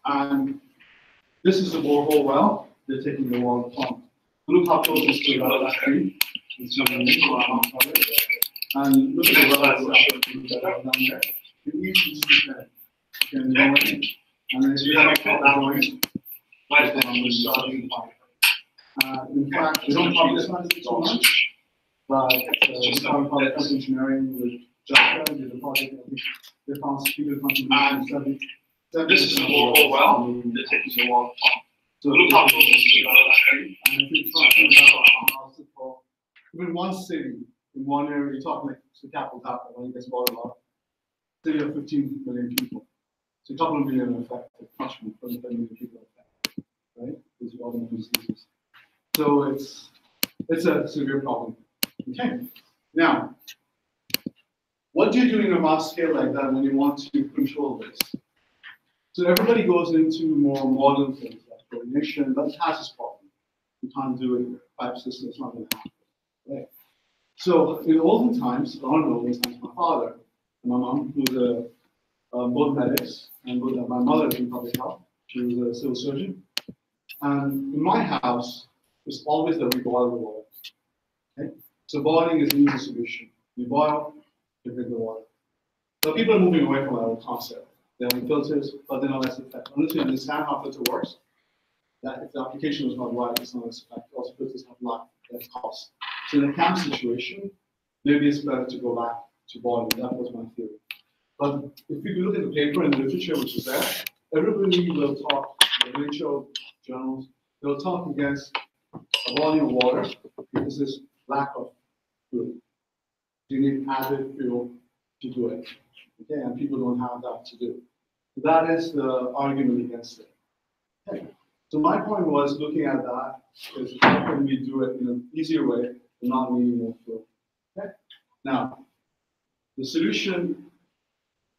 And this is the borehole well. They're taking the water from. Look how close it is to that stream. It's going to go around it. And look at the well down there. You easily see that. You can go in. And then you have to cut that point. In fact, we don't publicize it so much, but Department of Engineering with Joshua did a project. They found speaker contribution. This is a borehole well. They're taking the water from. So look how close it is to that stream. And if you're talking about even one city in one area, you're talking like the capital town when it gets water logged. City of 15 million people. So a couple of million are affected, much more than 10 million people are affected, right? Because of all the diseases. So it's a severe problem. Okay. Now, what do you do in a mass scale like that when you want to control this? So everybody goes into more modern things like coordination, but it has this problem. You can't do it with pipe system, it's not going to happen. Right? So in olden times, my father and my mom, who were both medics, and both, my mother was in public health, she was a civil surgeon. And in my house, it's always that we boil the water. Okay? So boiling is an easy solution. You boil, you drink the water. So people are moving away from that old concept. They have filters, but they're not less effective. Unless you understand how filter works, that if the application was not right, it's not less effective. Also, filters have less cost. So in a camp situation, maybe it's better to go back to boiling. That was my theory. But if you look at the paper and the literature which is there, everybody will talk, the literature journals, they'll talk against a volume of water because there's lack of fluid. You need added fuel to do it. Okay, and people don't have that to do. So that is the argument against it. Okay. So my point was looking at that is how can we do it in an easier way and not needing more fuel. Okay. Now, the solution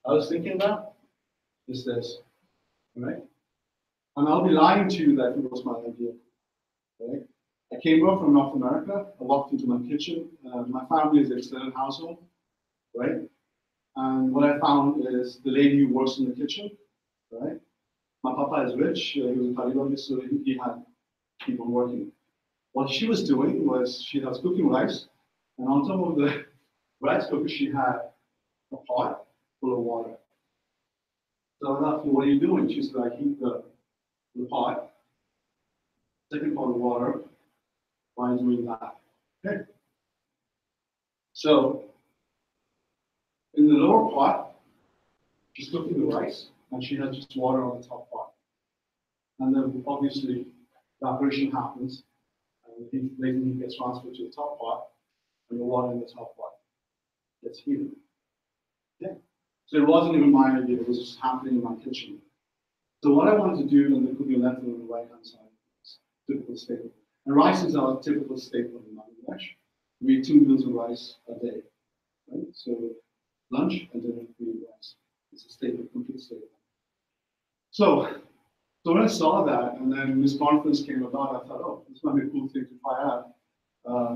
I was thinking about is this. Right? And I'll be lying to you that it was my idea. Right? I came up from North America. I walked into my kitchen. My family is an extended household, right? And what I found is the lady who works in the kitchen, right? My papa is rich. He was a cardiologist, so he had people working. What she was doing was she was cooking rice, and on top of the rice cooker, she had a pot full of water. So I asked her, what are you doing? She said, I heat the pot, second pot of water, while doing that. Okay. So in the lower pot, she's cooking the rice, and she has just water on the top pot. And then obviously evaporation happens, and the latent heat gets transferred to the top pot, and the water in the top pot gets heated. Okay. So it wasn't even my idea, it was just happening in my kitchen. So what I wanted to do, and there could be a lentil on the right-hand side, is typical staple. And rice is our typical staple in Bangladesh. We eat 2 meals of rice a day. Right? So lunch and dinner we eat rice. It's a staple, complete staple. So when I saw that, and then this conference came about, I thought, oh, this might be a cool thing to try out.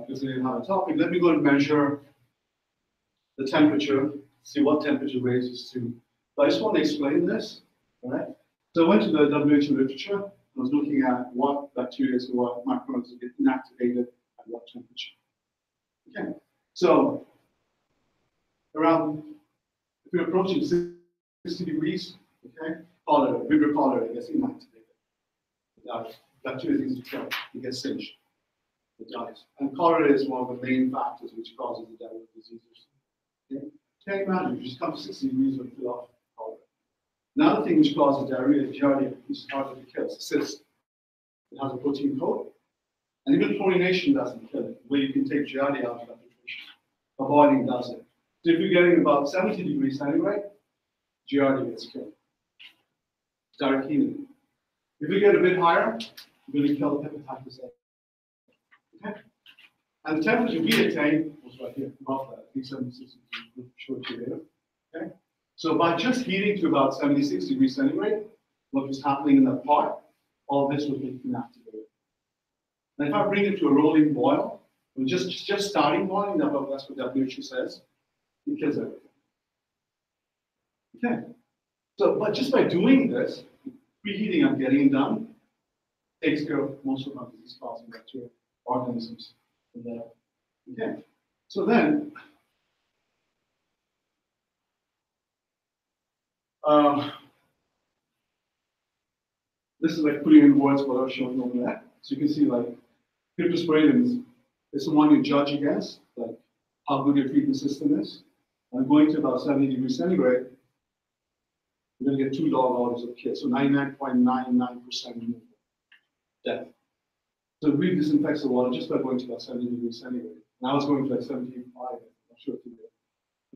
Because they didn't have a topic. Let me go and measure the temperature, see what temperature raises to. But I just want to explain this, right? So I went to the WHO literature. I was looking at what bacteria or what microorganisms get inactivated at what temperature. Okay, so around, if you're approaching 60 degrees, okay, cholera, Vibrio cholera gets inactivated. Bacteria is easy to kill, it gets singed, it dies. And cholera is one of the main factors which causes the death of diseases. Okay? Can you imagine, if you just come to 60 degrees and fill off cholera. Another thing which causes diarrhea is giardia, which is harder to kill. It's a cyst. It has a protein coat. And even chlorination doesn't kill it, where you can take giardia out of filtration. But boiling does it. So if you're getting about 70 degrees centigrade, giardia gets killed. Direct healing. If you get a bit higher, you're going to kill hepatitis A. Okay? And the temperature we attain was right here, above that, 376 degrees, show it to you later. Okay? So by just heating to about 76 degrees centigrade, what was happening in that pot, all this would be inactivated. And if I bring it to a rolling boil, just starting boiling, that's what WHO says, it kills everything. Okay. So, but just by doing this, preheating and getting it done takes care of most of our disease-causing bacteria organisms in there. Okay, so then this is like putting in words what I was showing over there. So you can see like cryptosporidium is the one you judge against, like how good your treatment system is. And going to about 70 degrees centigrade, you're going to get $2 orders of kits, so 99.99% removal, death. So it really disinfects the water just by going to about 70 degrees centigrade. Now it's going to like 75, I'm not sure if you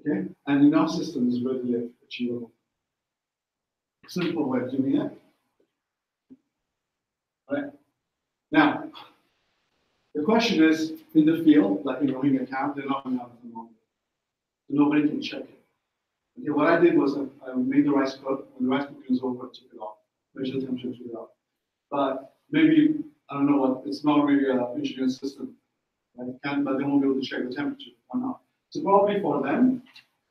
did. Okay? And in our system is readily achievable. Simple way of doing it. Right? Now, the question is, in the field, like in Rohingya camp, they're not going to have a thermometer. So nobody can check it. Okay, what I did was I made the rice cook. When the rice cooking was over, I took it off. Measured the temperature, took it off. But maybe, I don't know what, it's not really an engineering system. Right? But they won't be able to check the temperature or not. So probably for them,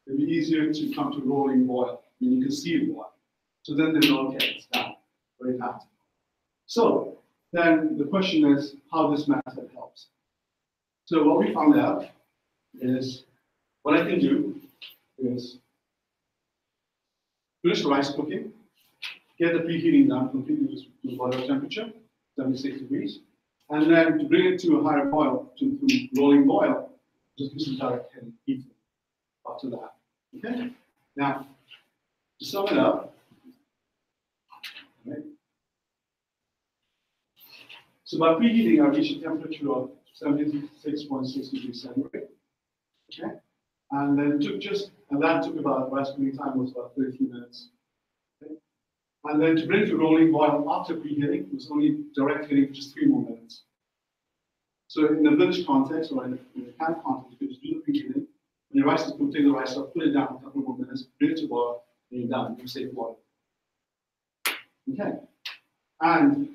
it'd be easier to come to rolling boil. I mean, you can see it boil. So then they know, okay, it's done. Very hot. So then the question is how this method helps. So what we found out is what I can do is finish the rice cooking, get the preheating done completely to boil temperature, 76 degrees, and then to bring it to a higher boil, to rolling boil, just do some direct heating after that. Okay? Now, to sum it up, right? So by preheating, I reached a temperature of 76.6 degrees centigrade. Okay? And then that took about, rice cooking time was about 13 minutes. Okay? And then to bring to rolling boil after preheating, it was only direct heating for just 3 more minutes. So in the village context or in the camp context, you just do the preheating. When your rice is cooked, take the rice up, put it down a couple more minutes, bring it to boil, and you're done. You save water. Okay. And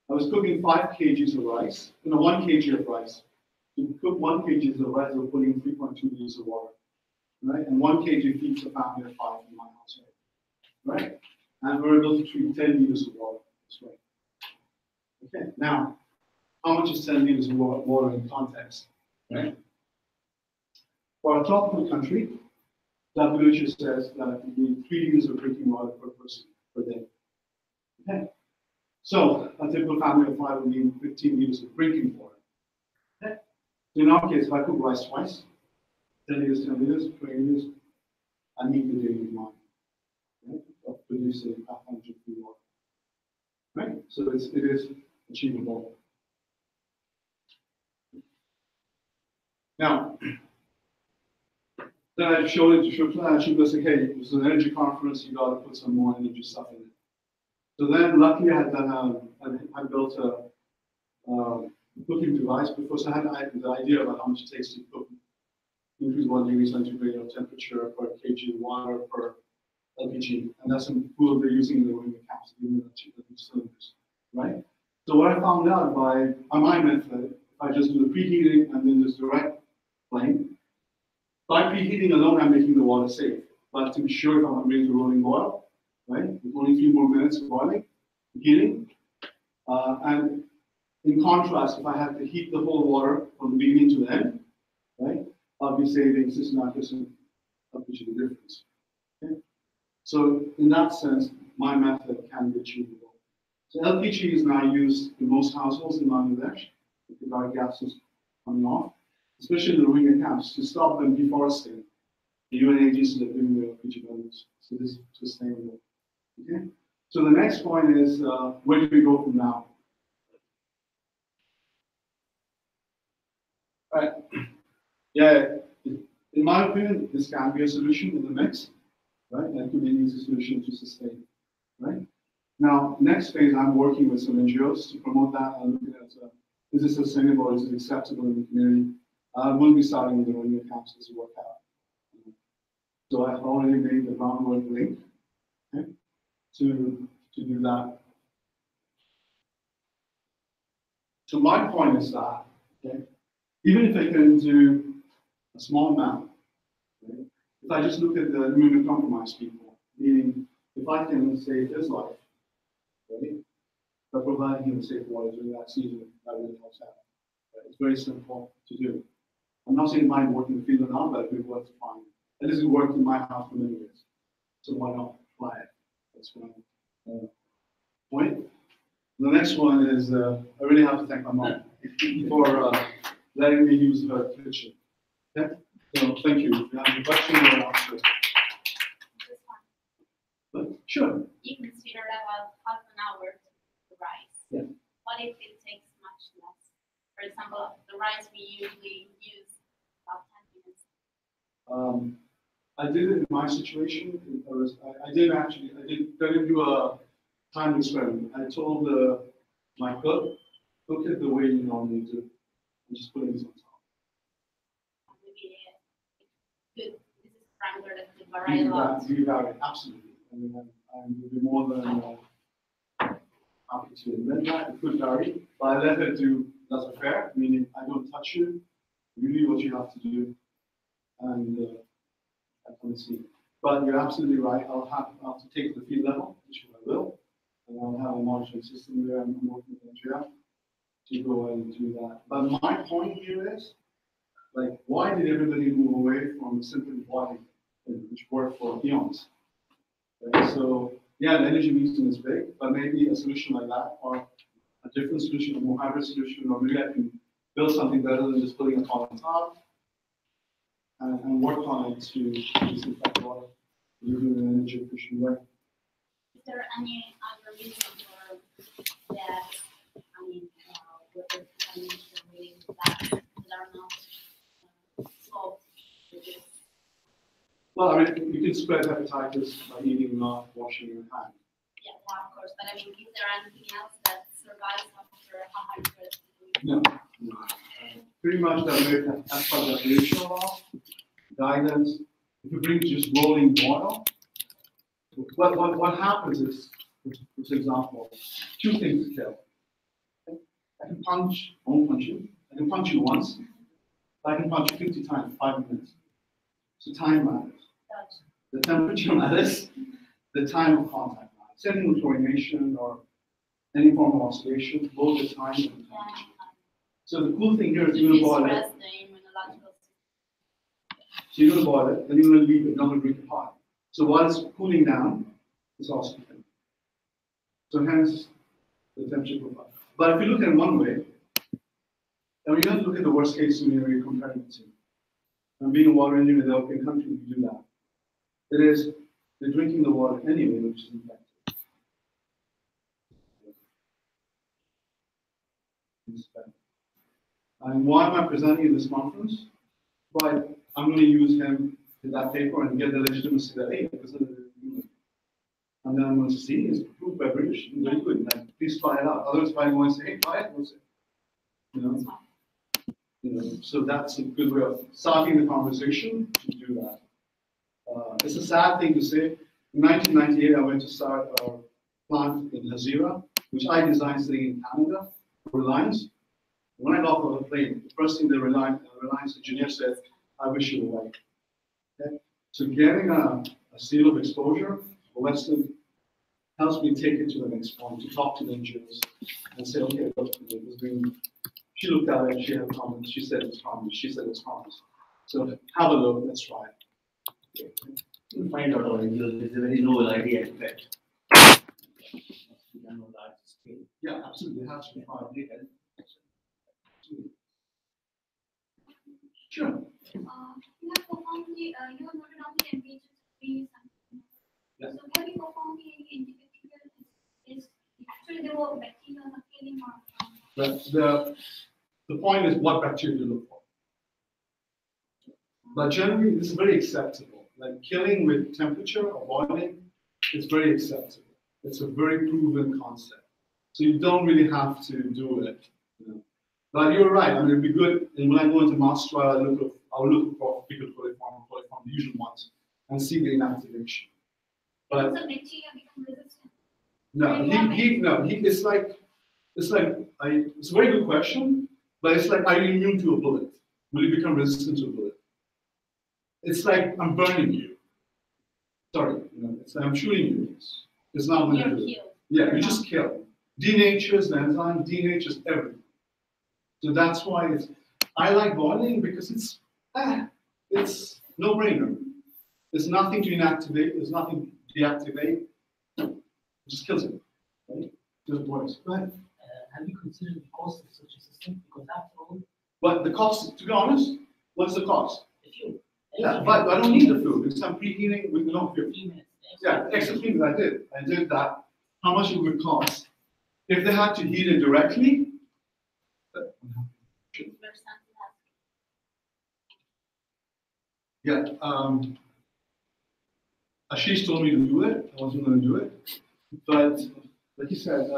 I was cooking 5 kgs of rice, 1 kg of rice. To cook 1 kg of rice, we're putting 3.2 liters of water, right? And 1 kg feeds a family of 5 in my household, right? And we're able to treat 10 liters of water this way. Okay, now, how much is 10 liters of water in context, right? For a tropical country, WHO says that you need 3 liters of drinking water per person per day. Okay, so a typical family of 5 will need 15 liters of drinking water. Okay. So in our case, if I cook rice twice, 10 liters, 20 liters, I meet the daily demand, right, of producing 500 water. Right? So it is achievable. Now, then I showed it to Shukla, and she goes, okay, this is an energy conference, you got to put some more energy stuff in it. So then, luckily, I built a cooking device because I had the idea about how much it takes to cook, increase 1 degree centigrade of temperature per kg of water per LPG, and that's some food they're using in the Rohingya camps, even the cylinders, right? So what I found out by my method, if I just do the preheating and then just direct flame, by preheating alone, I'm making the water safe. But to be sure, if I'm bringing to rolling boil, right, with only 3 more minutes of boiling, heating, and in contrast, if I had to heat the whole water from the beginning to the end, right, I'll be saving 6.5% LPG the difference. Okay? So in that sense, my method can be achievable. So LPG is now used in most households in Bangladesh, with the dark gases coming off, especially in the Rohingya camps, to stop them deforesting. The UN agencies are doing the LPG values, so this is sustainable. Okay? So the next point is, where do we go from now? Right. Yeah, in my opinion, this can be a solution in the mix, right? And it could be an easy solution to sustain, right? Now, next phase, I'm working with some NGOs to promote that and looking at is it sustainable, is it acceptable in the community? We'll be starting with the Rohingya camps as we work out. So I've already made the groundwork link, okay, to do that. So my point is that, okay, even if I can do a small amount, right, if I just look at the immunocompromised people, meaning if I can save his life, right? But providing him safe water during that season, that really helps out. It's very simple to do. I'm not saying mine work in the field or not, but it works fine. And this has worked in my house for many years. So why not try it? That's one point. The next one is I really have to thank my mom for letting me use her kitchen. Okay? So thank you. If you have any question or answer. But sure. You consider about half an hour to rise. Yeah. What if it takes much less? For example, the rice we usually use about 10 minutes. I did it in my situation. I didn't do a time experiment. I told my cook it the way you normally do. I'm just putting this on top. Maybe this is parameter that could vary a lot. Vary, absolutely. I mean, I would be more than happy to admit that. It could vary, but I let her do laissez-faire, meaning I don't touch you. You do what you have to do, and I can see. But you're absolutely right. I'll have to take the field level, which I will, and I'll have a monitoring system there. I'm working with Andrea to go and do that. But my point here is, like, why did everybody move away from simple boiling, which worked for eons? Right? So yeah, the energy mixing is big, but maybe a solution like that, or a different solution, a more hybrid solution, or maybe I can build something better than just putting a pot on top and work on it to disinfect water using an energy efficient way. Is there any other reason for that? I mean, with the contamination related to that are not solved with this? Well, I mean, you can spread hepatitis by eating, not washing your hands. Yeah, well, of course. But I mean, is there anything else that survives after 100 years? No. Pretty much that as part of the operational law, guidance, if you bring just rolling boil, what happens is, for example, two things kill. I can punch, I won't punch you. I can punch you once, but I can punch you 50 times, 5 minutes. So time matters. The temperature matters, the time of contact matters. Same thing with chlorination or any form of oxidation, both the time and the temperature. So the cool thing here is you're going to boil it. So you're going to boil it, then you're going to leave it, not going to drink it hot. So while it's cooling down, it's oxygen. So hence the temperature profile. But if you look at it one way, then you have to look at the worst case scenario you're comparing it to. And being a water engineer in the European country, you do that. It is, they're drinking the water anyway, which is infected. And why am I presenting in this conference? But I'm going to use him in that paper and get the legitimacy that, hey, I presented it. And then I'm going to see it's approved by British, very good. And please try it out. Others might want to say, hey, try it. We'll say, so that's a good way of starting the conversation to do that. It's a sad thing to say. In 1998, I went to start a plant in Hazira, which I designed sitting in Canada, Reliance. When I got off the plane, the first thing the Reliance engineer said, I wish you were white. Okay? So getting a seal of exposure for Western helps me take it to the next point, to talk to the engineers and say, okay, look, she looked at it, she had comments, she said it's harmless, she said it's harmless. So have a look, let's try it. You find out our NGOs, it's a very novel idea, in fact. Yeah, absolutely, it has to be hard. Sure. You have performed you have noted down the temperature freeze. Yeah. So have you performed any individual tests? Actually, there were bacteria killing or The point is what bacteria you look for. But generally, this is very acceptable. Like killing with temperature or boiling is very acceptable. It's a very proven concept. So you don't really have to do it. But you're right. I mean, it'd be good. And when I go into mass trial, I'll look for fecal coliform, the usual ones, and see the inactivation. But the bacteria become resistant? no, it's a very good question, but it's like, are you immune to a bullet? Will you become resistant to a bullet? It's like I'm burning you. Sorry, it's like I'm shooting you. It's not You're killed. Yeah, you just kill. Denatures the enzyme, denatures everything. So that's why I like boiling because it's no brainer. There's nothing to inactivate, there's nothing to deactivate. It just kills it. Right? Just boils. Go ahead. Have you considered the cost of such a system? Because after all, But the cost, to be honest, what's the cost? the fuel. Yeah, but I don't need the fuel because I'm preheating with no fuel. 3 minutes. Yeah, extra things I did that. How much it would cost? If they had to heat it directly, yeah, Ashish told me to do it. I wasn't going to do it, but like you said,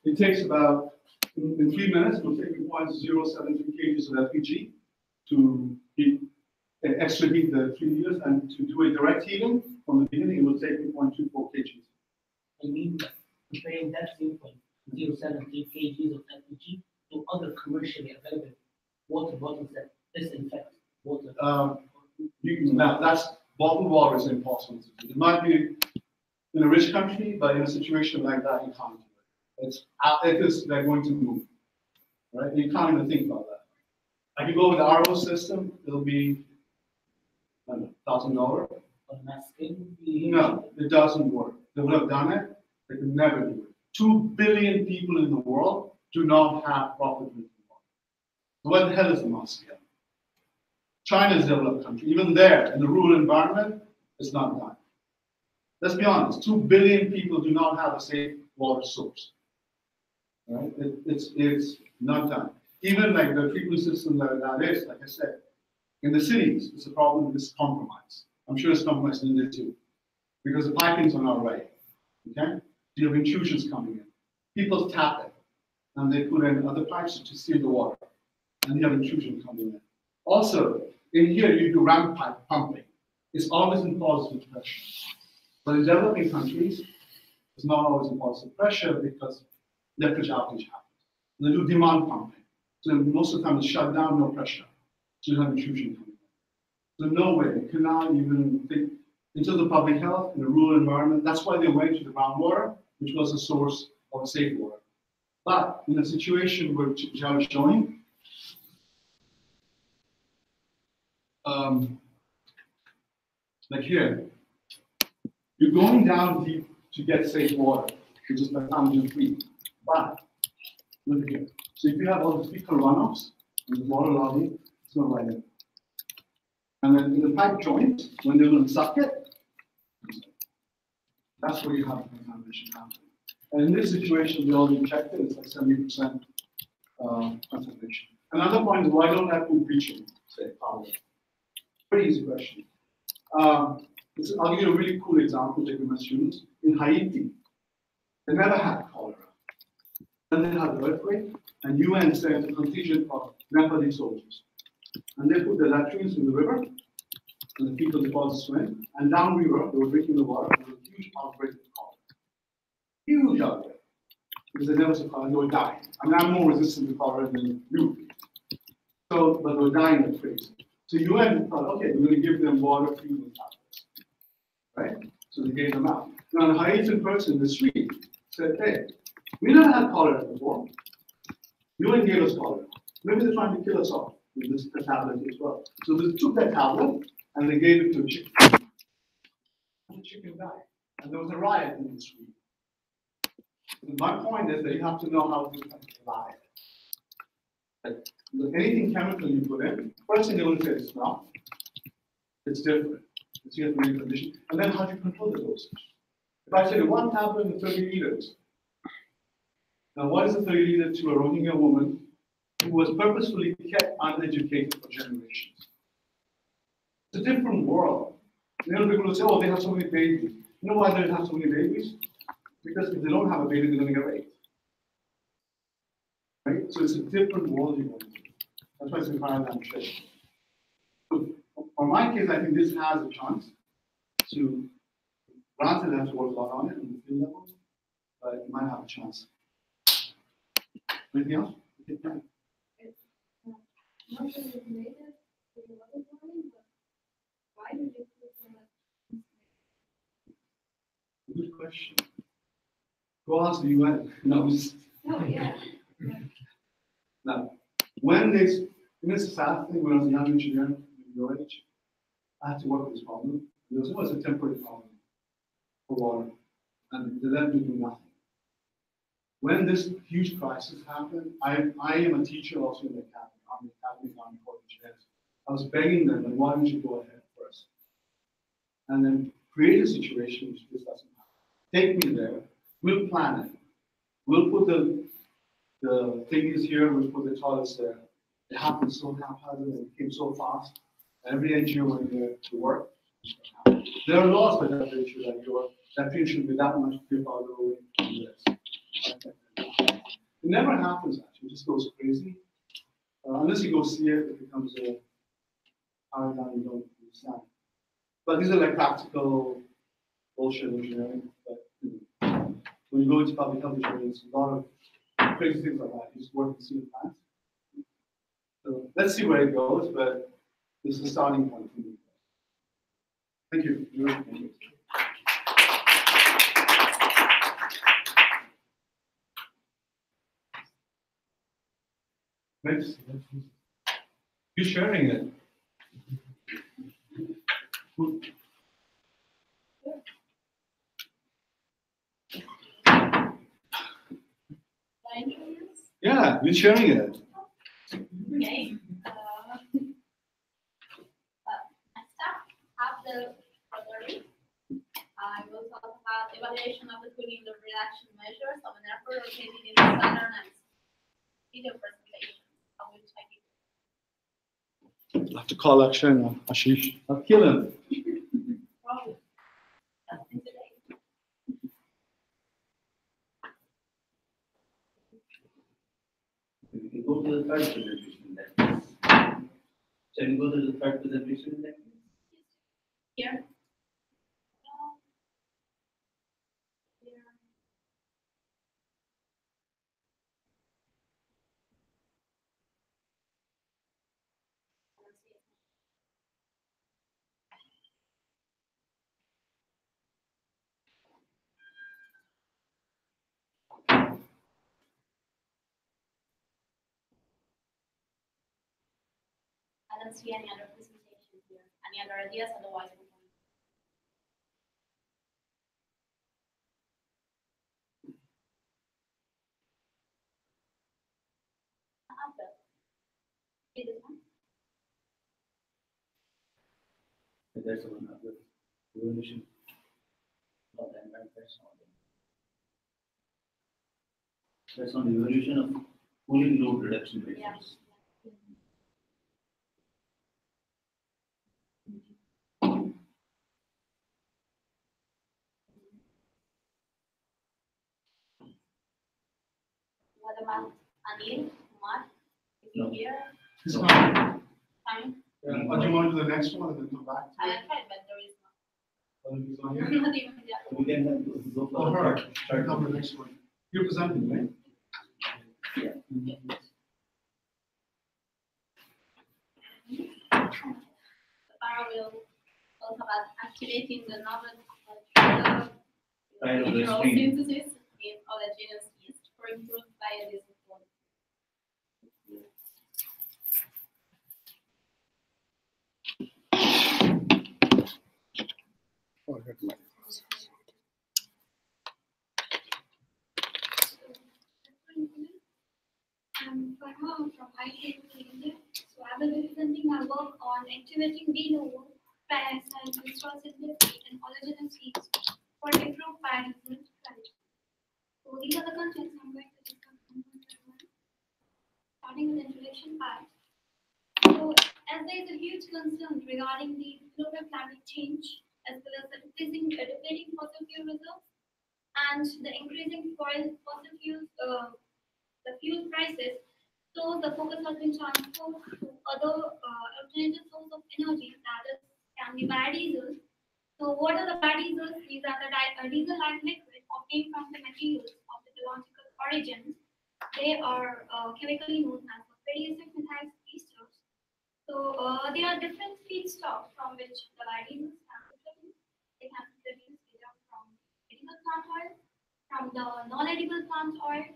it takes about in 3 minutes. It will take me 0.073 kgs of LPG to heat, extra heat the 3 liters, and to do a direct heating from the beginning, it will take me 0.24 kgs. I mean, comparing that 0.073 kgs of LPG to other commercially available water bottles that disinfect water. Now that's bottled water is impossible to do. It might be in a rich country, but in a situation like that, you can't do it. It is they're going to move, right? You can't even think about that. If you go with the RO system, it'll be $1,000. On a mass scale would be No, it doesn't work. They would have done it. They could never do it. 2 billion people in the world do not have proper drinking water. So what the hell is the mass scale? China is a developed country. Even there, in the rural environment, it's not done. Let's be honest, 2 billion people do not have a safe water source. Right? It's not done. Even like the treatment system that is, like I said, in the cities, it's a problem, it's compromised. I'm sure it's compromised in India too. Because the pipings are not right. Okay? You have intrusions coming in. People tap it, and they put in other pipes to steal the water. And you have intrusion coming in. Also, in here, you do ramp pipe pumping. It's always in positive pressure. But in developing countries, it's not always in positive pressure because electric outage happens. They do demand pumping. So most of the time it's shut down, no pressure. So you have intrusion coming in. So no way, you cannot even think into the public health in a rural environment. That's why they went to the groundwater, which was a source of safe water. But in a situation where I was showing, like here, you're going down deep to get safe water, which is by time free. But look here. So if you have all the fecal runoffs and the water logging, it's not right in. And then in the pipe joint, when they're going to suck it, that's where you have the contamination happening. And in this situation, we already checked it, it's like 70% contamination. Another point is why don't I put bleaching, say, powder? Very easy question. I'll give you a really cool example taken by students. In Haiti, they never had cholera. Then they had the earthquake, and UN sent a contingent of Nepalese soldiers. And they put the latrines in the river, and the people deposit swim, and downriver, they were drinking the water, and there was a huge outbreak of cholera. Huge outbreak. Because they never saw cholera, they were dying. I mean, I'm more resistant to cholera than you. So, but they were dying like crazy. So UN thought, okay, we're going to give them water, feed them tablets. Right? So they gave them out. Now, a Haitian person in the street said, hey, we never had cholera before. UN gave us cholera. Maybe they're trying to kill us off with this tablet as well. So they took that tablet and they gave it to a chicken. And the chicken died. And there was a riot in the street. And my point is that you have to know how to lie. Like, anything chemical you put in, first thing they're going to say is smell. It's different. It's here for any condition. And then how do you control the dosage? If I say one tablet in 30 liters, now what is a 30 liter to a Rohingya woman who was purposefully kept uneducated for generations? It's a different world. You know, people will say, oh, they have so many babies. You know why they have so many babies? Because if they don't have a baby, they're going to get raped. Right? So it's a different world you're going to. That's why it's a paradigm shift. So for my case, I think this has a chance to, granted, it has to work a lot on it in the field level, but it might have a chance. Anything else? It's not really related to the water boiling, but why do they put so much? Good question. Go on to the UN. No, No, yeah. no. When they, this is a sad thing, when I was a young engineer, your age, I had to work with this problem. It was always a temporary problem for water, and they let me do nothing. When this huge crisis happened, I am a teacher also in the academy, Army Corps of Engineers. I was begging them, like, why don't you go ahead first? And then create a situation which this doesn't happen. Take me there, we'll plan it. We'll put the thingies here, we'll put the toilets there. It happened so haphazardly, it came so fast. Every NGO went there to work. There are laws for that issue that field should be that much farther away from this. It never happens actually, it just goes crazy. Unless you go see it, it becomes a paradigm you don't understand. But these are like practical bullshit engineering. But when you go into public health engineering, it's a lot of crazy things like that. You just work and see the plants. So let's see where it goes, but this is a starting point for me. Thank you. Thank you. Next. You're sharing it. Yeah, you're sharing it. Okay. Next up, after further, I will talk about evaluation of the cooling load reduction measures of an airport located in the southern and video presentation, of which I give I have to call action, Ashish. I'll kill him. probably today. We can go to the third presentation then. Shall we go to the third presentation then? Here. I don't see any other presentation here. Any other ideas? Otherwise, we can. See this one? That's one of the evolution of the environment. That's on the evolution of cooling load reduction Yeah. measures. What about Anil, Kumar? Is he No. here? This No. one. Fine. Yeah. Or do you want to do the next one and then come back I to it? have tried, but there is Or if it's on not. here? Not even the other We one. can go Oh, for her. the Try to come to the next one. You're presenting, right? Farah will talk about activating the novel Kind of mineral restraint. synthesis in oleaginous yeast for improved biodiesel quality. I'm Farha from IIT India. So I will be presenting my work on activating de novo parasite synthesis and oleaginous yeast for improved biodiesel quality. So these are the contents I'm going to discuss. Starting with the introduction part. So as there is a huge concern regarding the global climate change as well as the depleting fossil fuel reserves and the increasing fossil fuels the fuel prices, so the focus has been transferred to other alternative sources of energy, that is, can be biodiesel. So, what are the biodiesels? These are the diesel-like liquid obtained from the materials of the biological origins. They are chemically known as the radioactive methyl esters. So, there are different feedstocks from which the biodiesels can be produced. They can be produced either from vegetable plant oil, from the non-edible plant oil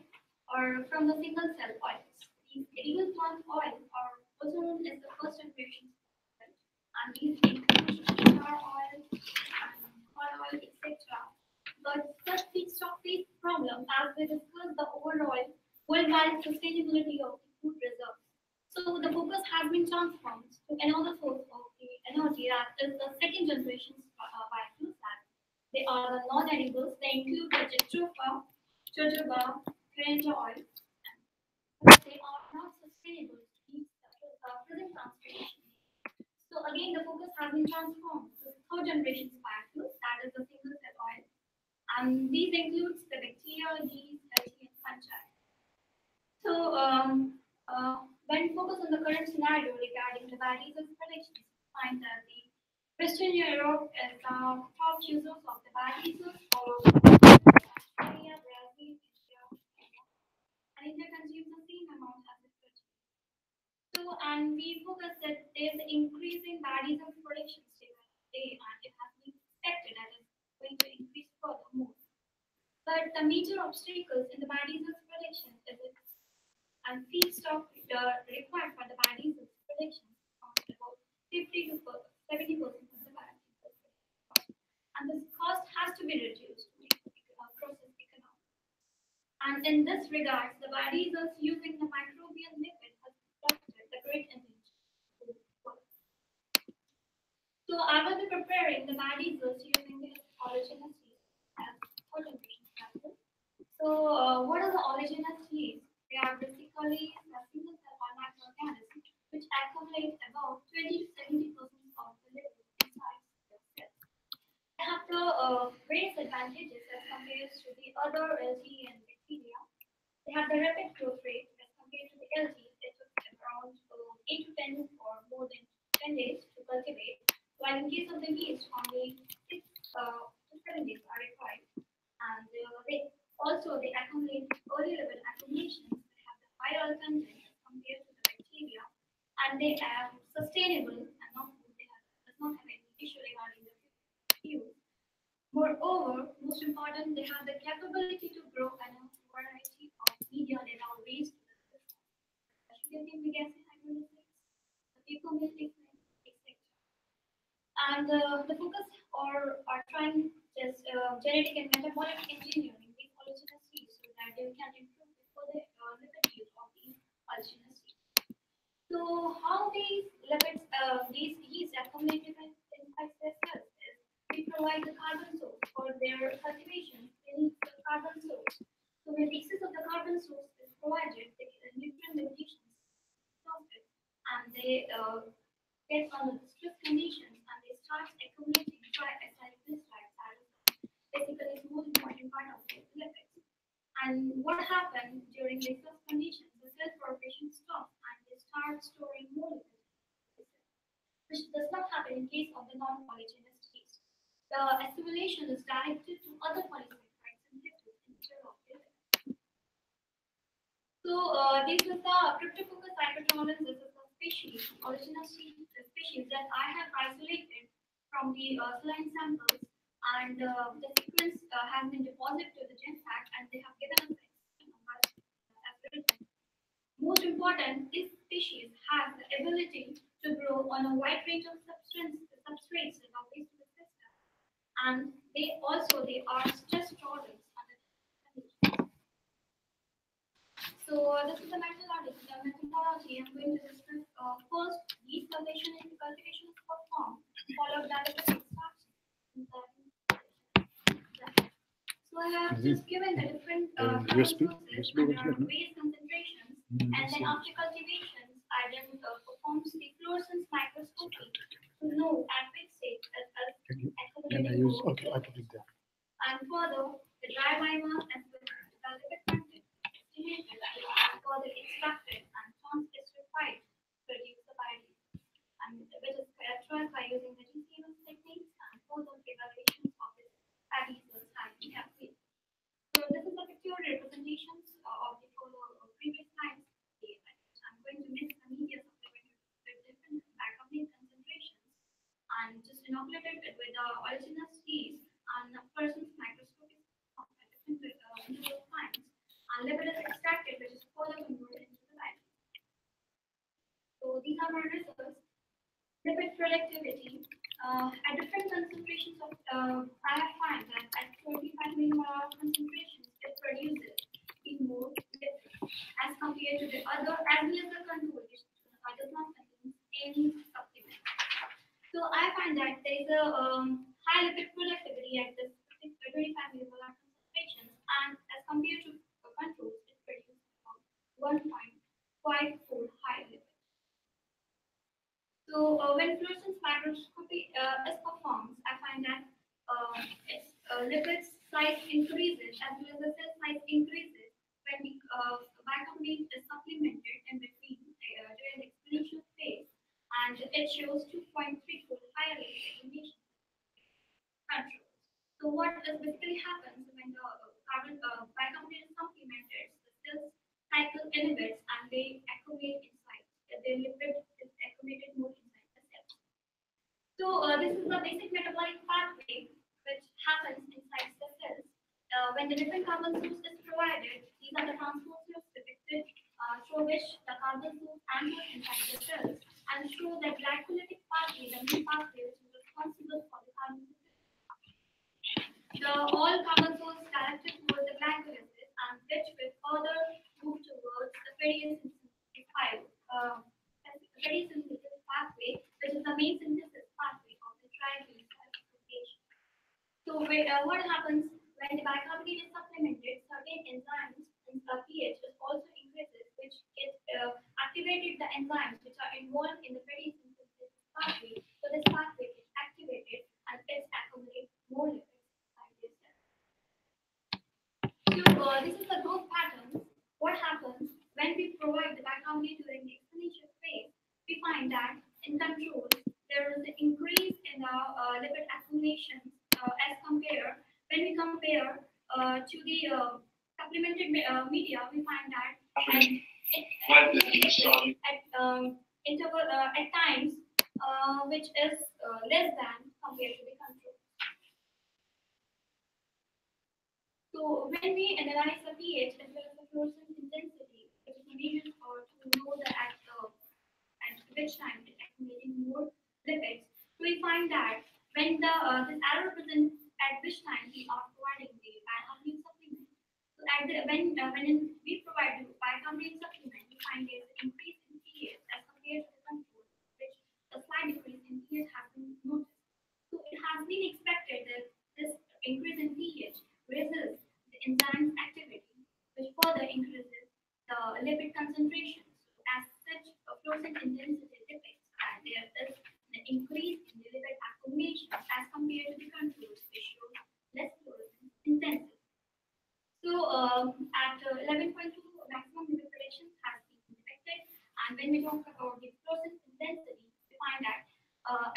or from the single cell oils. These edible plant oils are also known as the first generation oil, and these include sunflower oil and corn oil, etc. But such feedstock face problem as we discussed the overall worldwide sustainability of the food reserves. So the focus has been transformed to another source of the energy that is the second generation biofuels. They are the non-edibles. They include the jejoma, jojoba, canola oil, but they are not sustainable to meet the present transportation. So again, the focus has been transformed to third generation biofuels, that is the single cell oil, and these includes the bacteria, yeast, algae, and fungi. So when focus on the current scenario regarding the biodiesel production, find that the Western Europe is the top users of the biodiesel, followed by Australia, Brazil, India, and India consumes the same amount as the country. So, and we focus that there's an increase in biodiesel production day by day, and it has been expected that it's going to increase furthermore. But the major obstacles in the biodiesel production is its and feedstock required for the biodiesel production accounts about 50 to 70% of the biodiesel production. And this cost has to be reduced to make the process economic. And in this regard, the biodiesels using the microbial lipid has attracted the great attention. So I will be preparing the biodiesels using the oleaginous yeast as fermentation cycle. So what are the oleaginous yeast? They are basically a single cell or microorganisms which accumulate about 20 to 70% of the lipids inside the cell. They have the various advantages as compared to the other algae and bacteria. They have the rapid growth rate as compared to the algae. It took around 8 to 10 or more than 10 days to cultivate, while in case of the yeast, only 6 to 7 days are required. And they accumulate early level accumulations. They have the higher oil content as compared to the bacteria, and they are sustainable and not does not have any issue regarding the fuel. Moreover, most important, they have the capability to grow a variety of media that are raised to the system. Sugarcane gases, hydrolysis, the people milk, etc. And the focus are trying just genetic and metabolic engineering these oleaginous yeast so that they can improve the further lipid use of these oleaginous yeast. So how these lipids, these yeast accumulate inside their cells is we provide the carbon source for their cultivation. They need the carbon source. So when excess of the carbon source is provided, the nutrient limitations exhausted, and they get on the stress conditions and they start accumulating triglycerides that is basically the most important part of the lipids. And what happens during the stress conditions, the cell proliferation stops and they start storing more lipids, which does not happen in case of the non-polygenous yeast. The assimilation is directed to other polysaccharides and lipids instead of the lipids. So this is the Cryptococcus cytotolerance. This is the species, oleaginous species that I have isolated from the saline samples, and the sequence has been deposited to the GenFact, and they have given us the number as written. Most important, this species has the ability to grow on a wide range of substrates that are based in the system, and they are stress tolerant under conditions. So this is the methodology. I'm going to discuss first yeast cultivation is performed, followed by the extraction. So I have just given the different USB various version. concentrations, and then after cultivation, I then performs the fluorescence microscopy to know at which stage Can I use? Okay, I put it there. and further the dry biomass and the lipid content estimated and further extracted and transcribed to produce the biodiesel, and which is characterized by using the GCMS techniques and further evaluations of the biodiesel has been complete. So this is the pictorial representations of the previous times. I'm going to mix the media of the different bicarbonate concentrations and just inoculate it with the oleaginous yeast and fluorescence microscopy of a different and lipid is extracted, which is further converted into the light. So these are my results. Lipid productivity. At different concentrations of I find that at 25 millimolar concentrations, it produces in more lipid as compared to the other, as well as the control, which does not contain any supplement. So I find that there is a high lipid productivity at this 25 millimolar concentrations, and as compared to controls, it produces about 1.5-fold higher lipid. So when fluorescence microscopy is performed, I find that its lipid size increases as well as the cell size increases when the bicarbonate is supplemented in between during the exponential phase, and it shows 2.3-fold higher lipid accumulation control. So what is basically happens when the bicarbonate is supplemented, the cell cycle inhibits and they accumulate inside. The lipid is accumulated more inside the cells. So this is the basic metabolic pathway which happens inside the cells. When the different carbon source is provided, these are the transport sources depicted through which the carbon source enters inside the cells and show that glycolytic pathway, the main pathway which is responsible for the carbon synthesis. The all carbon source directed towards the glycolysis and which will further move towards the photosynthesis pathway, which is the main synthesis pathway of the triglyceride propagation. So what happens when the bicarbonate is supplemented? Certain enzymes in the pH is also increases, which get activated the enzymes which are involved in the photosynthesis pathway. So this pathway is activated and it accumulates more lipids. So this is the growth pattern. What happens when we provide the bicarbonate during the exponential phase? We find that in control there is an increase in the lipid accumulation as compared when we compare to the supplemented media. We find that at interval at times which is less than compared to the control. So when we analyze the pH as well as the fluorescence intensity, which is needed to know that at which time it is accumulating more lipids, so we find that when the this arrow represents at which time we are providing the bicarbonate supplement. So at the when we provide the bicarbonate supplement, we find there is an increase in pH as compared to the control, which a slight decrease in pH has been noticed. So it has been expected that this increase in pH raises the enzyme's activity, which further increases the lipid concentration. So as such, fluorescence intensity depicts that there is an increase in the lipid accumulation as compared to the controls, which shows less fluorescence intensity. So at 11.2, maximum lipid production has been detected, and when we talk about the fluorescence intensity, we find that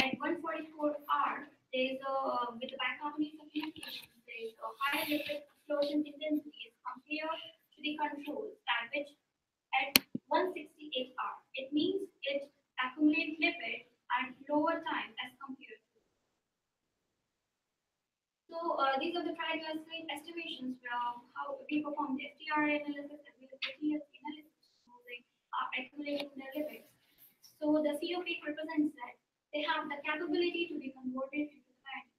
at 144 R, there is a with the bicarbonate supplementation, there is a higher lipid fluorescence intensity as compared to the controls, at which at 168 R. It means it accumulates lipid at lower time as compared to. So these are the triglyceride estimations how we perform the FTRA analysis as well as the TLC analysis using accumulating the lipids. So the COP represents that they have the capability to be converted into the band.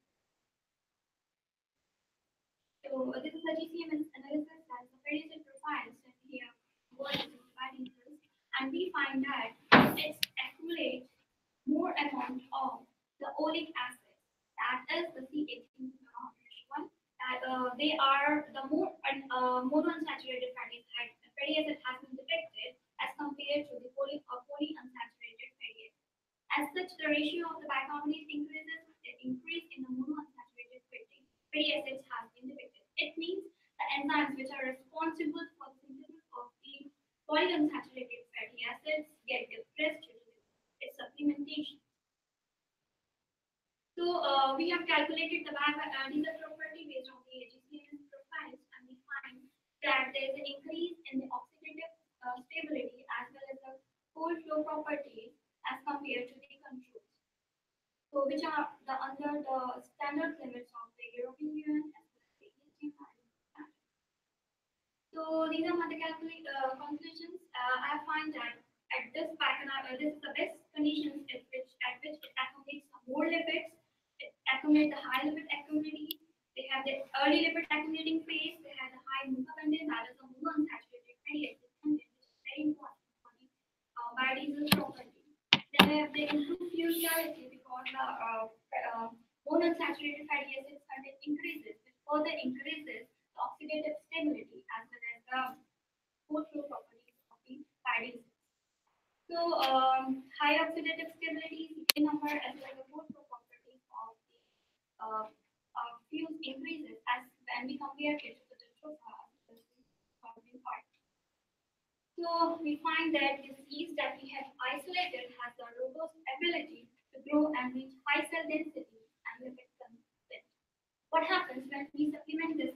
So this is the GCM analysis as the predicted profiles that we have worked in dividing cells, and we find that it accumulates more amount of the oleic acid, that is the C18 one. That they are the more monounsaturated fatty acid has been detected as compared to the polyunsaturated fatty acid. As such, the ratio of the bicarbonate increases. The increase in the monounsaturated fatty acids has been detected. It means the enzymes which are responsible for the synthesis of the polyunsaturated fatty acids get depressed due to its supplementation. So we have calculated the diesel property based on the GCM profiles, and we find that there is an increase in the oxidative stability as well as the cold flow properties as compared to the controls. So which are under the standard limits of the European Union as well as the ESG. So So these are my conclusions. I find that at this this is the best conditions at which it accommodates some more lipids. It accommodates the high lipid accumulating. They have the early lipid accumulating phase. They have the high MUCA content, that is a monounsaturated fatty acid content, which is very important for the biodiesel property. Then they have the improved fuel clarity because the monounsaturated fatty acids content increases, which further increases the oxidative stability as well as the photo properties of the biodiesel. So high oxidative stability, CK number as well as the photo properties of the fuels increases as when we compare it to the carbon part. So we find that this yeast that we have isolated has a robust ability to grow and reach high cell density and lipid content. What happens when we supplement this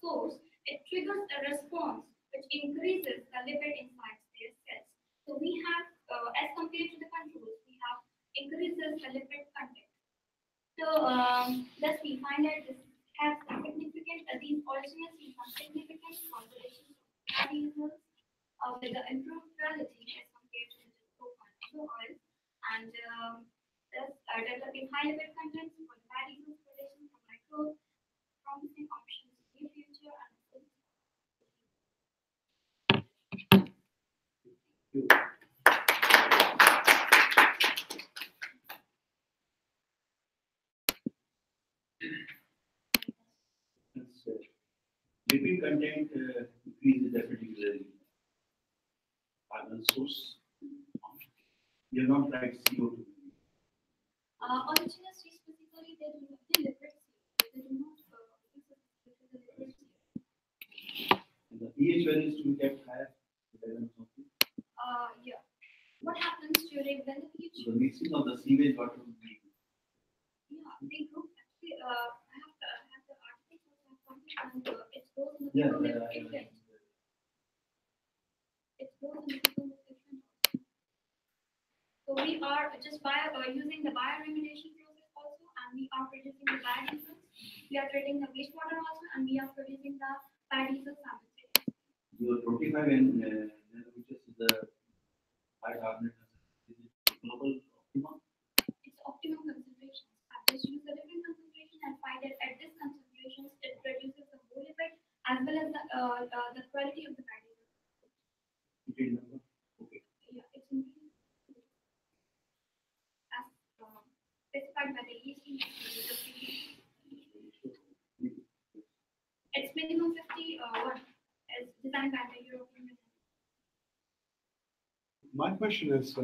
source? It triggers a response which increases the lipid inside their cells. So we have, as compared to the controls, we have increases the lipid content. So thus we find that this has a significant, these originals see some significant conservation of fatty acids with the improved quality as compared to the coconut oil, and thus developing high lipid contents for the fatty acids production for micro promising options in the future and Lipid content increases definitely the carbon source. You have not tried CO2. originals specifically they do not deliberate, they do not use the deliberate. And the pH values to be kept higher. Yeah. What happens during when the pH? So the mixing of the sewage water will be. Yeah, they go actually. I have the article and it goes in the Yeah, different. It goes in the different. So we are just using the bioremediation process also, and we are producing the biodiesels. We are treating the wastewater also, and we are producing the biodiesel samples. Your 25 and which is the bicarbonate is it global optimum? It's optimum concentration. I just use a different concentration and find that at this concentration it produces the whole effect as well as the quality of the biodiesel. Okay. Yeah, it's increased as specified by the EC. It's minimum 51 as designed by the European Union. My question is,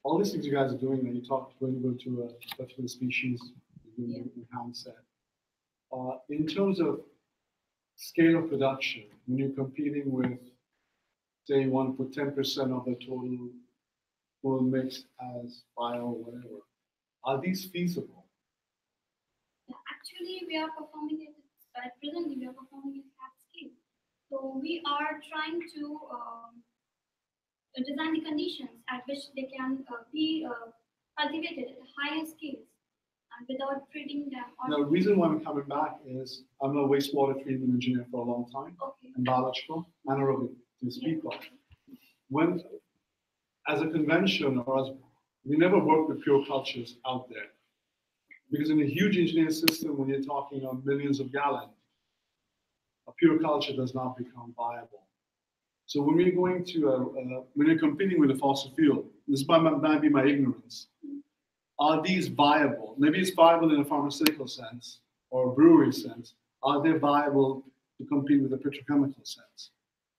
all these things you guys are doing, when you talk, when you go to a particular species, you enhance that. In terms of scale of production, when you're competing with, say, you want to put 10% of the total full mix as bio or whatever, are these feasible? Yeah, actually, we are performing it. Presently, we are performing it at scale. So we are trying to design the conditions at which they can be cultivated at higher scales and without treating them. Now, the reason why I'm coming back is I'm a wastewater treatment engineer for a long time, Okay. and biological, anaerobic to speak of. When, as a convention, or as we never work with pure cultures out there, because in a huge engineering system, when you're talking on millions of gallons, a pure culture does not become viable. So when we're going to, when you're competing with a fossil fuel, this might be my ignorance. Are these viable? Maybe it's viable in a pharmaceutical sense or a brewery sense. Are they viable to compete with a petrochemical sense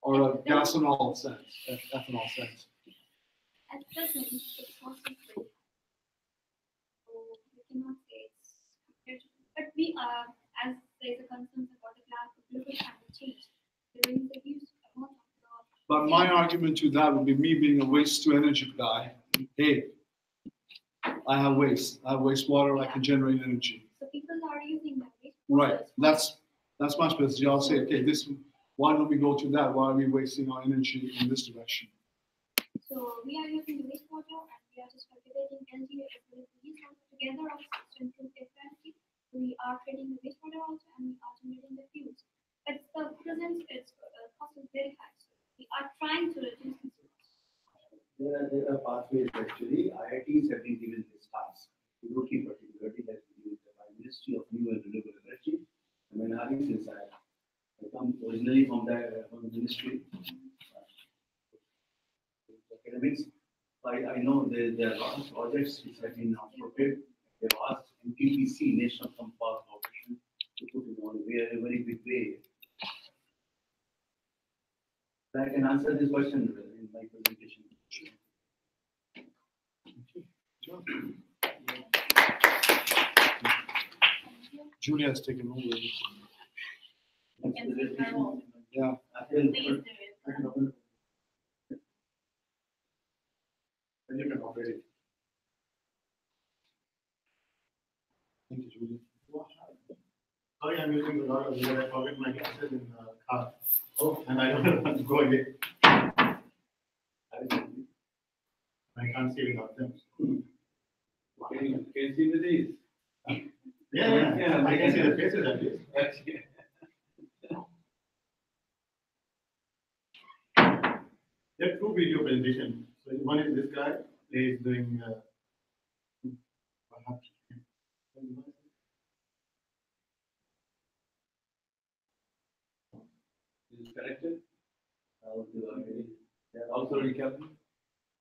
or a gasoline sense, ethanol sense? At present, it's fossil free. So we cannot say it's compared to, but we are, as there's a concern about the global climate change, there is a huge amount of. But my argument to that would be me being a waste to energy guy. Hey, I have waste. I have wastewater. I can generate energy. So people are using that waste. Right. That's my specialty. Y'all say, okay, this. Why don't we go to that? Why are we wasting our energy in this direction? So we are using the wastewater and we are just cultivating energy as well as the wastewater together also to improve the efficiency. We are treating the wastewater also and we are generating the fuels. But the present it's pathways actually, IITs have been given this task. Rookie particularly that we use by Ministry of New and Renewable Energy. And when I since I come originally from the ministry, academics, I know there are a lot of projects which have been now prepared. They've asked NTPC, National Pump Power Corporation, to put it on a very big way. I can answer this question in my presentation. Julia has taken over. Yeah. Please do it. I can open it. Then you can operate it. Thank you, Julia. Sorry, I'm using a lot of Google. I forget my glasses in the car. Oh, and I don't want to go again. I can't see without them. Can you see the these? Yeah, I can see the faces at least. There are two video presentations. So one is this guy, he's doing. Is it corrected? Also recapping?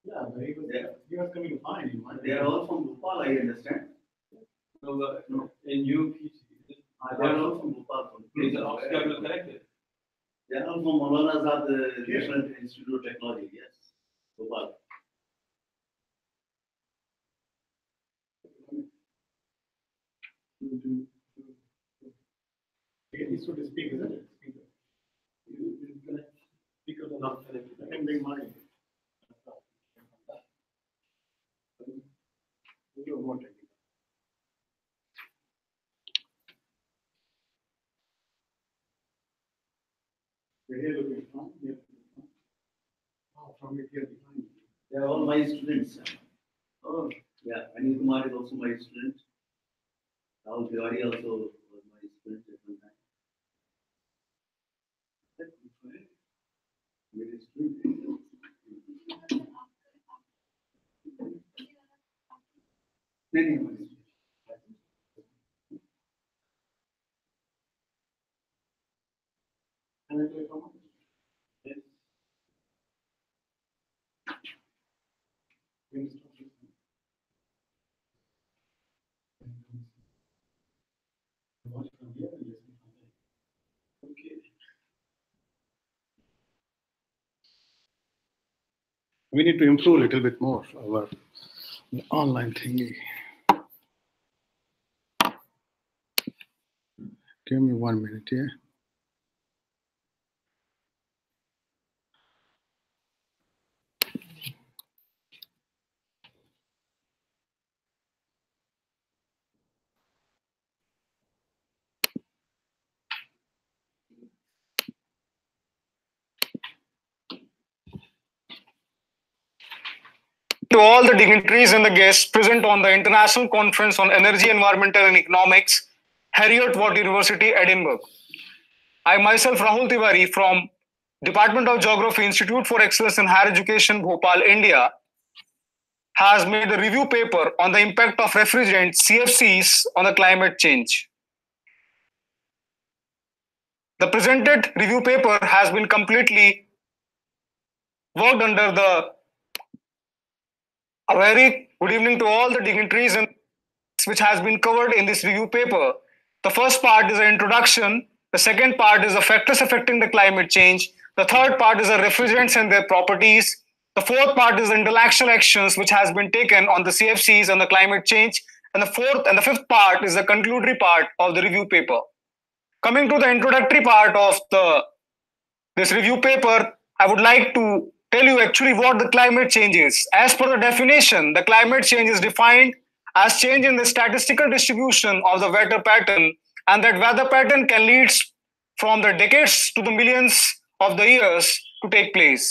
Yeah, very good. Yeah. He was coming fine. They are all from Bhopal, I understand. No, in UPC. They are all from Bhopal. Is the Ox capital corrected? They are all from Maulana Azad National Institute of Technology, yes. Bhopal. He should speak, isn't it? Speaker. Speaker will not connect. I can bring mine. You're here looking fine. Here looking fine. Oh, from here behind you. They are all my students. Oh, yeah. Anil Kumar is also my student. Rahul Tiwari also was my student at one time. Very student. Many of my students. Can I play from? Yes. Can you stop this? Watch from here and listen from there. Okay. We need to improve a little bit more our online thingy. Give me 1 minute here. To all the dignitaries and the guests present on the International Conference on Energy, Environmental and Economics, Heriot-Watt University, Edinburgh. I myself, Rahul Tiwari from Department of Geography, Institute for Excellence in Higher Education, Bhopal, India, has made a review paper on the impact of refrigerants, CFCs, on the climate change. The presented review paper has been completely worked under the A very good evening to all the dignitaries and which has been covered in this review paper. The first part is an introduction. The second part is the factors affecting the climate change. The third part is the refrigerants and their properties. The fourth part is the intellectual actions which has been taken on the CFCs and the climate change. And the fourth and the fifth part is the conclusory part of the review paper. Coming to the introductory part of this review paper, I would like to tell you actually what the climate change is. As per the definition, the climate change is defined as change in the statistical distribution of the weather pattern, and that weather pattern can lead from the decades to the millions of the years to take place.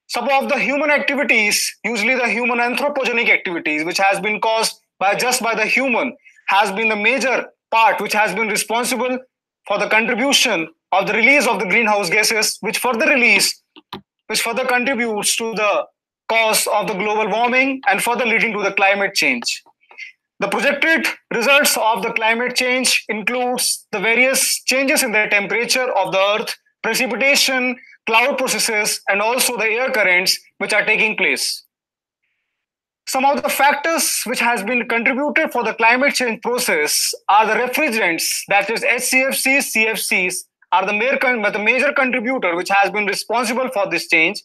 Some of the human activities, usually the human anthropogenic activities, which has been caused by the human, has been the major part which has been responsible for the contribution of the release of the greenhouse gases, which further contributes to the cause of the global warming and further leading to the climate change. The projected results of the climate change includes the various changes in the temperature of the earth, precipitation, cloud processes, and also the air currents which are taking place. Some of the factors which has been contributed for the climate change process are the refrigerants, that is HCFCs, CFCs, are the major contributor which has been responsible for this change.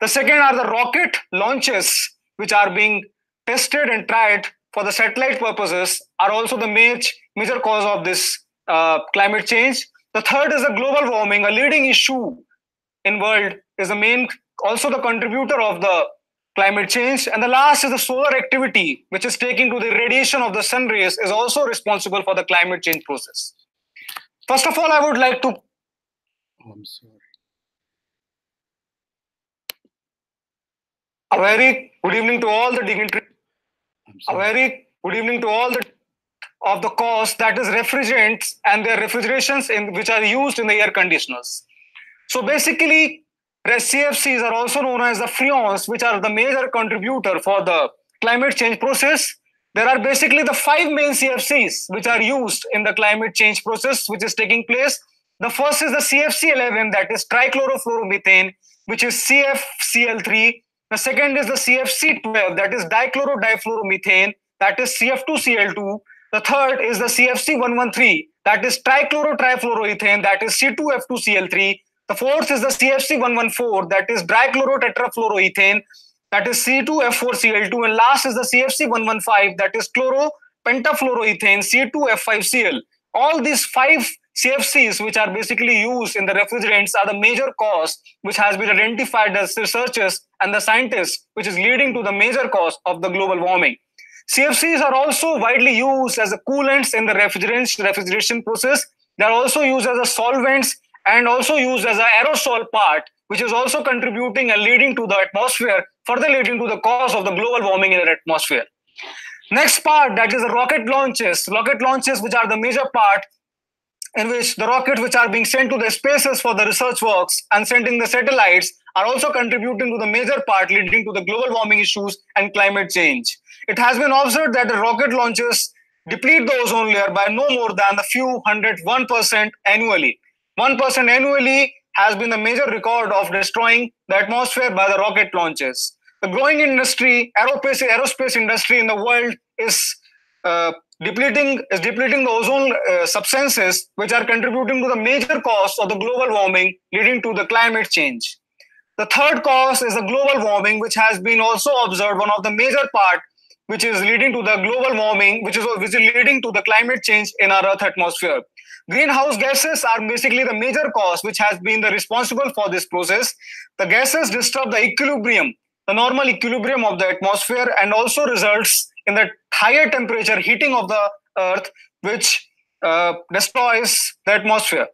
The second are the rocket launches which are being tested and tried for the satellite purposes are also the major cause of this climate change. The third is the global warming, a leading issue in world, is also the contributor of the climate change. And the last is the solar activity, which is taking to the radiation of the sun rays, is also responsible for the climate change process. First of all, I would like to I'm sorry. A very good evening to all the dignitaries. A very good evening to all of the cause, that is refrigerants and their refrigerations which are used in the air conditioners. So basically, CFCs are also known as the freons, which are the major contributor for the climate change process. There are basically the 5 main CFCs which are used in the climate change process which is taking place. The first is the CFC11, that is trichlorofluoromethane, which is CFCl3. The second is the CFC12, that is dichloro-difluoromethane, that is CF2Cl2. The third is the CFC113, that is trichloro-trifluoroethane, that is C2F2Cl3. The fourth is the CFC114, that is dichloro-tetrafluoroethane, that is C2F4Cl2. And last is the CFC115, that is chloropentafluoroethane, C2F5Cl. All these 5 CFCs, which are basically used in the refrigerants, are the major cause which has been identified as researchers and the scientists, which is leading to the major cause of the global warming. CFCs are also widely used as the coolants in the refrigeration process. They are also used as a solvents and also used as an aerosol part, which is also contributing and leading to the atmosphere, further leading to the cause of the global warming in the atmosphere. Next part, that is the rocket launches. Rocket launches, which are the major part in which the rockets which are being sent to the spaces for the research works and sending the satellites are also contributing to the major part leading to the global warming issues and climate change. It has been observed that the rocket launches deplete the ozone layer by no more than a few 1% annually. 1% annually has been the major record of destroying the atmosphere by the rocket launches. The growing industry, aerospace industry in the world is depleting the ozone substances which are contributing to the major cause of the global warming leading to the climate change. The third cause is the global warming, which has been also observed, one of the major part which is leading to the global warming, which is leading to the climate change in our Earth atmosphere. Greenhouse gases are basically the major cause which has been the responsible for this process. The gases disturb the equilibrium, the normal equilibrium of the atmosphere, and also results in the higher temperature heating of the earth, which destroys the atmosphere.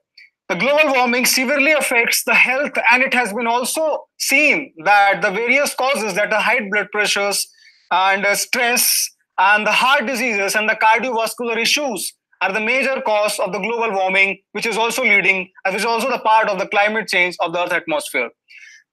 The global warming severely affects the health, and it has been also seen that the various causes, that are high blood pressures and stress and the heart diseases and the cardiovascular issues, are the major cause of the global warming, which is also which is also the part of the climate change of the earth atmosphere.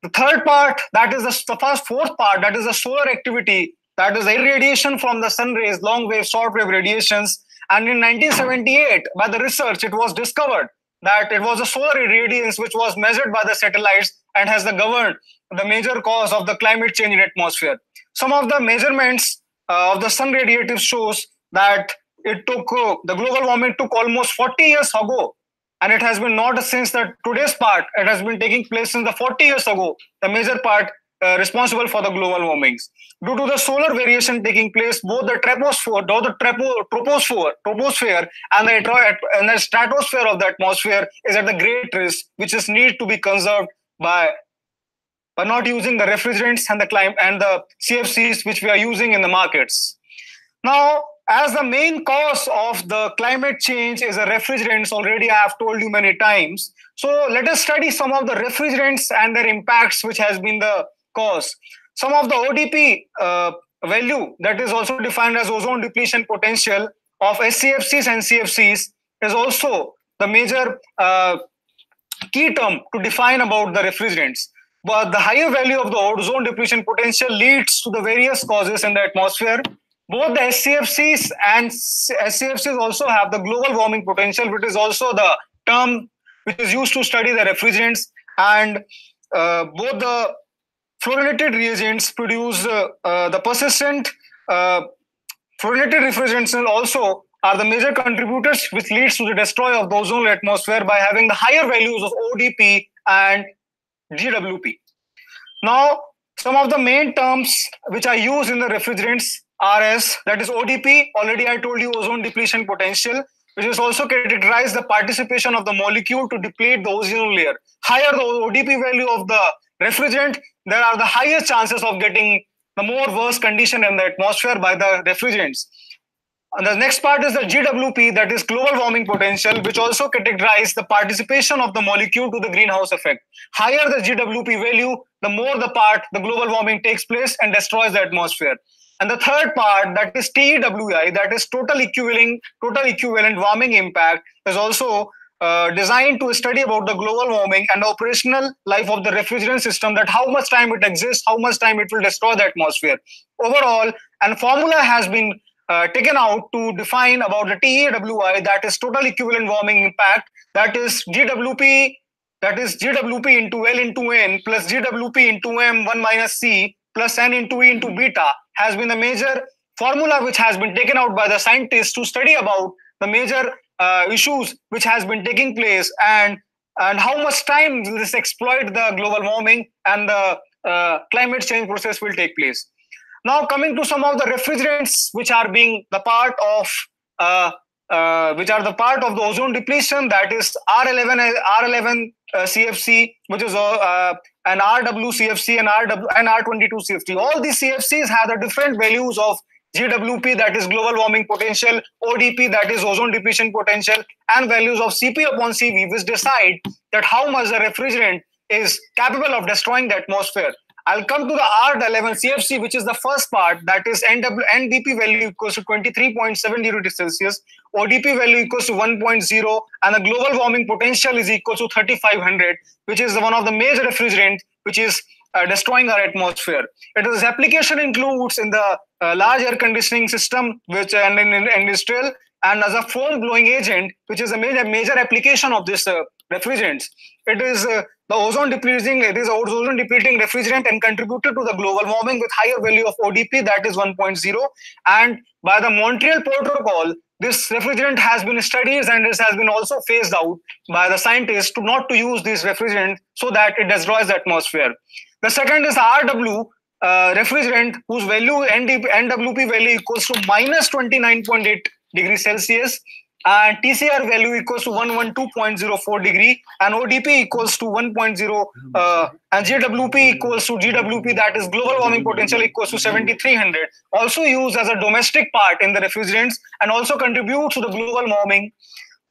The third part, that is the fourth part, that is the solar activity, that is the irradiation from the sun rays, long wave, short wave radiations. And in 1978, by the research, it was discovered that it was a solar irradiance which was measured by the satellites and has governed the major cause of the climate change in atmosphere. Some of the measurements of the sun radiative shows that it took, the global warming took almost 40 years ago. And it has been not since today's part, it has been taking place since the 40 years ago, the major part responsible for the global warmings. Due to the solar variation taking place, both the troposphere and the stratosphere of the atmosphere is at the great risk, which is need to be conserved by not using the refrigerants and the CFCs which we are using in the markets. Now, as the main cause of the climate change is the refrigerants, already I have told you many times. So let us study some of the refrigerants and their impacts, which has been the cause. Some of the ODP value, that is also defined as ozone depletion potential of SCFCs and CFCs, is also the major key term to define about the refrigerants. but the higher value of the ozone depletion potential leads to the various causes in the atmosphere. Both the SCFCs and SCFCs also have the global warming potential, which is also the term which is used to study the refrigerants. And both the fluorinated reagents produce the persistent fluorinated refrigerants also are the major contributors which leads to the destroy of the ozone atmosphere by having the higher values of ODP and GWP. Now, some of the main terms which are used in the refrigerants are as, that is ODP, already I told you, ozone depletion potential, which is also characterized the participation of the molecule to deplete the ozone layer. Higher the ODP value of the refrigerant, there are the higher chances of getting the more worse condition in the atmosphere by the refrigerants. And the next part is the GWP, that is global warming potential, which also categorizes the participation of the molecule to the greenhouse effect. Higher the GWP value, the more the global warming takes place and destroys the atmosphere. And the third part, that is TEWI, that is total equivalent warming impact, is also designed to study about the global warming and the operational life of the refrigerant system, that how much time it exists, how much time it will destroy the atmosphere. Overall, and formula has been taken out to define about the TEWI, that is total equivalent warming impact, that is GWP, that is GWP into L into N plus GWP into M 1 minus C plus N into E into beta, has been the major formula which has been taken out by the scientists to study about the major issues which has been taking place and how much time this exploit the global warming and the climate change process will take place. Now coming to some of the refrigerants which are being the part of the ozone depletion, that is R11 CFC, which is an RW CFC and R22 CFC. All these CFCs have the different values of GWP, that is global warming potential, ODP, that is ozone depletion potential, and values of CP upon CV, which decide that how much the refrigerant is capable of destroying the atmosphere. I'll come to the R11 CFC, which is the first part, that is NDP value equals to 23.7 degrees Celsius, ODP value equals to 1.0, and the global warming potential is equal to 3500, which is one of the major refrigerant which is destroying our atmosphere. Its application includes in the large air conditioning system, which and in industrial, and as a foam blowing agent, which is a major application of this refrigerants. It is the ozone depleting refrigerant and contributed to the global warming with higher value of ODP, that is 1.0. And by the Montreal Protocol, this refrigerant has been studied and this has been also phased out by the scientists to not to use this refrigerant so that it destroys the atmosphere. The second is RW refrigerant, whose value NWP value equals to minus 29.8 degrees Celsius, and TCR value equals to 112.04 degree, and ODP equals to 1.0, and GWP equals to GWP, that is global warming potential, equals to 7300. Also used as a domestic part in the refrigerants and also contributes to the global warming.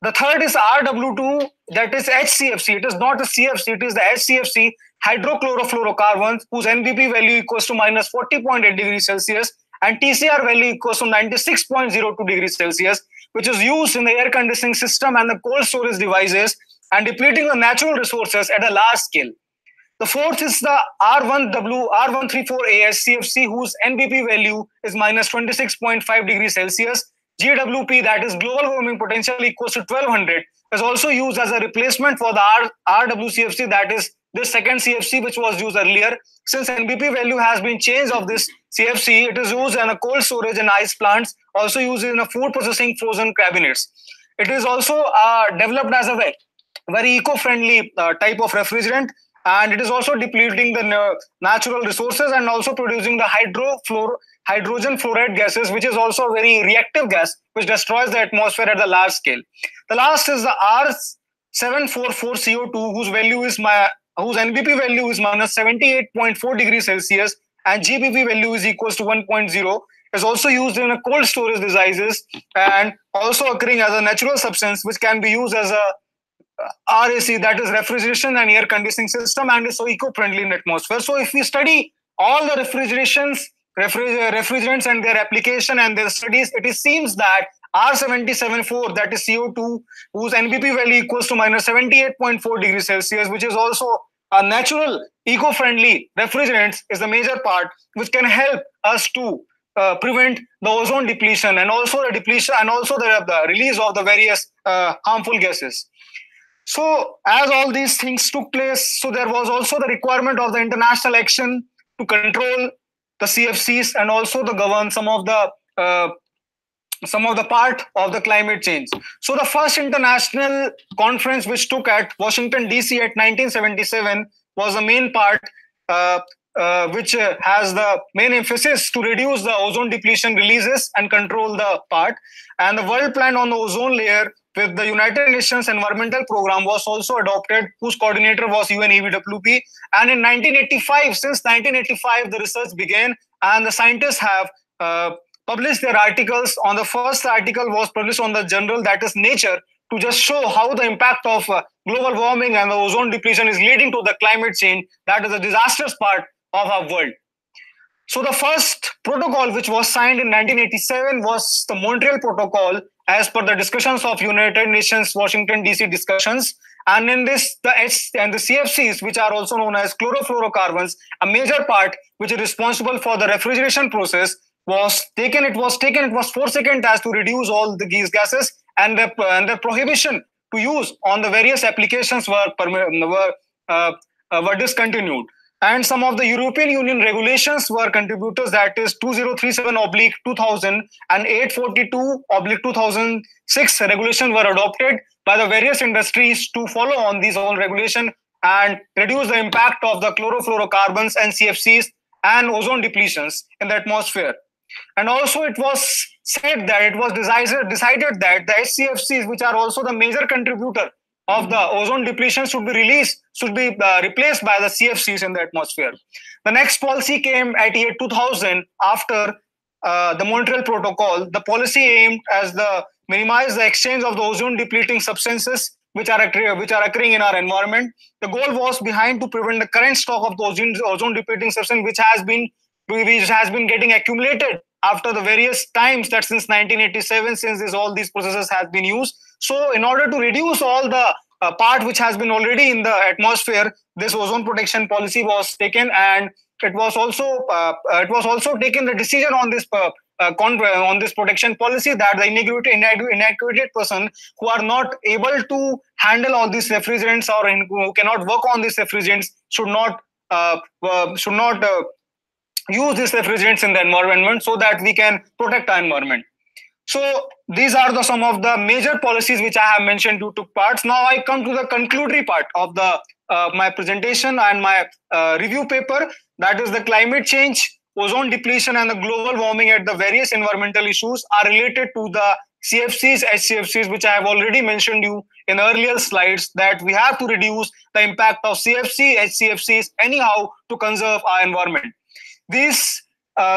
The third is RW2, that is HCFC. It is not a CFC, it is the HCFC, hydrochlorofluorocarbons, whose NBP value equals to minus 40.8 degrees Celsius, and TCR value equals to 96.02 degrees Celsius, which is used in the air conditioning system and the cold storage devices and depleting the natural resources at a large scale. The fourth is the R134A HCFC, whose NBP value is minus 26.5 degrees Celsius. GWP, that is global warming potential, equals to 1200, is also used as a replacement for the RWCFC, that is this second CFC which was used earlier. Since NBP value has been changed of this CFC, it is used in a cold storage and ice plants, also used in a food processing frozen cabinets. It is also developed as a very eco-friendly type of refrigerant, and it is also depleting the natural resources and also producing the hydrogen fluoride gases, which is also a very reactive gas which destroys the atmosphere at the large scale. The last is the R744CO2, whose NBP value is minus 78.4 degrees Celsius and GBP value is equals to 1.0, is also used in a cold storage devices and also occurring as a natural substance which can be used as a RAC, that is refrigeration and air conditioning system, and is so eco-friendly in the atmosphere. So if we study all the refrigerants and their application and their studies, it seems that R774, that is CO2, whose NBP value equals to minus 78.4 degrees Celsius, which is also natural, eco-friendly refrigerants is the major part which can help us to prevent the ozone depletion and also the depletion and also the release of the various harmful gases. So as all these things took place, so there was also the requirement of the international action to control the CFCs and also to govern some of the part of the climate change. So the first international conference which took at Washington DC at 1977 was the main part which has the main emphasis to reduce the ozone depletion releases and control the part. And the World Plan on the Ozone Layer with the United Nations Environmental Program was also adopted, whose coordinator was UNEWP. And in 1985, since 1985, the research began and the scientists have published their articles. On the first article was published on the journal, that is Nature, to just show how the impact of global warming and the ozone depletion is leading to the climate change. That is a disastrous part of our world. So the first protocol which was signed in 1987 was the Montreal Protocol, as per the discussions of United Nations Washington DC discussions. And in this, the H and the CFCs, which are also known as chlorofluorocarbons, a major part which is responsible for the refrigeration process, was taken. It was 4 seconds as to reduce all these gases, and the prohibition to use on the various applications were discontinued. And some of the European Union regulations were contributors, that is 2037/2000 and 842/2006 regulation were adopted by the various industries to follow on these all regulation and reduce the impact of the chlorofluorocarbons and CFCs and ozone depletions in the atmosphere. And also it was said that it was decided that the HCFCs, which are also the major contributor of the ozone depletion, should be replaced by the CFCs in the atmosphere. The next policy came at year 2000 after the Montreal Protocol. The policy aimed as the minimize the exchange of the ozone depleting substances which are occurring in our environment. The goal was behind to prevent the current stock of the ozone depleting substance which has been getting accumulated after the various times, that since 1987, since all these processes have been used. So in order to reduce all the part which has been already in the atmosphere, this ozone protection policy was taken, and it was also taken the decision on this protection policy that the inactivated person who are not able to handle all these refrigerants or who cannot work on these refrigerants should not use these refrigerants in the environment, so that we can protect our environment. So these are some of the major policies which I have mentioned to took parts. Now I come to the conclusory part of the my presentation and my review paper, that is the climate change, ozone depletion and the global warming at the various environmental issues are related to the CFCs, HCFCs, which I have already mentioned you in earlier slides, that we have to reduce the impact of CFC, HCFCs anyhow to conserve our environment. This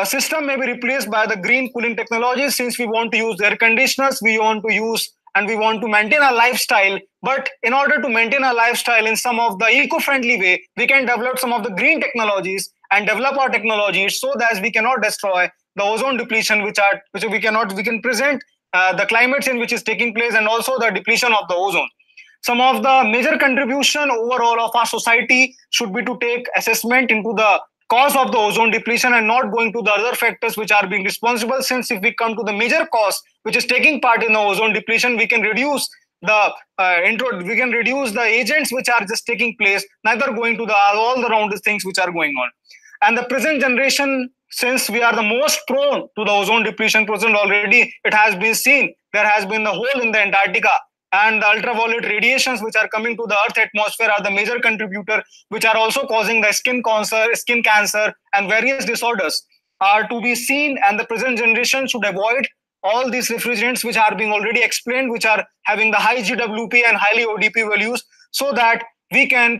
system may be replaced by the green cooling technologies, since we want to use air conditioners, we want to maintain our lifestyle. But in order to maintain our lifestyle in some of the eco-friendly way, we can develop some of the green technologies and develop our technologies so that we cannot destroy the ozone depletion, we can present the climate change which is taking place and also the depletion of the ozone. Some of the major contribution overall of our society should be to take assessment into the cause of the ozone depletion and not going to the other factors which are being responsible, since if we come to the major cause which is taking part in the ozone depletion, we can reduce the agents which are just taking place, neither going to the all around things which are going on. And the present generation, since we are the most prone to the ozone depletion present already, it has been seen there has been a hole in the Antarctica, and the ultraviolet radiations which are coming to the Earth atmosphere are the major contributor, which are also causing the skin cancer and various disorders are to be seen. And the present generation should avoid all these refrigerants which are being already explained, which are having the high GWP and highly ODP values, so that we can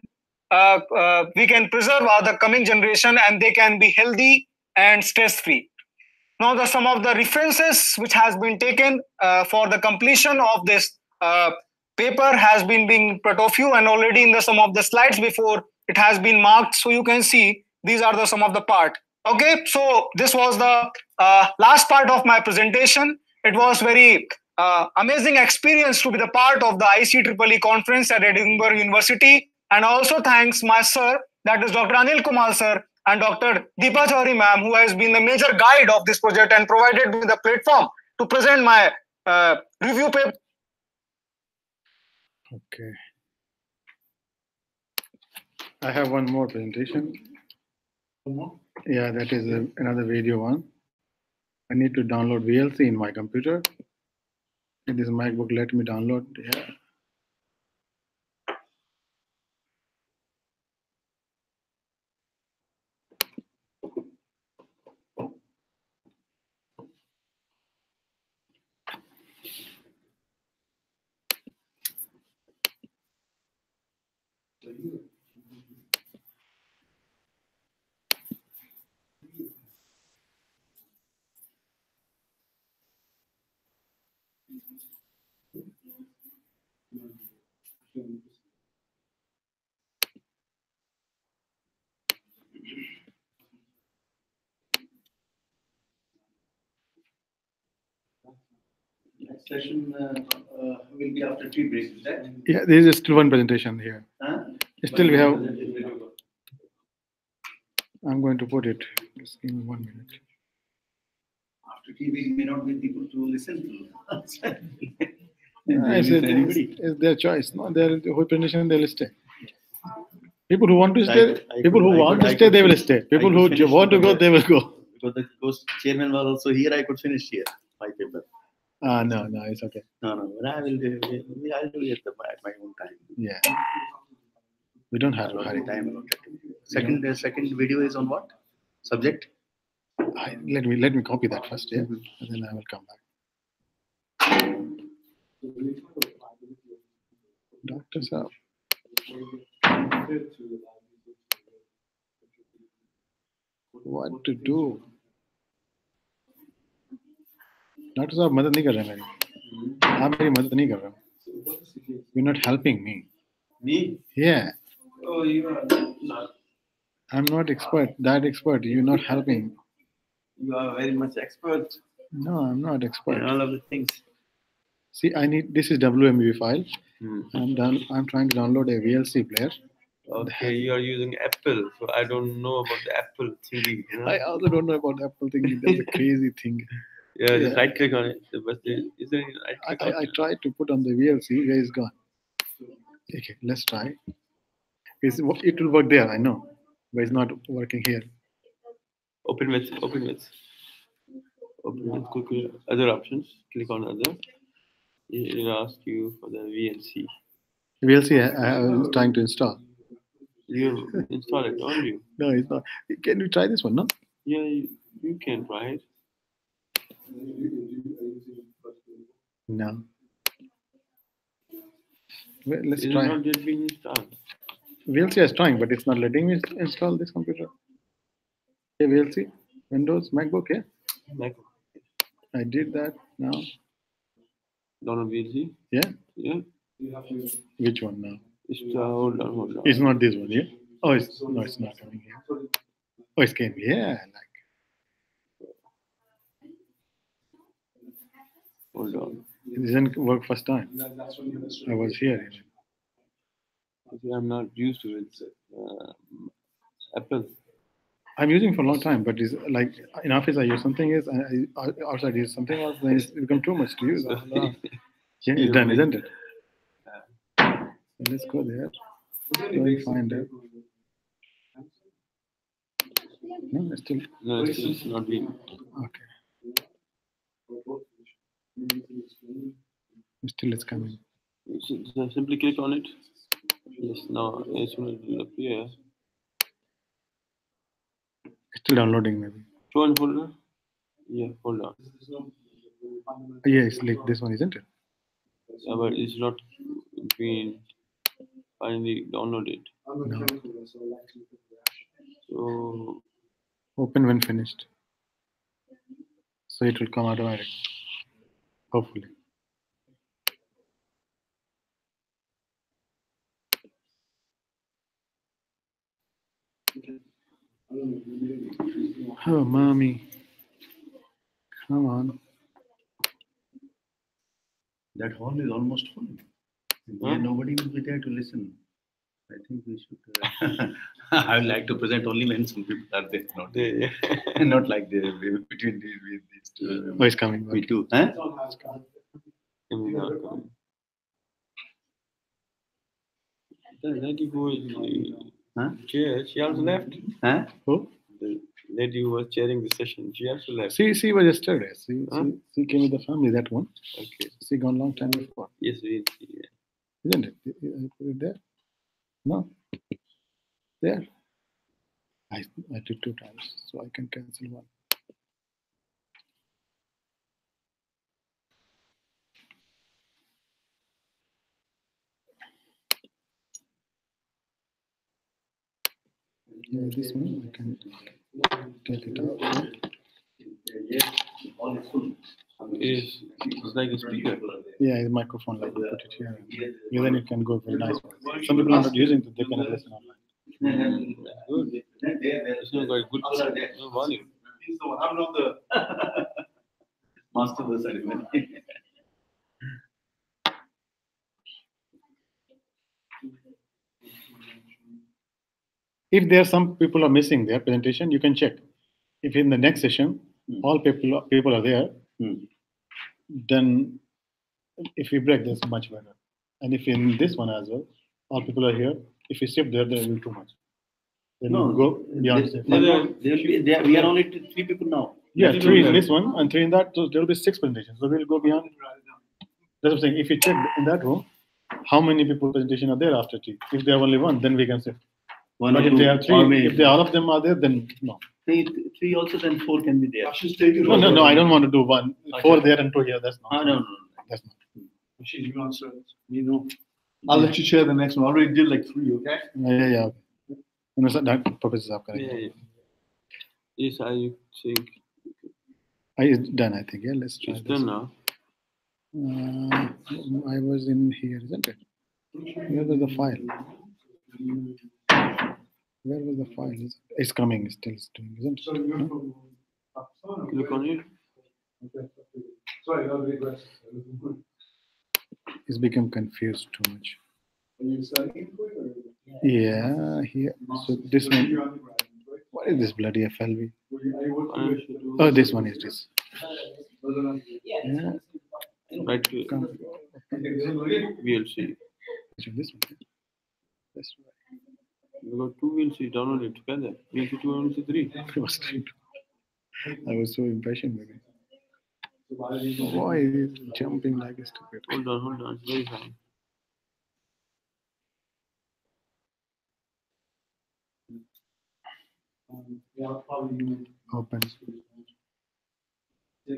preserve the coming generation and they can be healthy and stress-free. Now, some of the references which has been taken for the completion of this paper has been being put of you, and already in some of the slides before it has been marked, so you can see these are some of the part. Okay, so this was the last part of my presentation. It was very amazing experience to be the part of the ICEEE conference at Edinburgh University, And also thanks my sir, that is Dr. Anil Kumar sir and Dr. Deepa Chaudhary ma'am, who has been the major guide of this project and provided me the platform to present my review paper. Okay. I have one more presentation. Yeah, that is another video one. I need to download VLC in my computer. And this MacBook let me download. Yeah. Next session will be after tea break, is that? Yeah, there is still one presentation here. Huh? Still we have. I'm going to put it. Just give me 1 minute. After tea we may not be people to listen to. I said it's their choice. No, their whole presentation they'll stay. People who want to stay, they will stay. People who want to go, they will go. Because the ghost chairman was also here, I could finish here my paper. No, it's okay. No, but I'll do it at my own time. Yeah. We don't have to Time hurry. allotted to me. Second video is on what subject? Let me copy that first, yeah, and then I will come back. Dr. Saab. What to do? Dr. Saab, मदद नहीं कर रहे मेरी. आप मेरी मदद नहीं कर रहे हो. You're not helping me. Me? Yeah, Oh, you are not. I'm not that expert. You're not helping. You are very much expert No, I'm not expert. in all of the things. See, this is WMV file. Hmm. I'm trying to download a VLC player. Okay, you are using Apple, so I don't know about the Apple thingy. You know? I also don't know about Apple thing. That's a crazy thing. Yeah, just Yeah. right click on it. But is there any right click on I it? tried to put on the VLC, where it's gone. Okay, let's try. It will work there, I know, but it's not working here. Open with. Quickly. Other options. Click on other. It'll ask you for the VLC. VLC, I was trying to install. You install it, don't you? No, it's not. Can you try this one? No. Yeah, you can try it. No. Well, let's It's try. not yet been installed. VLC is trying, but it's not letting me install this computer. Okay, VLC, Windows, MacBook, yeah. Like, I did that now. download VLC. Yeah. Yeah. Which one now? Hold on. It's not this one, yeah? Oh, it's not coming here. Oh, it came here. Hold on. It didn't work first time. I was here. I'm not used to it. Apple. I'm using for a long time, but it's like in office I use something else, and outside I use something else, then it's become too much to use. Yeah, it's done, isn't it? So let's go there. Go and find it. No, it's still No, it's not being. okay. Still it's coming. Simply click on it. Yes, now as soon as it will appear. Still downloading maybe. Show and folder. Yeah, hold on. Yeah, it's like this one, isn't it? Yeah, but it's not being finally downloaded. No. So Open when finished. So it will come automatic. Hopefully. Oh, mommy. Come on. That hall is almost full. Nobody will be there to listen. I think we should. I would like to present only when some people are there, not, not like the between these two. Oh, it's coming. We too. Huh? The lady who was Huh? chair, she also left. Huh? Who? The lady who was chairing the session, she also left. She was yesterday. Huh? She came with the family, that one. Okay. She gone long time before. Yes, we see. Yeah. Isn't it? I put it there? No. There. I did 2 times, so I can cancel one. Yeah, this one, I can get it out. It's like a speaker. Yeah, the microphone, like you put it here. Yeah, then it can go very nice. Some people are not using it, they can listen online. Good. It's not quite good. No volume. He's the one. I'm not the Master of the ceremony. If there are some people are missing their presentation, you can check. If in the next session, all people are there, then if we break, that's much better. And if in this one as well, all people are here, if we shift there, there will be too much. Then No, we go beyond. We are only 3 people now. Yeah, 3 in this one and 3 in that, so there will be 6 presentations. So we'll go beyond. That's what I'm saying. If you check in that room, how many people presentation are there after 3? If they have only 1, then we can shift. One But or if two, they have or 3, maybe- if they all of them are there, then no. 3 also, then 4 can be there. Ashish, take it No, over. I don't want to do 1. 4 there and 2 here. That's not. No. That's not. Ashish, you answer it. Me no. I'll let you chair the next one. I already did like 3, okay? Yeah. You know, so that purpose is correct. Yeah. Yes, I think It's done, I think. Yeah, let's try it's this. done now. I was in here, isn't it? Where was the file? Where was the file? It's coming, still it's doing, isn't it? So you're from. Look on it. Okay. Sorry, I'll regress. It's become confused too much. Are you studying quick or? Yeah, here. So this one, You're undergraduate, right? what is this bloody FLV? Are you working with? Oh, this one is this. Yeah. Yeah. Right. Come. VLC. This one. That's We got 2 VLC downloaded together. VLC 2 and VLC 3. right. I was so impatient with it. Why is it jumping like a stupid? Hold on. It's very high. Yeah, probably. Open. Yeah.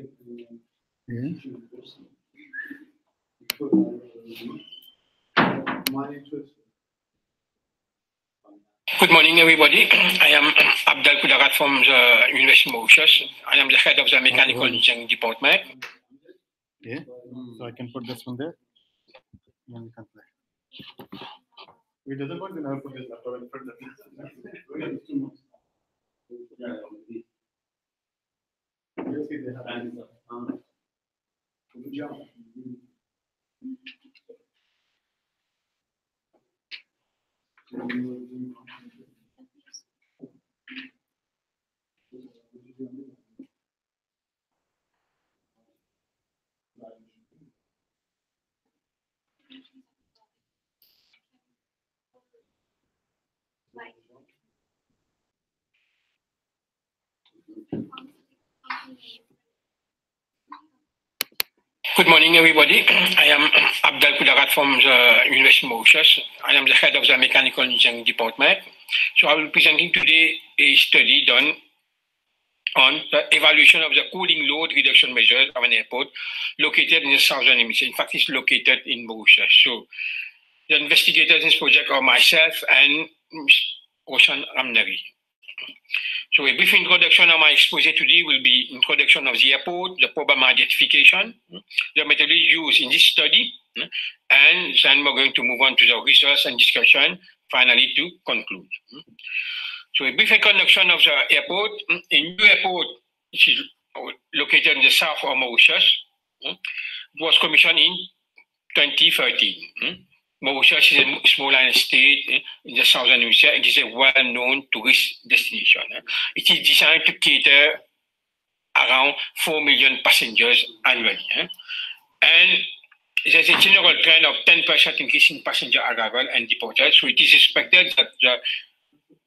My interest. Good morning, everybody. I am Abdel Kudarat from the University of Mauritius. I am the head of the Mechanical Engineering Department. Yeah. So I can put this one there. Then we can play. If it doesn't work, then I'll put this laptop in front of it. You'll see they have Good job. Good morning, everybody. I am Abdel Kudarat from the University of Mauritius. I am the head of the Mechanical Engineering Department. So I will be presenting today a study done on the evaluation of the cooling load reduction measures of an airport located in the southern hemisphere. In fact, it's located in Mauritius. So the investigators in this project are myself and Roshan Ramnari. So a brief introduction of my exposé today will be introduction of the airport, the problem identification, the methodology used in this study, and then we're going to move on to the research and discussion, finally to conclude. So a brief introduction of the airport. A new airport, which is located in the south of Mauritius, was commissioned in 2013. Mauritius is a small island state in the southern hemisphere. It is a well-known tourist destination. It is designed to cater around 4 million passengers annually. And there's a general trend of 10% increase in passenger arrival and departure. So it is expected that the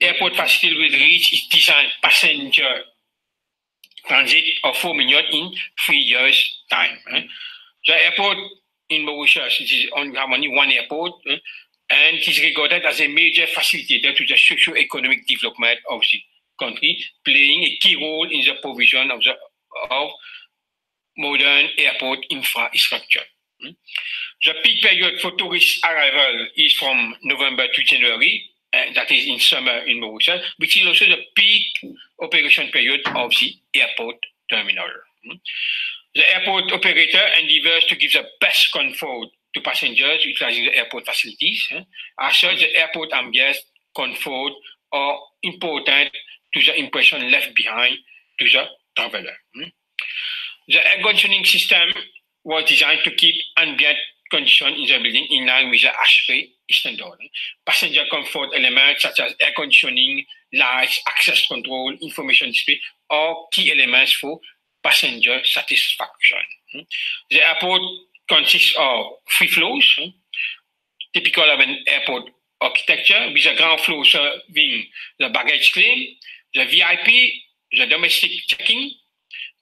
airport facility will reach its designed passenger transit of 4 million in 3 years' time. The airport in Mauritius, we have only one airport, and it is regarded as a major facilitator to the socio-economic development of the country, playing a key role in the provision of modern airport infrastructure. The peak period for tourist arrival is from November to January, and that is in summer in Mauritius, which is also the peak operation period of the airport terminal. The airport operator endeavors to give the best comfort to passengers utilizing the airport facilities. As such, the airport ambience, comfort are important to the impression left behind to the traveler. The air conditioning system was designed to keep ambient conditions in the building in line with the ASHRAE standard. Passenger comfort elements such as air conditioning, lights, access control, information display are key elements for passenger satisfaction. The airport consists of 3 floors, typical of an airport architecture, with the ground floor serving the baggage claim, the VIP, the domestic check-in,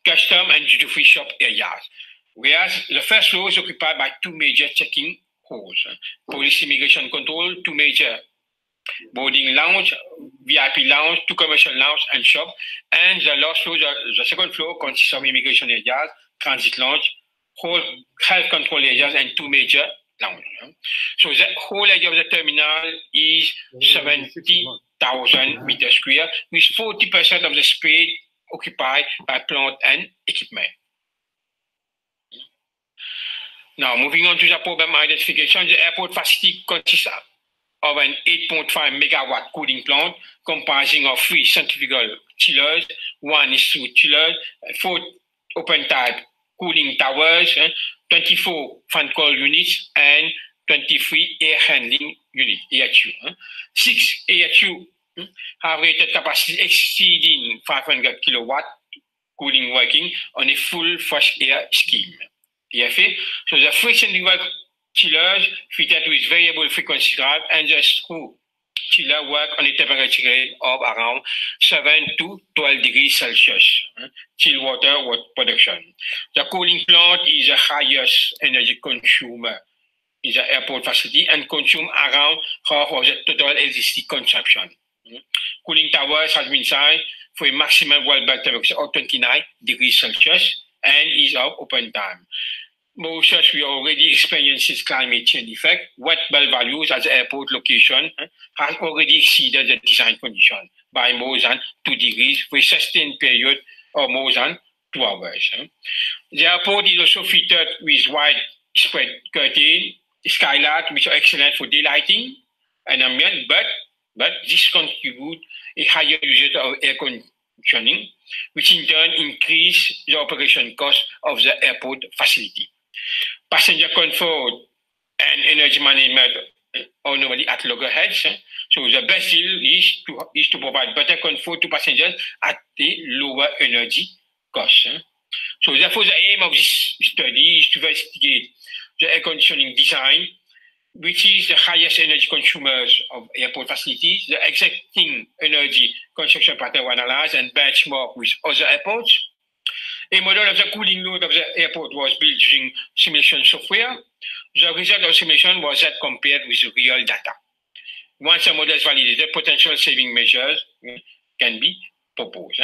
custom and duty-free shop areas. Whereas the first floor is occupied by 2 major check-in halls, police immigration control, 2 major boarding lounge, VIP lounge, 2 commercial lounge and shop, and the last floor, the second floor consists of immigration areas, transit lounge, whole health control areas, and 2 major lounges. So the whole area of the terminal is 70,000 meters square, with 40% of the space occupied by plant and equipment. Now, moving on to the problem identification, the airport facility consists of an 8.5 megawatt cooling plant comprising of 3 centrifugal chillers, 1 is-through chiller, 4 open-type cooling towers, 24 fan coil units, and 23 air handling units, AHU. 6 AHU have rated capacity exceeding 500 kilowatt cooling working on a full fresh air scheme. EFA. So the free centrifugal chillers fitted with variable frequency drive and the screw chiller work on a temperature range of around 7 to 12 degrees Celsius. Chill water production. The cooling plant is the highest energy consumer in the airport facility and consume around half of the total electricity consumption. Cooling towers has been designed for a maximum well-built temperature of 29 degrees Celsius and is of open time. Mauritius, we already experienced climate change effect. Wet bulb values at the airport location has already exceeded the design condition by more than 2 degrees for a sustained period of more than 2 hours. The airport is also fitted with widespread curtain, skylight, which are excellent for daylighting and ambient, but this contributes a higher usage of air conditioning, which in turn increase the operation cost of the airport facility. Passenger comfort and energy management are normally at loggerheads. So the best deal is to provide better comfort to passengers at a lower energy cost. So therefore, the aim of this study is to investigate the air conditioning design, which is the highest energy consumers of airport facilities. The existing energy consumption pattern were analyzed and benchmarked with other airports. A model of the cooling load of the airport was built using simulation software. The result of simulation was that compared with real data. Once the model is validated, potential saving measures can be proposed.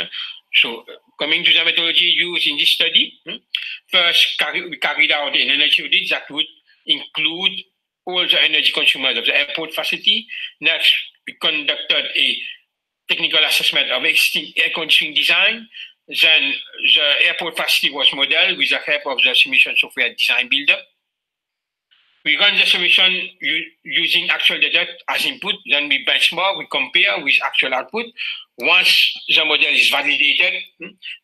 So coming to the methodology used in this study, first we carried out an energy audit that would include all the energy consumers of the airport facility. Next, we conducted a technical assessment of existing air conditioning design. Then the airport facility was modeled with the help of the simulation software design builder. We run the simulation using actual data as input. Then we benchmark, we compare with actual output. Once the model is validated,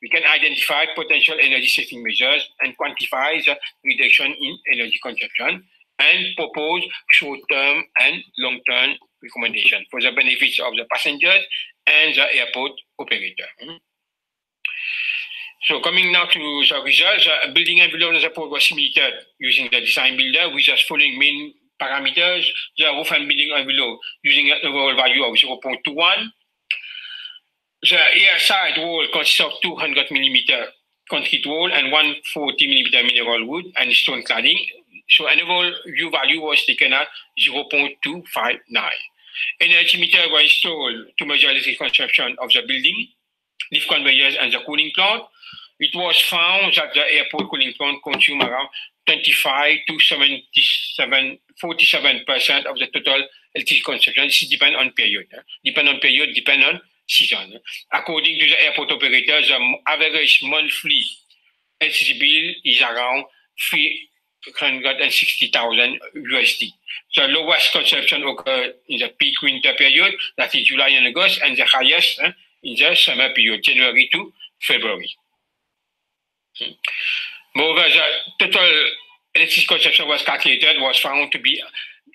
we can identify potential energy saving measures and quantify the reduction in energy consumption and propose short-term and long-term recommendation for the benefits of the passengers and the airport operator. So coming now to the results, the building envelope of the airport was simulated using the design builder with the following main parameters: the roof and building envelope using an overall value of 0.21. The air side wall consists of 200 millimeter concrete wall and 140 millimeter mineral wood and stone cladding. So an overall U value was taken at 0.259. Energy meter was installed to measure electric consumption of the building, lift conveyors and the cooling plant. It was found that the airport cooling plant consumed around 25 to 47% of the total electric consumption. This depends on period. Depend on season. According to the airport operator, the average monthly electricity bill is around 360,000 USD. The lowest consumption occurred in the peak winter period, that is July and August, and the highest in the summer period, January to February. Moreover, the total electricity consumption was calculated, was found to be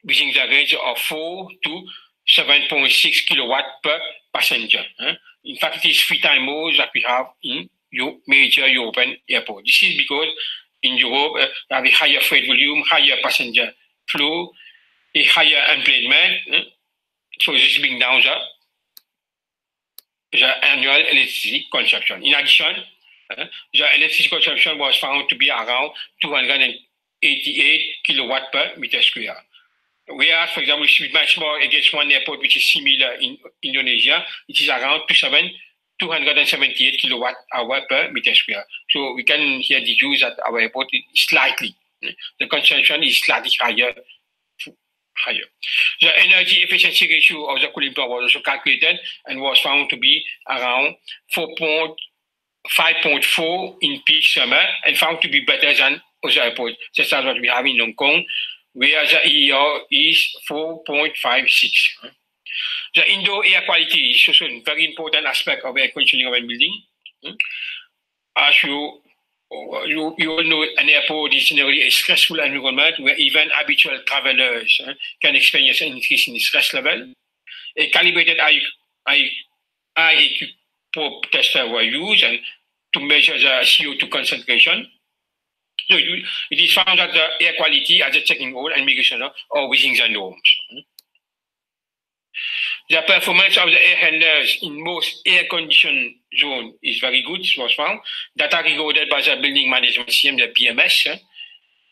within the range of 4 to 7.6 kilowatt per passenger. In fact, it is 3 times more that we have in major European airports. This is because in Europe, we have a higher freight volume, higher passenger flow, a higher employment. So this brings down the annual electricity consumption. In addition, the electricity consumption was found to be around 288 kilowatt per meter square. Whereas, for example, if we benchmark against one airport which is similar in Indonesia, it is around 278 kilowatt hour per meter square. So we can here deduce that our airport is slightly, the consumption is slightly higher. The energy efficiency ratio of the cooling plant was also calculated and was found to be around 5.4 in peak summer and found to be better than other airports, such as what we have in Hong Kong, where the EER is 4.56. The indoor air quality is also a very important aspect of air conditioning of a building. As you all know, an airport is generally a stressful environment where even habitual travelers can experience an increase in stress level. A calibrated IAQ probe tester were used and to measure the CO2 concentration. So it is found that the air quality at the checking hall and migration are within the norms. The performance of the air handlers in most air-conditioned zones is very good, it was found. Data recorded by the building management system, the BMS,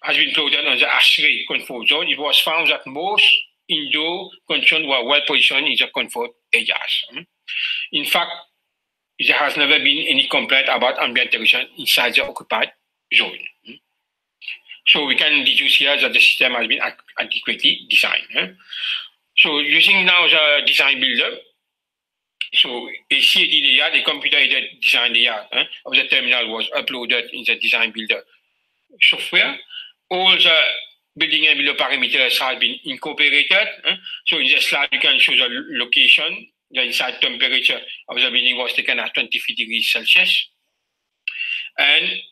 has been plotted on the ASHRAE comfort zone. It was found that most indoor conditions were well positioned in the comfort areas. In fact, there has never been any complaint about ambient temperature inside the occupied zone. So we can deduce here that the system has been adequately designed. So using now the design builder, so a CAD layer, the computer-aided design layer of the terminal was uploaded in the design builder software. All the building envelope parameters have been incorporated. So in the slide, you can show the location. The inside temperature of the building was taken at 23 degrees Celsius. And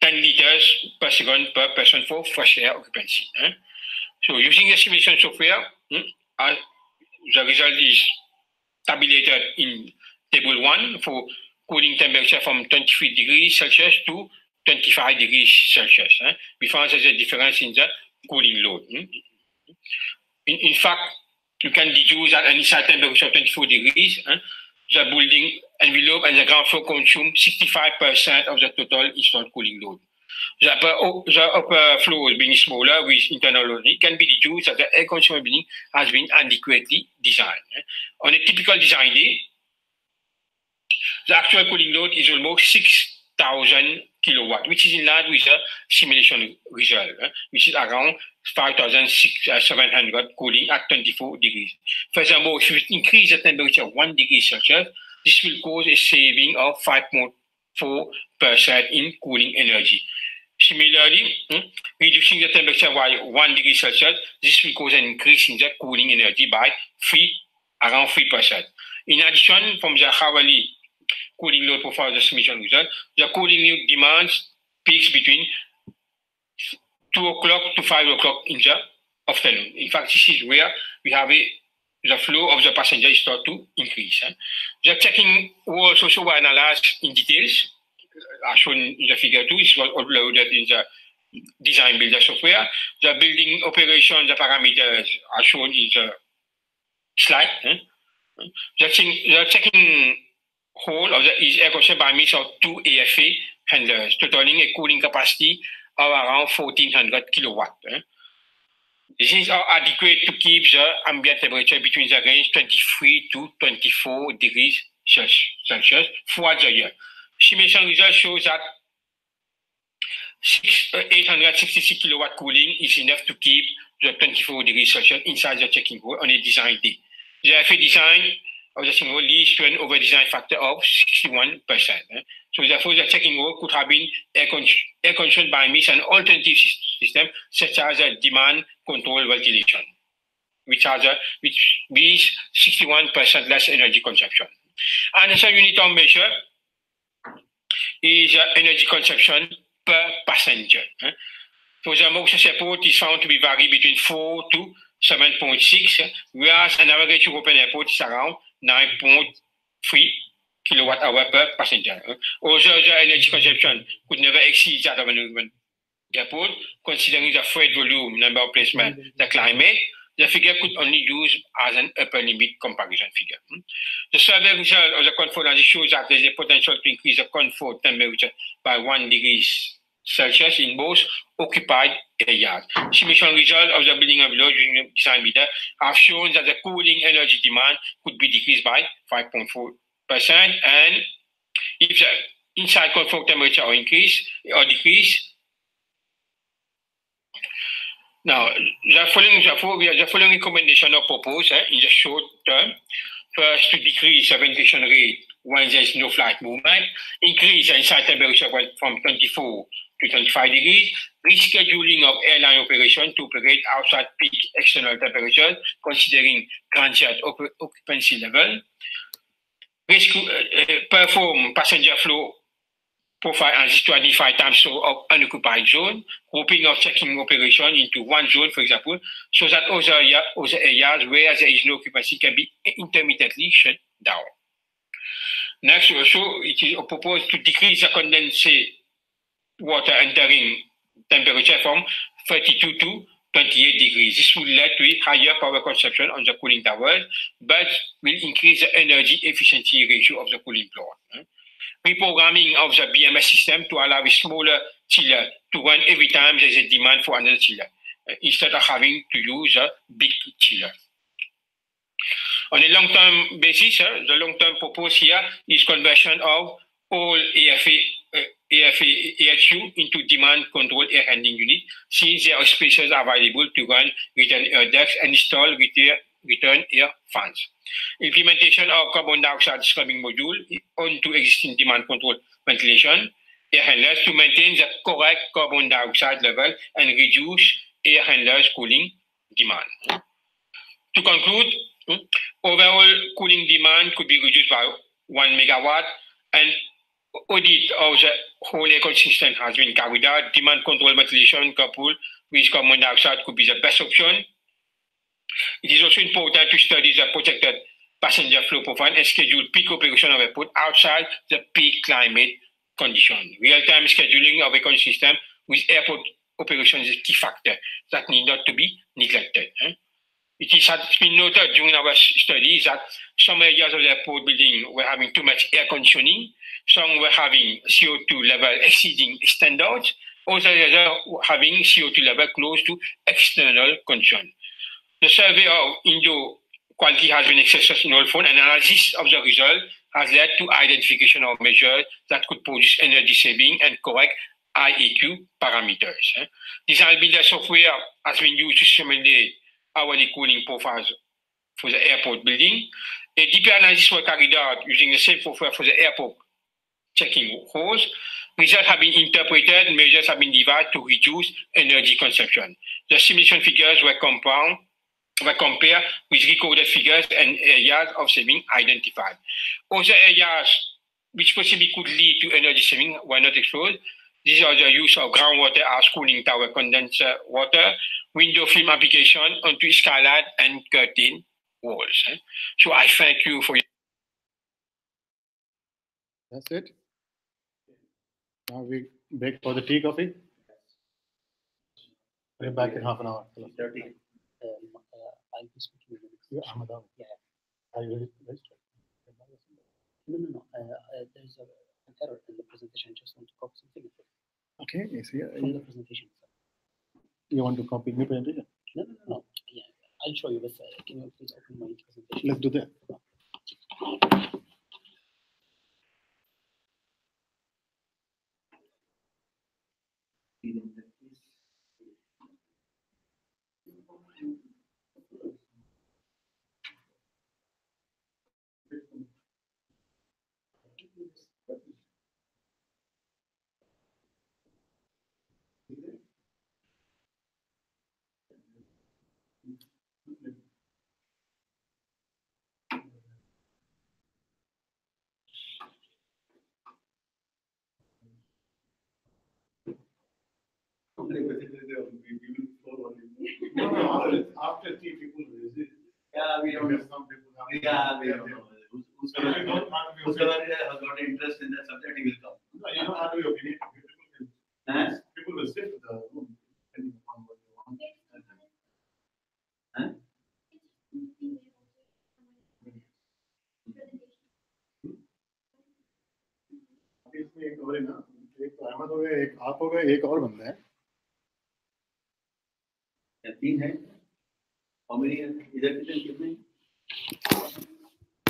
10 liters per second per person for fresh air occupancy. So using the simulation software, the result is tabulated in table 1 for cooling temperature from 23 degrees Celsius to 25 degrees Celsius. We found there's a difference in the cooling load. In fact, you can deduce that an inside temperature of 24 degrees, the building envelope and the ground floor consume 65% of the total installed cooling load. The upper floor being smaller with internal loading can be deduced that the air conditioning building has been adequately designed. On a typical design day, the actual cooling load is almost 6,000 kilowatt, which is in line with the simulation result, which is around 5,700 cooling at 24 degrees. Furthermore, if you increase the temperature 1 degree Celsius, this will cause a saving of 5.4% in cooling energy. Similarly, reducing the temperature by 1 degree Celsius, this will cause an increase in the cooling energy by around 3%. In addition, from the hourly cooling load profile of the simulation result, the cooling load demands peaks between 2 o'clock to 5 o'clock in the afternoon. In fact, this is where we have the flow of the passenger start to increase. The checking was also analyzed in details, as shown in the figure 2. It was uploaded in the design builder software. The building operation, the parameters are shown in the slide. The checking hole of the is air conditioned by means of 2 AFA handlers, totaling a cooling capacity of around 1400 kilowatt. This is adequate to keep the ambient temperature between the range 23 to 24 degrees Celsius throughout the year. Simulation results shows that 866 kilowatt cooling is enough to keep the 24 degrees Celsius inside the checking hole on a design day. The FA design of the checking hole leads to an over-design factor of 61%. So therefore, the checking hole could have been air conditioned by means an alternative system such as a demand control ventilation, which means 61% less energy consumption. Another unit of measure is energy consumption per passenger. For the Mauritius airport is found to be vary between 4 to 7.6, whereas an average European airport is around 9.3 kilowatt hour per passenger. Also, the energy consumption could never exceed that of an urban airport, considering the freight volume, number of placement, the climate. The figure could only use as an upper limit comparison figure. The survey result of the comfort analysis shows that there is a potential to increase the comfort temperature by 1 degree Celsius in most occupied areas. Simulation results of the building envelope using the design meter have shown that the cooling energy demand could be decreased by 5.4%, and if the inside comfort temperature or increase or decrease. Now, the following recommendation are proposed in the short term. First, to decrease the ventilation rate when there is no flight movement, increase the inside temperature from 24 to 25 degrees, rescheduling of airline operation to operate outside peak external temperatures, considering transient occupancy level, perform passenger flow profile analysis to identify time of unoccupied zone, grouping of checking operation into one zone, for example, so that other areas where there is no occupancy can be intermittently shut down. Next, also, it is proposed to decrease the condensate water entering temperature from 32 to 28 degrees. This will lead to a higher power consumption on the cooling towers, but will increase the energy efficiency ratio of the cooling plant. Reprogramming of the BMS system to allow a smaller chiller to run every time there is a demand for another chiller, instead of having to use a big chiller. On a long-term basis, the long-term proposed here is conversion of all AHU into demand control air handling unit, since there are spaces available to run return air ducts and install return air fans. Implementation of carbon dioxide scrubbing module onto existing demand control ventilation air handlers to maintain the correct carbon dioxide level and reduce air handlers cooling demand. To conclude, overall cooling demand could be reduced by 1 megawatt, and audit of the whole ecosystem has been carried out. Demand control ventilation coupled with carbon dioxide could be the best option. It is also important to study the projected passenger flow profile and schedule peak operation of airport outside the peak climate condition. Real-time scheduling of ecosystem with airport operation is a key factor that need not to be neglected. It has been noted during our studies that some areas of the airport building were having too much air conditioning, some were having CO2 level exceeding standards, others were having CO2 level close to external condition. The survey of indoor quality has been exercised in all phones, and analysis of the result has led to identification of measures that could produce energy saving and correct IAQ parameters. Design builder software has been used to simulate hourly cooling profiles for the airport building. A deeper analysis was carried out using the same software for the airport checking holes. Results have been interpreted, measures have been devised to reduce energy consumption. The simulation figures were compared with recorded figures and areas of saving identified. Other areas which possibly could lead to energy saving were not explored. These are the use of groundwater as cooling tower condenser water, window film application onto skylight and curtain walls. So I thank you for your. That's it. Now we break for the tea, coffee. We're back in half an hour. 30. I'll be speaking with you. Ahmed, Yeah. are you registered? No. There's an error in the presentation. I just want to copy something. Okay, yes, yeah. From the presentation. You want to copy new presentation? No. Yeah, I'll show you, but can you please open my presentation? Let's do that. After tea, people visit. Yeah, we don't know. Some people have. Yeah, we don't know. Who's gonna have got interest in that subject, he will come. No, you don't have your opinion. People will sit with the room depending upon what they want. Huh? इसमें एक और है ना, एक तो अहमद हो गया, एक आप हो गए, एक और बंदा है. या 3 है. How many है? इधर कितने?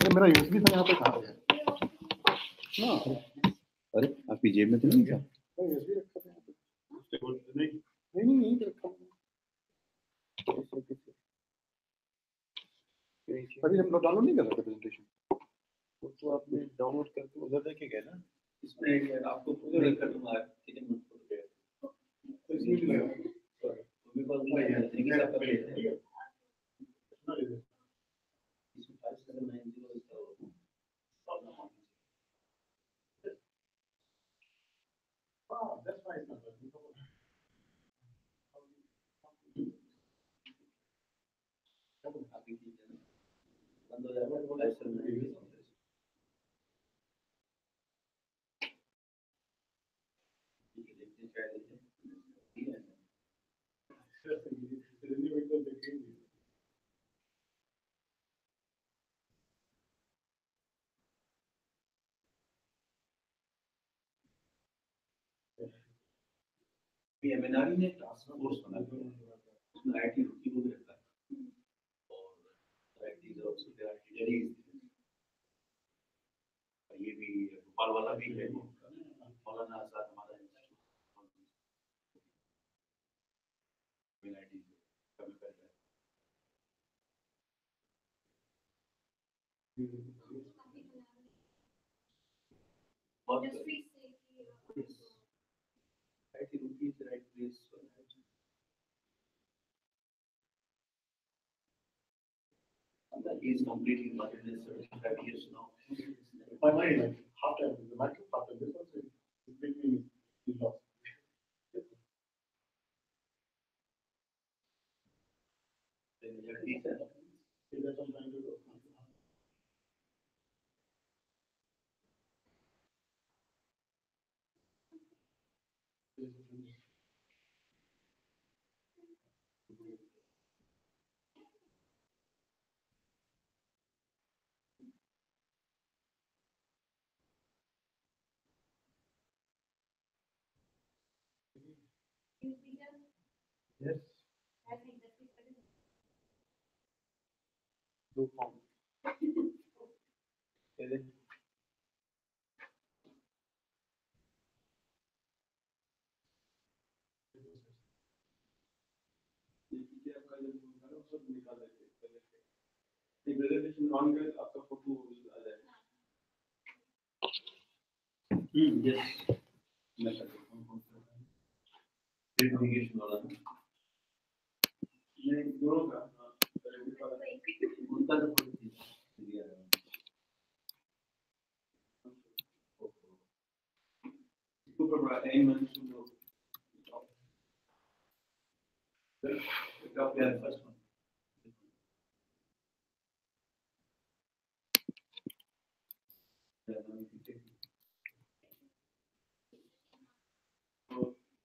अरे मेरा यूएसबी था यहाँ पे कहाँ गया? ना. अरे आपकी जेब में तो नहीं था? यूएसबी रखा था यहाँ पे. नहीं नहीं यहीं पे रखा हूँ. अभी हम लोग डाउनलोड नहीं कर रहे थे प्रेजेंटेशन. तो आपने डाउनलोड करके उधर देखे गए ना? इसमें आपको उधर कर दूंगा. ठीक है, मत करो. इसमें भी लगा. मेरे पास नहीं है. ठीक है, आपका भेज देंगे. इसमें 5790 Oh, that's why it's not working. बंद हो जाएगा. 5790 एमएनआरई ने टास्क फोर्स बना दिया. उसमें आईटी रुकी को भी रखा है और आईटी जो उसके आईटी जरी ये भी भोपाल वाला भी है. मौलाना आजाद हमारा आईटी कम कर रहा है. बहुत IT Rupi is the right place for that. And that is completely not in this 75 years now. My mind, like, half time, the mic half time, this one is completely lost. Then you have these, See, that's what I'm trying to do. Yes. blue form. Is it? Presentation on कर आपका photo आ जाएगा. Yes मैं कर देता हूं. Presentation वाला मैं दोनों का उनका तो दिया है. इसको पर एनिमेशन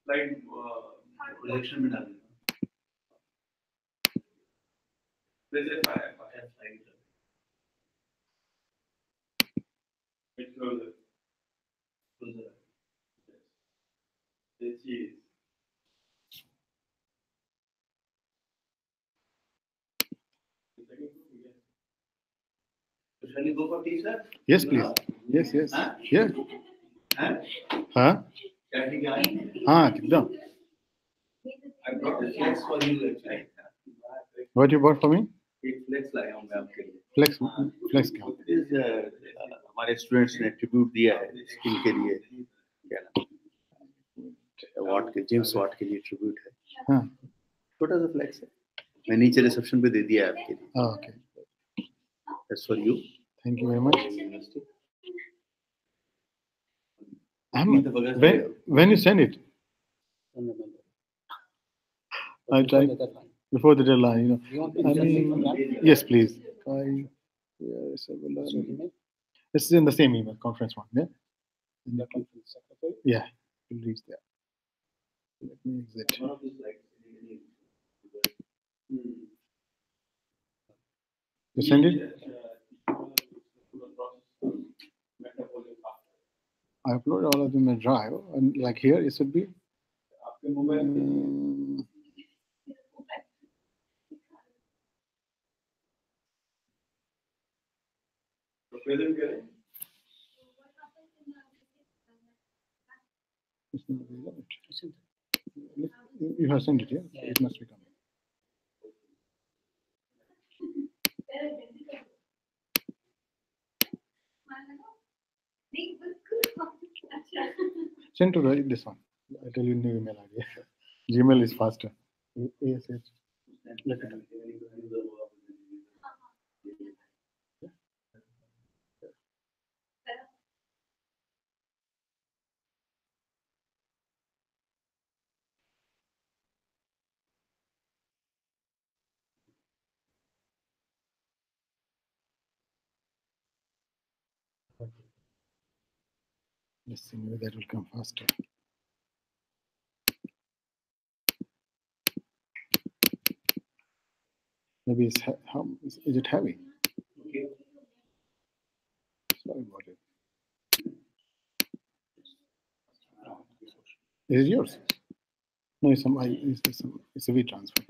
Slide projection में डाल देना. जैसे fire slide. It's closer. Closer. This is. Shall we go for tea, sir? Yes, please. Yes, yes. Huh? Yeah. Huh? Huh? Can we go? हाँ कितना? I brought a flex for you actually. What you bought for me? एक flex लाया हूँ मैं आपके लिए. Flex, flex क्या? It is हमारे स्टूडेंट्स ने ट्रिब्यूट दिया है स्किल के लिए. क्या नाम? वाट के जेम्स वाट के लिए ट्रिब्यूट है. हाँ. छोटा सा फ्लेक्स है. मैं नीचे रिसेप्शन पे दे दिया है आपके लिए. Oh, okay. That's for you. Thank you very much. When you send it? I try before the deadline, you know. I mean, yes, please. This is in the same email, conference one, yeah? Yeah, it reach there. Let me exit. You send it? I upload all of them in Drive, and like here, it should be. You have sent it, yeah? It must be coming. Send to this one. I tell you new email ID. Gmail is faster. ASH. Look at it. Let's see, maybe that will come faster. Maybe it's how is it heavy? Okay. Sorry about it. Is it yours? No, it's some. It's a WeTransfer.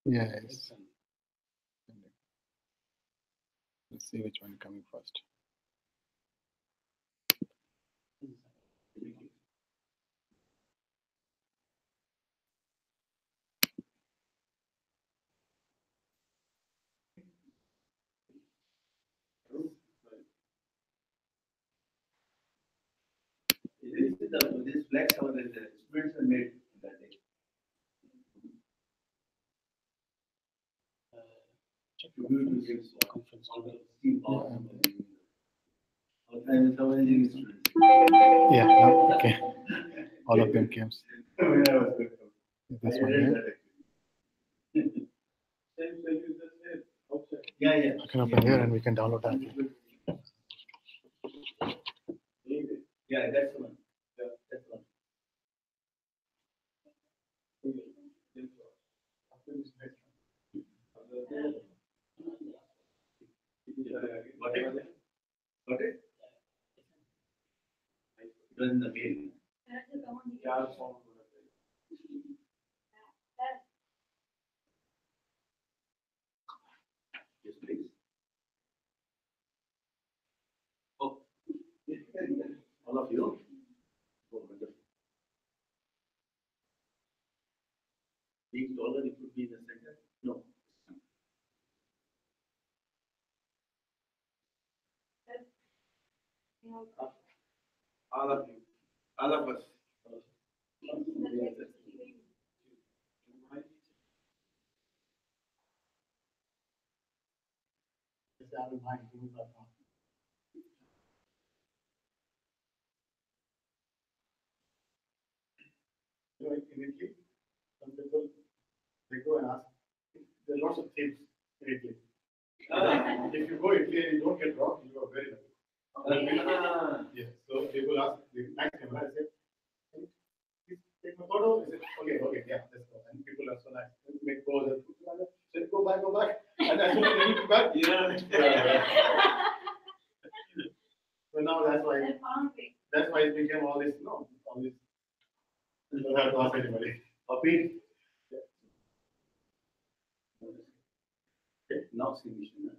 Yes. Let's see which one coming first. This flex our students are made that day. Yeah, no, okay. All of them came. This one here. Yeah. I can open here and we can download that. Yeah, that's the one. That's the one. Got it? Got it? It was in the mail. Yes, please. Oh, all of you? Oh, wonderful. Being taller, it would be in the center? No. All of you. All of us. they go and ask, there are lots of things in Italy. If you go Italy and you don't get robbed, you are very lucky. Yes, so people ask, nice camera, I said, please take my photo. I said, okay, yeah, let's go. And people are so nice. Make poses. Say, go back. And as soon as they look back, so now that's why it became all this, all this. You don't have to ask anybody. Copy. Okay, now submission.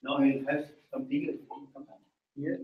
Now he has something. Yeah.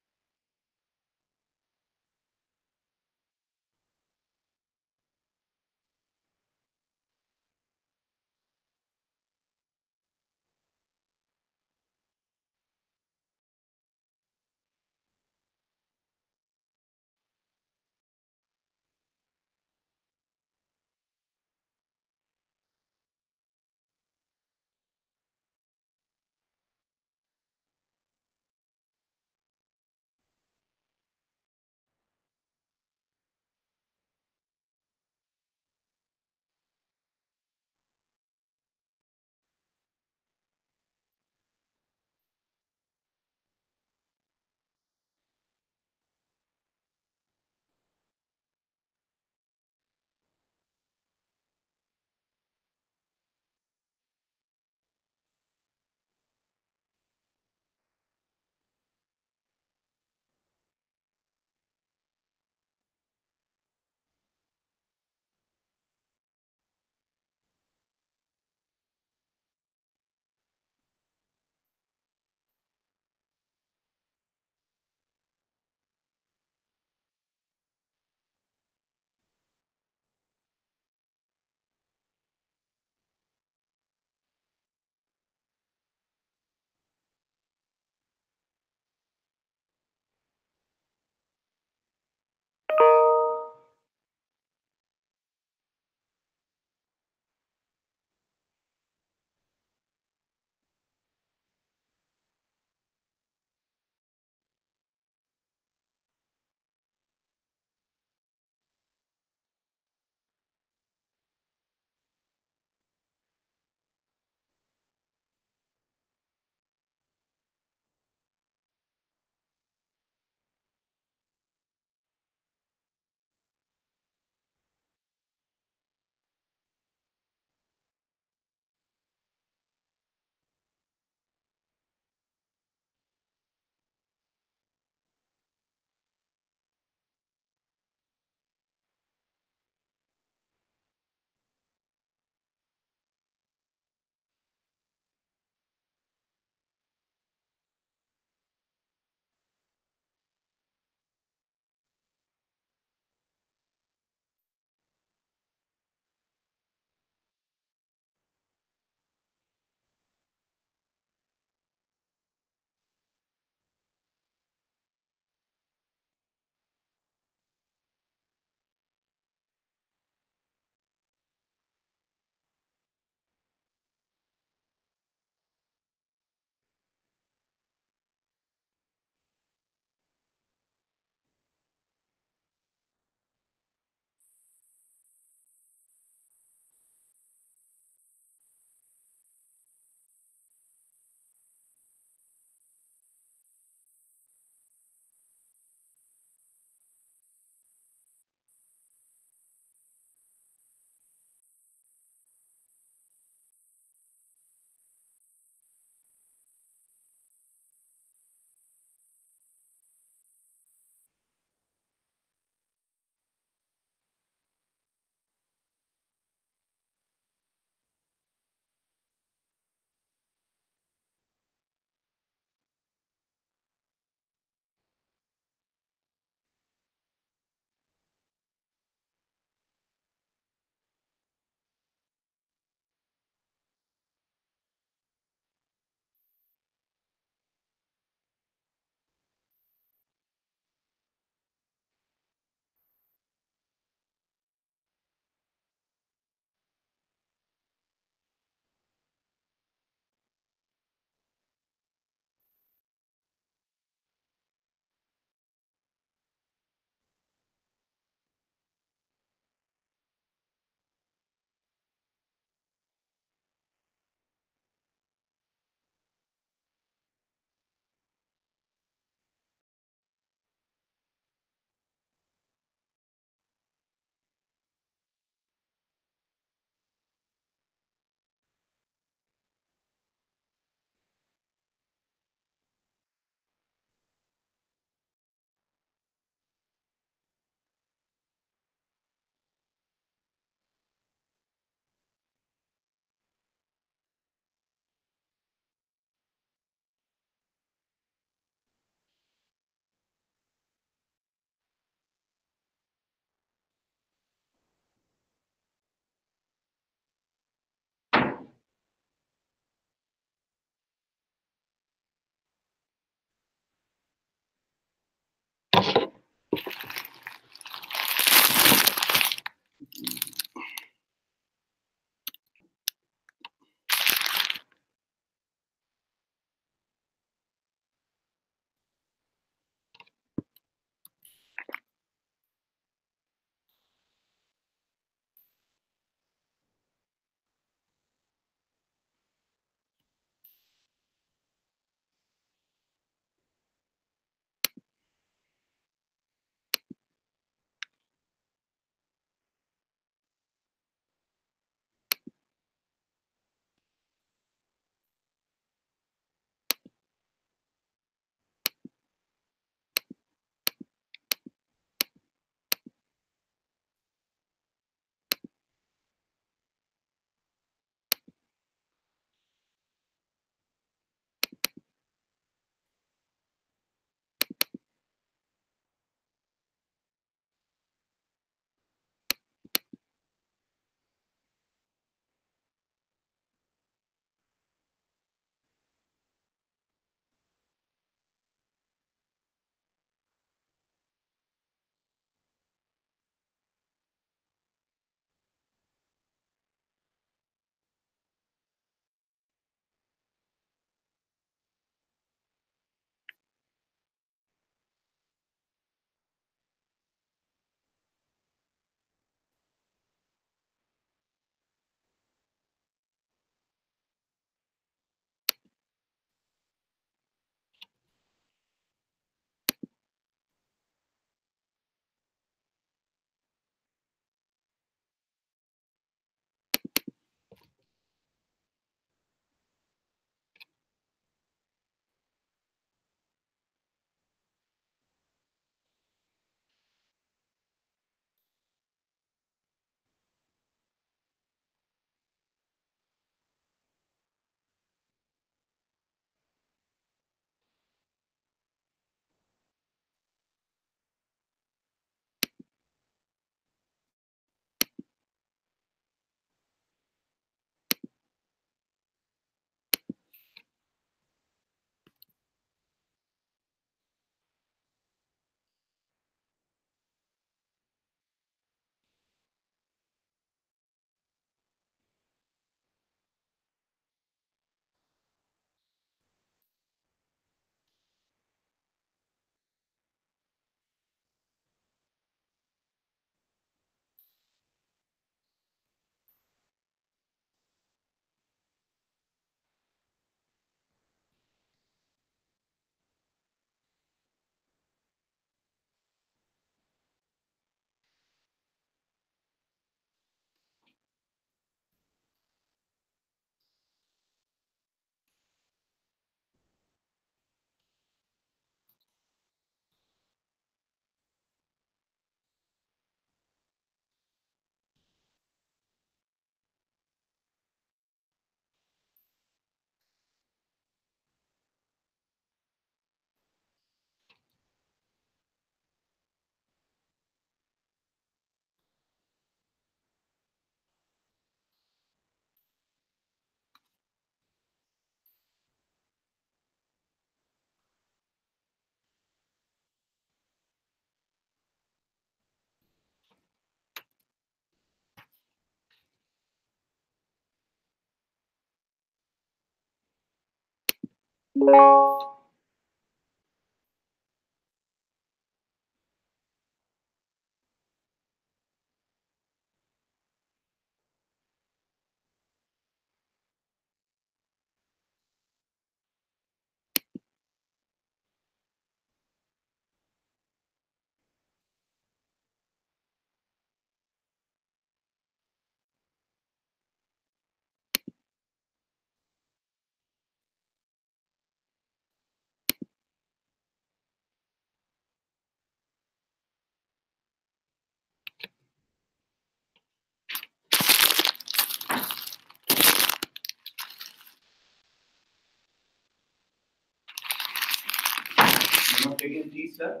You're not taking tea, sir?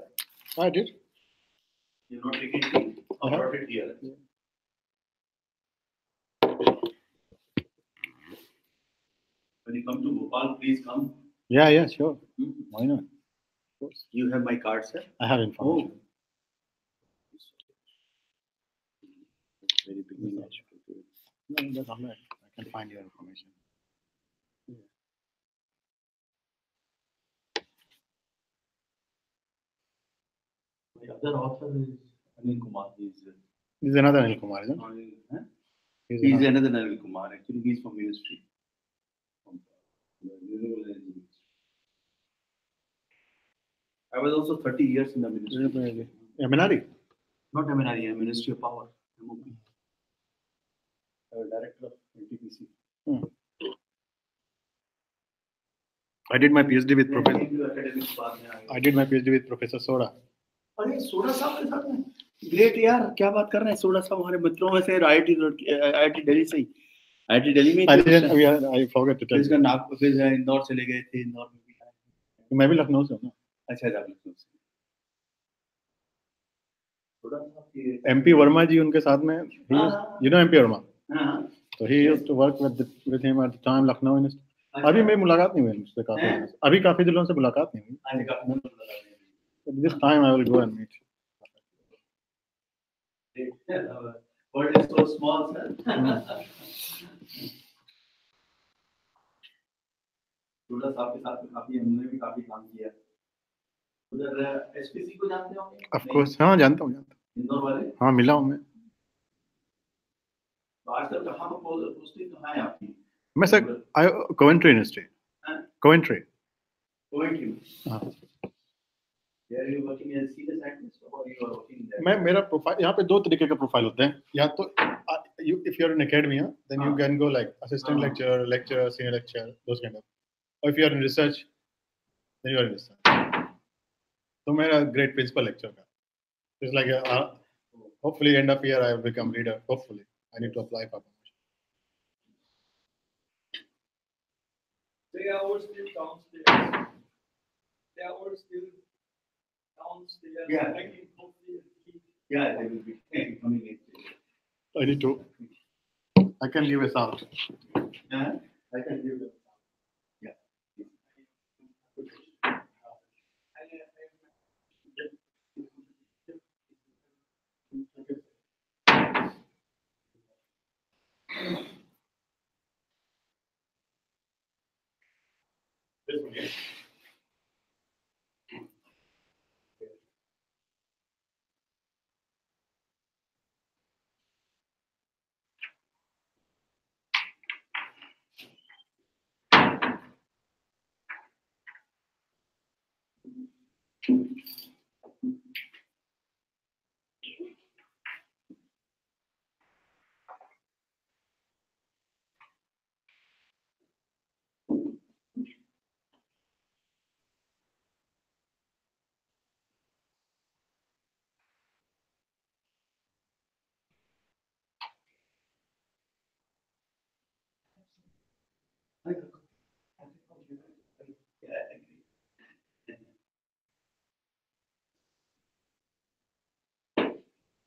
I did. You're not taking tea? I brought it here. When you come to Bhopal, please come. Yeah, yeah, sure. Why not? Of course. You have my card, sir? I have information. Very beginning, I should do it. No, that's all right. I can find your information. The other author is Anil Kumar. This is another Anil Kumar, isn't it? Huh? He's He's another- another Anil Kumar. Actually, he's from ministry. From the renewable energy ministry. I was also 30 years in the ministry. Minari? Not MNRE, Ministry of Power. MOP. I was director of NTPC. I did my PhD with Then I Professor. came to academics बाद में आ गया। I did my PhD with Professor Soda. अरे soda साहब के साथ में great यार, क्या बात कर रहे हैं? सोडा साहब हमारे मित्रों में से IIT दिल्ली से ही, IIT दिल्ली में I didn't. I forgot to tell फिर you. इसका नाग फिर इंदौर चले गए थे, इंदौर में भी आए। मैं भी लखनऊ से हूँ ना। अच्छा आप लखनऊ से। सोडा साहब की MP वर्मा जी उनके साथ में. You know MP Verma? हाँ। So he used to work with him at the time Lucknow University. अभी मेरी मुलाकात नहीं हुई उससे काफी दिनों से. अभी काफी दिनों से मुलाकात नहीं हुई. आज का फोन लगा देंगे। This time I will go and meet. World is so small, sir. Soda साहब के साथ में काफी हमने भी काफी काम किया। उधर SPC को जानते होंगे? Of course. हाँ जानता हूँ. इंदौर वाले? हाँ मिला हूँ मैं. आजकल कहाँ पर पोस्टिंग कहाँ है आपकी? मैं sir Coventry University. Coventry. Coventry. हाँ. There you working as senior scientist or you are working there? मैं मेरा प्रोफाइल यहाँ पे दो तरीके का प्रोफाइल होते हैं. या तो if you're in academia, then you can go like assistant lecturer, senior lecturer, those kind of. Or if you're in research, then you are in research. So मेरा grade principal lecturer का. It's like hopefully end of year I will become leader. Hopefully I need to apply for promotion. They are all still downstairs. They are all still downstairs. Yeah. Making coffee. Yeah, they will be coming in. I need to. I can give a sound. Yeah, I can give it. Yeah.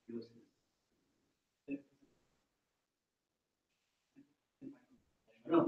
This one, yeah.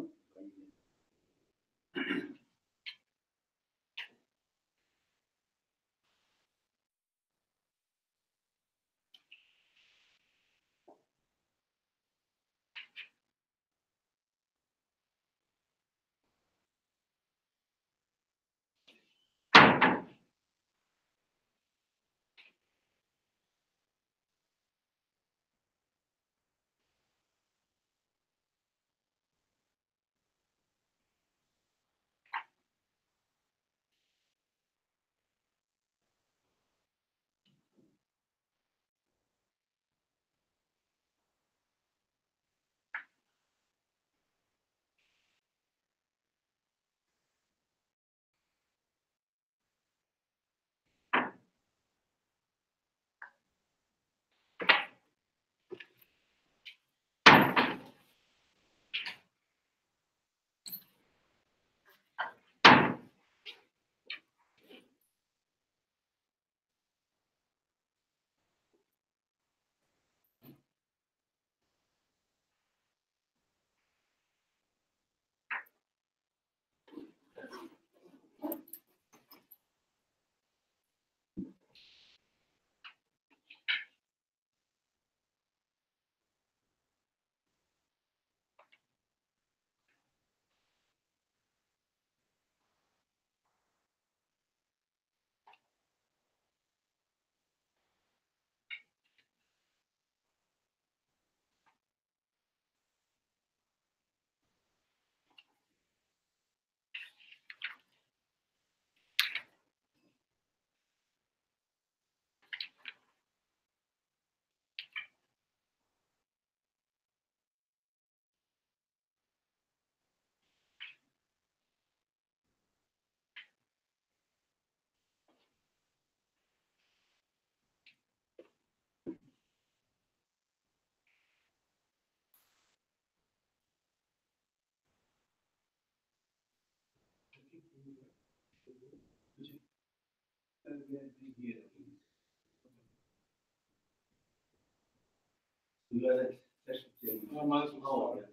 You are the session chairman. Oh, yeah.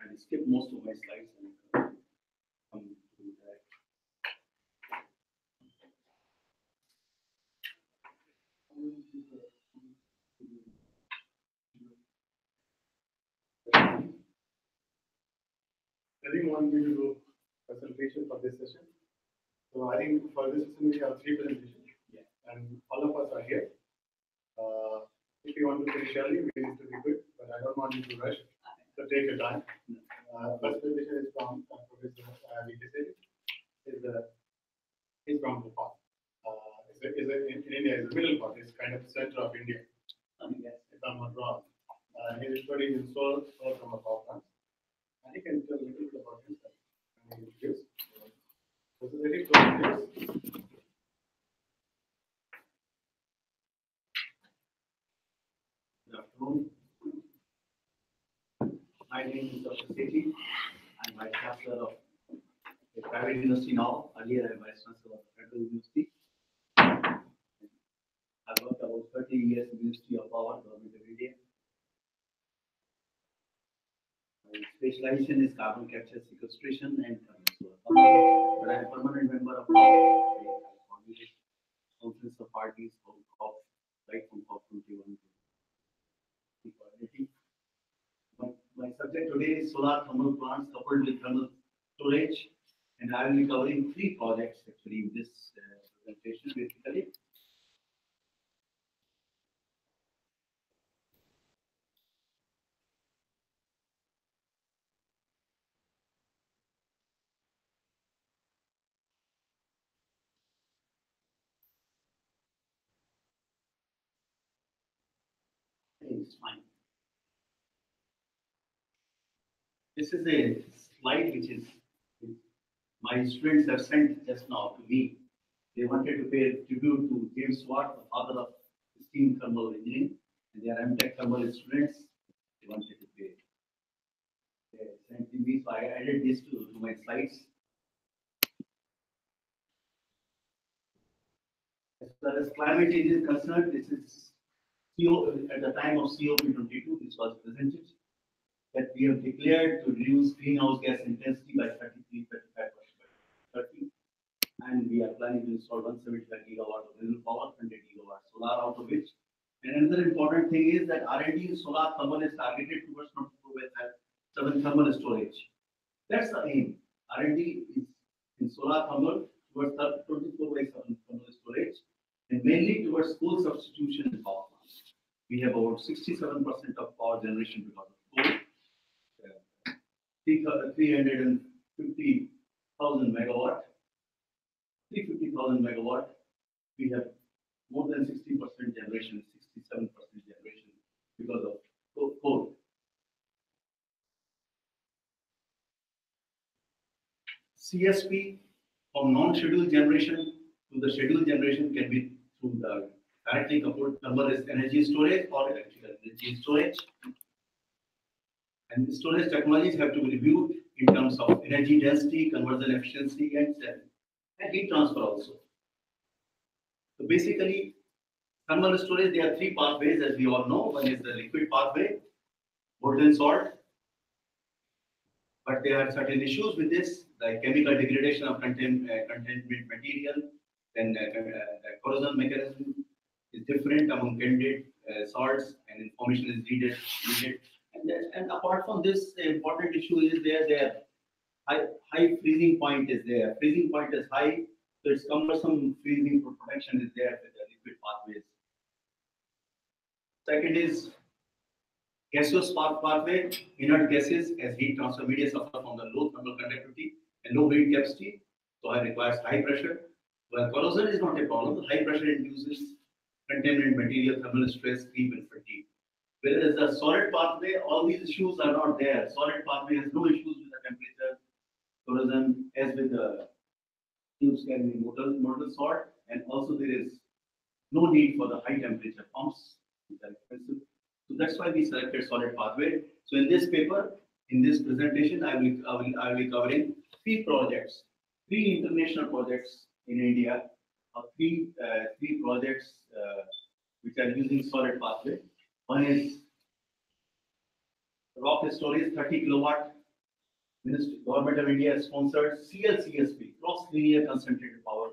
I skipped most of my slides and come to that. I didn't want me to do presentation for this session. So I think for this session, we have 3 presentations. Yeah. And all of us are here. If you want to finish early, we need to be quick, but I don't want you to rush. So take your time. First presentation is from Professor Vikasiri. He's from Bhopal. In India, is the middle part. It's kind of center of India. Yes. If I'm not wrong. He's studying in Seoul from a power plant. And he can tell a little bit about himself. And he introduce. This is very close. Good afternoon. My name is Dr. Sethi. I'm Vice Chancellor of a private university now. Earlier, I'm Vice Chancellor of Federal University. I've worked about 30 years in the Ministry of Power, Government of India. My specialization is carbon capture, sequestration, and thermal solar power. But I'm a permanent member of the Conference of Parties called COP, right from COP 21 to equality. My subject today is solar thermal plants coupled with thermal storage, and I will be covering 3 projects actually in this presentation basically. It's fine. This is a slide which is my students have sent just now to me. They wanted to pay tribute to James Watt, the father of steam thermal engineering, and they are MTech thermal students. They wanted to pay. They sent to me, so I added this to my slides. As far as climate change is concerned, this is at the time of COP22, this was presented, that we have declared to reduce greenhouse gas intensity by 33-35% by 2030. And we are planning to install 175 gigawatt of renewable power, 100 gigawatt solar out of which. And another important thing is that R&D in solar thermal is targeted towards 7 thermal storage. That's the aim. R&D is in solar thermal towards 24/7 thermal storage, and mainly towards coal substitution in power plants. We have about 67% of power generation because of coal. 350,000 megawatt. 350,000 megawatt. We have more than 60% generation, 67% generation because of coal. CSP from non-scheduled generation to the scheduled generation can be through the directly coupled thermal energy storage or electrical energy storage. And storage technologies have to be reviewed in terms of energy density, conversion efficiency, and heat transfer also. So basically, thermal storage, there are 3 pathways as we all know. One is the liquid pathway, molten salt. But there are certain issues with this, like chemical degradation of containment material, then corrosion mechanism is different among candidate salts, and information is needed. And apart from this, the important issue is there high freezing point is there. Freezing point is high, so it's cumbersome freezing protection is there with the liquid pathways. Second is gaseous pathway, inert gases as heat transfer media suffer from the low thermal conductivity and low heat capacity, so it requires high pressure. Well, corrosion is not a problem. High pressure induces contaminant material, thermal stress, creep, and fatigue. Whereas the solid pathway, all these issues are not there. Solid pathway has no issues with the temperature, corrosion as with the tubes carrying molten salt, and also there is no need for the high temperature pumps, which are expensive. So that's why we selected solid pathway. So in this paper, in this presentation, I will be covering three projects, three international projects in India, three projects which are using solid pathway. One is rock storage, 30 kilowatt. Government of India sponsored CLCSP, cross linear concentrated power,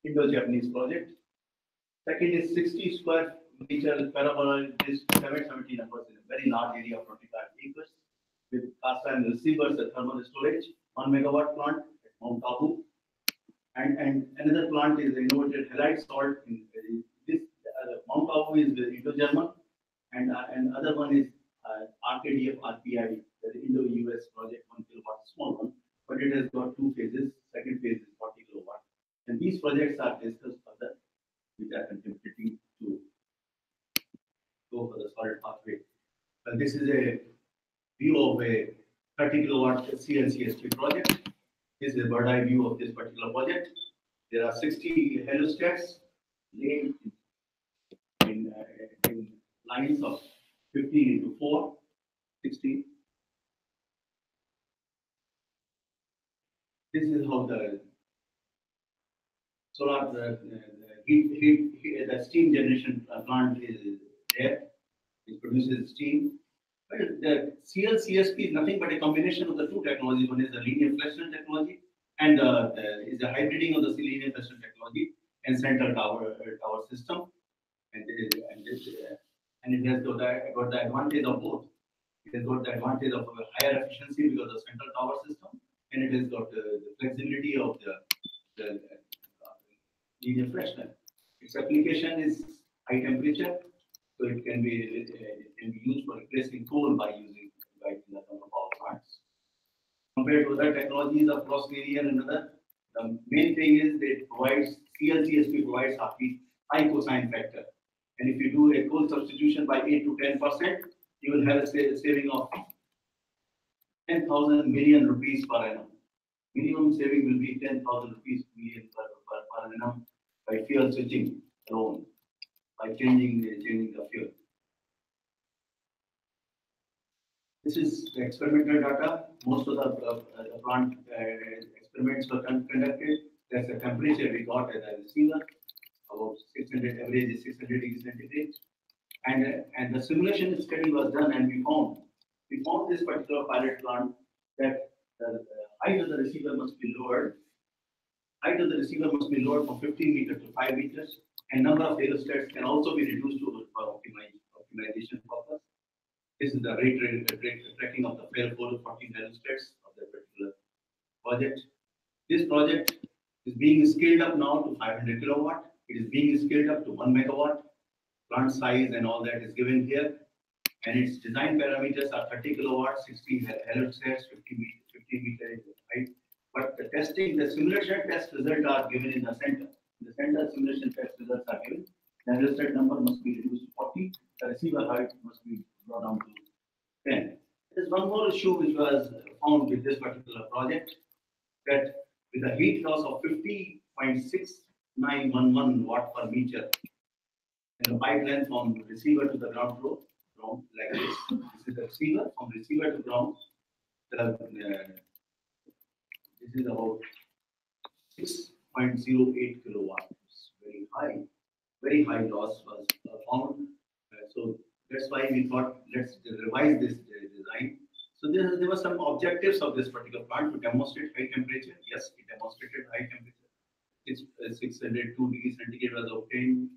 Indo-Japanese project. Second is 60 square meter parabolic dish, 770 numbers in a very large area of 25 acres with cast iron receivers and thermal storage, 1 megawatt plant at Mount Abu. And another plant is innovative halide salt. This Mount Abu is the Indo-German, and other one is RKDF RPI, the Indo-US project, 1 kilowatt, small one, but it has got two phases. Second phase is 40 kilowatt. And these projects are discussed further, which are contributing to go for the solid pathway. But this is a view of a 30 kilowatt CLCSP project. This is a bird eye view of this particular project. There are 60 helostats laid in lines of 15 into 4, 16. This is how the solar the steam generation plant is there. It produces steam. But the CLCSP is nothing but a combination of the two technologies. One is the linear fluorescent technology, and is a hybriding of the linear fluorescent technology and central tower system. And it has got the advantage of both. It has got the advantage of a higher efficiency because of the central tower system, and it has got the flexibility of the linear fluorescent. Its application is high temperature, so it can be used for replacing coal by using the thermal power plants. Compared to other technologies of cross linear and other, the main thing is that it provides CLCSP provides high cosine factor. And if you do a coal substitution by 8 to 10%, you will have a saving of 10,000 million rupees per annum. Minimum saving will be 10,000 rupees million per annum by fuel switching alone, by changing the fuel. This is the experimental data. Most of the plant experiments were conducted. There's a temperature we got as a receiver, about 600, average is 600 degrees centigrade. And the simulation study was done, and we found this particular pilot plant that the height of the receiver must be lowered. Height of the receiver must be lowered from 15 meters to 5 meters, and number of helostats can also be reduced for optimization purpose. This is the rate tracking of the fail 4 to 14 helostats of the particular project. This project is being scaled up now to 500 kilowatt. It is being scaled up to 1 megawatt. Plant size and all that is given here. And its design parameters are 30 kilowatt, 60 helostats, 50 meters height. But the testing, the simulation test results are given in the center. In the center, simulation test results are given. The helostat number must be reduced to 40. The receiver height must be brought down to 10. There's one more issue which was found with this particular project, that with a heat loss of 50.6911 watt per meter, and the pipe length from receiver to the ground floor, like this. This is the receiver, from receiver to ground. This is about 6.08 kilowatts. Very high loss was found. So that's why we thought, let's revise this design. So there were some objectives of this particular plant to demonstrate high temperature. Yes, it demonstrated high temperature. 602 degrees centigrade was obtained.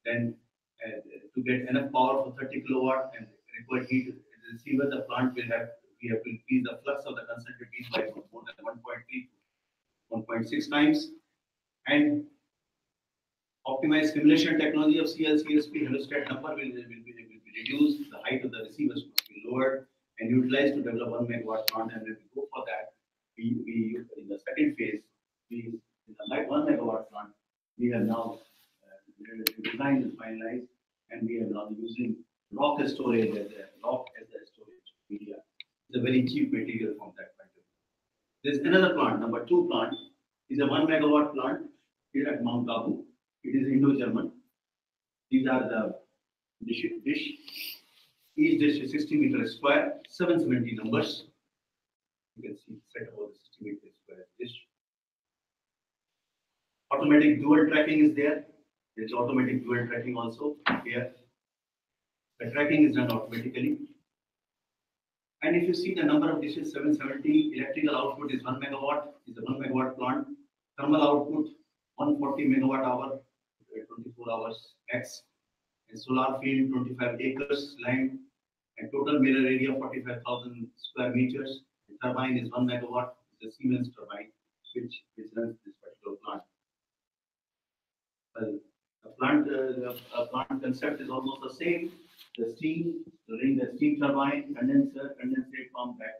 Then to get enough power for 30 kilowatt and required heat receiver, the plant we have to increase the flux of the concentrated heat by more than 1.3 to 1.6 times, and optimized simulation technology of CLCSP helostat number will be reduced. The height of the receivers must be lowered and utilized to develop 1 megawatt plant. And when we go for that, we in the second phase, in the 1 megawatt plant, we have now the design is finalized, and we are now using rock storage as a storage media. It's a very cheap material from that point of view. There's another plant, number 2 plant, is a 1 megawatt plant here at Mount Abu. It is Indo-German. These are the dish. Each dish is 60 meters square, 770 numbers. You can see set about the 60 meters square dish. Automatic dual tracking is there. There's automatic dual tracking also here. The tracking is done automatically. And if you see the number of dishes, 770, electrical output is 1 megawatt, is a 1 megawatt plant. Thermal output, 140 megawatt hour, 24 hours X. And solar field, 25 acres land. And total mirror area, 45,000 square meters. The turbine is 1 megawatt, it's a Siemens turbine, which runs this particular plant. Well, the plant concept is almost the same. The steam, the steam turbine, condenser, condensate pump back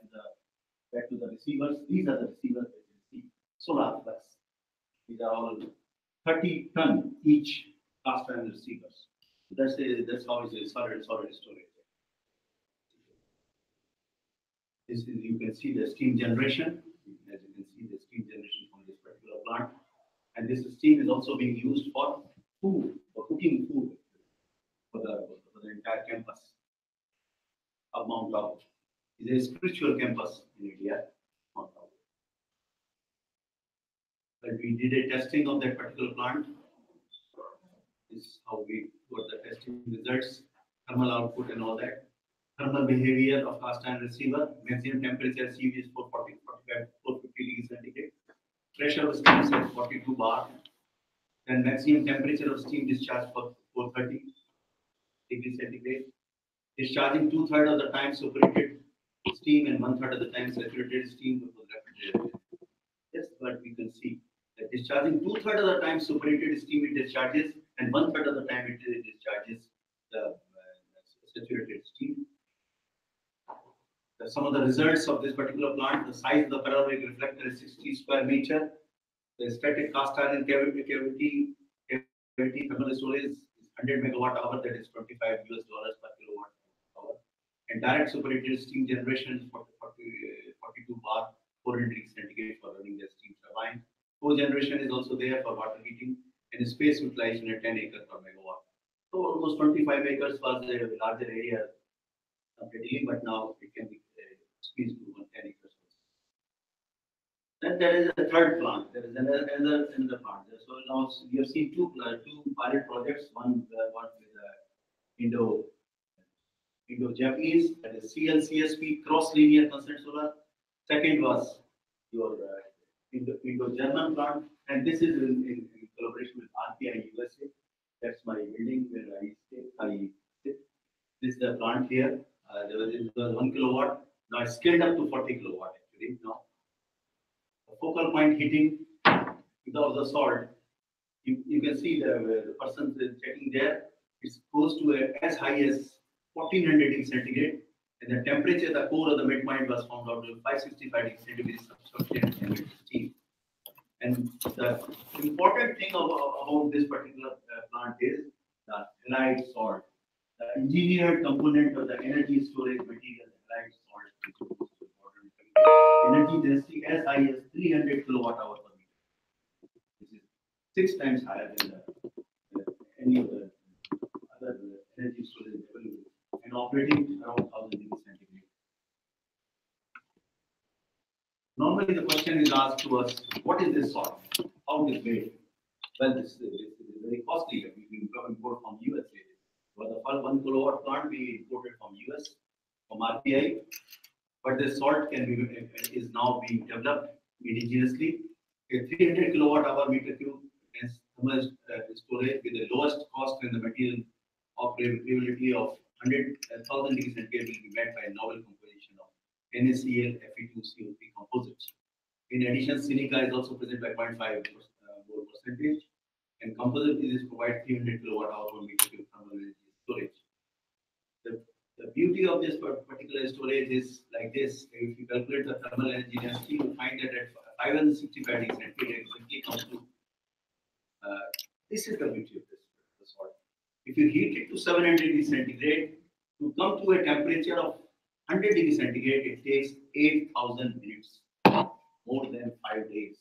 to the receivers. These are the receivers that you see. Solar flux. These are all 30 ton each cast iron receivers. That's how it is solid storage. This is, you can see the steam generation. As you can see the steam generation from this particular plant. And this steam is also being used for food, for cooking food for the entire campus of Mount Abu. It is a spiritual campus in India, Mount Abu. But we did a testing of that particular plant. This is how we got the testing results, thermal output and all that. Thermal behavior of cast iron receiver, maximum temperature CV is 450 degrees centigrade. Pressure of steam is at 42 bar. Then maximum temperature of steam discharge for 430 degrees centigrade. Discharging 2/3 of the time saturated steam and 1/3 of the time saturated steam with refrigerated. Yes, but we can see that discharging 2/3 of the time saturated steam it discharges and 1/3 of the time it discharges the saturated steam. Some of the results of this particular plant, the size of the panoramic reflector is 60 square meter. The static cast iron cavity thermal storage is 100 megawatt hour, that is $25 per kilowatt hour. And direct superheated steam generation is 42 bar, 400 degrees centigrade for running the steam turbine. Co-generation is also there for water heating and space utilization at 10 acres per megawatt. So almost 25 acres was a larger area completely, but now it can be squeezed to 10 acres. Then there is a third plant. There is another plant. So now you have seen two pilot projects. One with Indo-Japanese, that is CLCSP, cross linear constant solar. Second was your Indo-German plant, and this is in collaboration with RPI USA. That's my building where I sit. This is the plant here. There was 1 kilowatt. Now it's scaled up to 40 kilowatt actually now. The focal point heating without the salt. You can see the person checking there. It's close to as high as 1400 degrees centigrade, and the temperature, the core of the midpoint was found out to 565 degrees centigrade steam. And the important thing about this particular plant is the halide salt. The engineered component of the energy storage material, halide salt, is important. Energy density as high as 300 kilowatt hour per meter. This is 6 times higher than any of the other energy storage available, and operating around 1000 degrees centigrade. Normally, the question is asked to us, what is this salt? How it is made? Well, this is very costly. We import from USA. For the first 1 kilowatt plant, we imported from US, from RPI. But this salt is now being developed indigenously. A 300 kilowatt hour meter cube is thermal storage with the lowest cost in the material of availability of 100,000 degrees centigrade will be met by a novel composition of NaCl Fe2CO3 composites. In addition, silica is also present by 0.5 more percentage, and composite is provide 300 kilowatt hour per meter cube thermal energy storage. The beauty of this particular storage is like this. If you calculate the thermal energy density, you find that at 565 degrees centigrade, it simply comes to. This is the beauty of this salt. If you heat it to 700 degrees centigrade, to come to a temperature of 100 degrees centigrade, it takes 8,000 minutes. more than 5 days.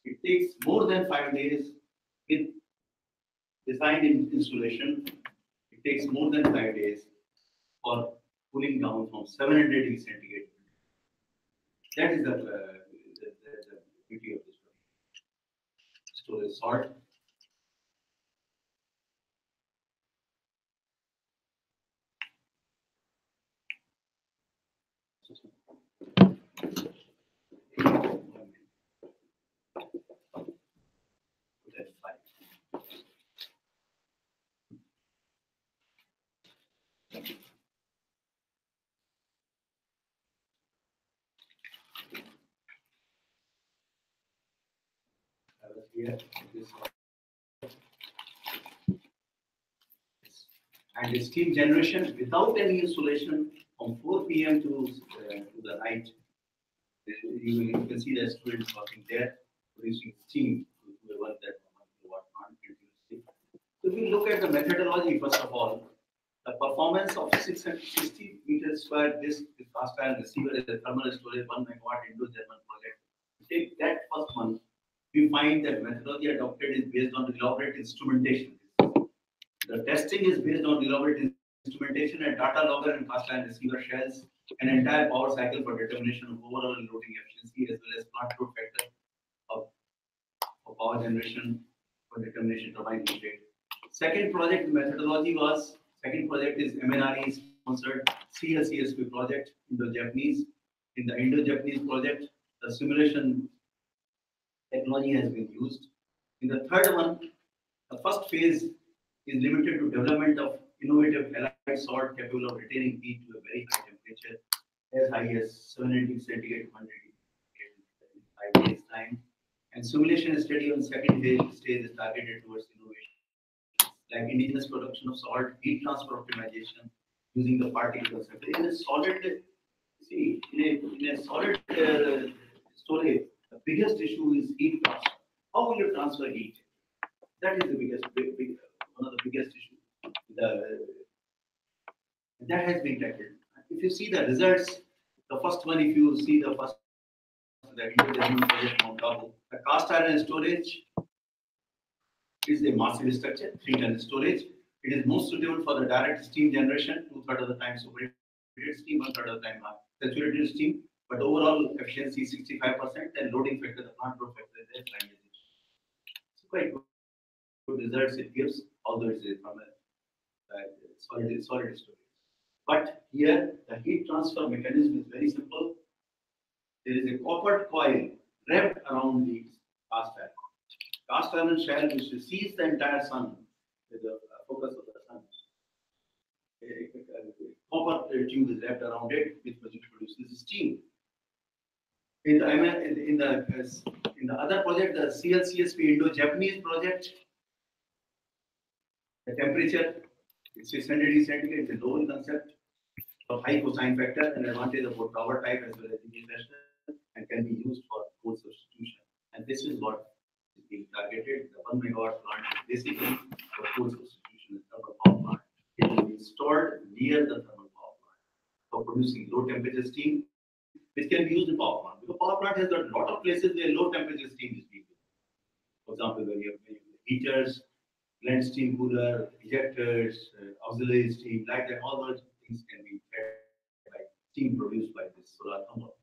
It takes more than 5 days with design installation. It takes more than 5 days for cooling down from 700 degrees centigrade. That is the beauty of this storage salt. Here, and the steam generation without any insulation from 4 p.m. to the night. You can see the students working there, producing steam to the work that watt plant continuously. So if we look at the methodology, first of all, the performance of 660 meters square this cast iron receiver is a thermal storage 1 megawatt Indo-German project. Take that first one. We find that methodology adopted is based on elaborate instrumentation. The testing is based on elaborate instrumentation and data logger and cast iron receiver shells, an entire power cycle for determination of overall loading efficiency as well as plant load factor of power generation for determination turbine heat rate. Second project methodology was, second project is MNRE sponsored CLCSP project, Indo-Japanese. In the Indo-Japanese project, the simulation technology has been used. In the third one, the first phase is limited to development of innovative halide salt capable of retaining heat to a very high temperature, as high as 700 centigrade, 100 in 5 days time. And simulation study on second stage is targeted towards innovation, like indigenous production of salt, heat transfer optimization, using the particle concept. In a solid, see, in a solid storage, the biggest issue is heat transfer. How will you transfer heat? That is the biggest, one of the biggest issues. That has been tackled. If you see the results, the first one, if you see the first, the Indo-German project Mount Abu, the cast iron storage is a massive structure, 3-ton storage. It is most suitable for the direct steam generation, 2/3 of the time superheated steam, 1/3 of the time saturated steam. But overall efficiency 65% and loading factor, the plant load factor is there. So quite good results it gives, although it's from a solid storage. But here the heat transfer mechanism is very simple. There is a copper coil wrapped around the cast iron. Cast iron shell which sees the entire sun with the focus of the sun. Copper tube is wrapped around it, which produces steam. In the other project, the CLCSP Indo-Japanese project, the temperature is 600 degrees centigrade. It's a low concept of high cosine factor and advantage of both tower type as well as the and can be used for coal substitution. And this is what is being targeted. The 1 megawatt plant is basically for coal substitution and thermal power plant. It will be stored near the thermal power plant for producing low temperature steam, which can be used in power plant. Because power plant has got a lot of places where low temperature steam is being used. For example, where you have heaters, blend steam cooler, ejectors, auxiliary steam, like that, all those things can be fed by steam produced by this solar thermal.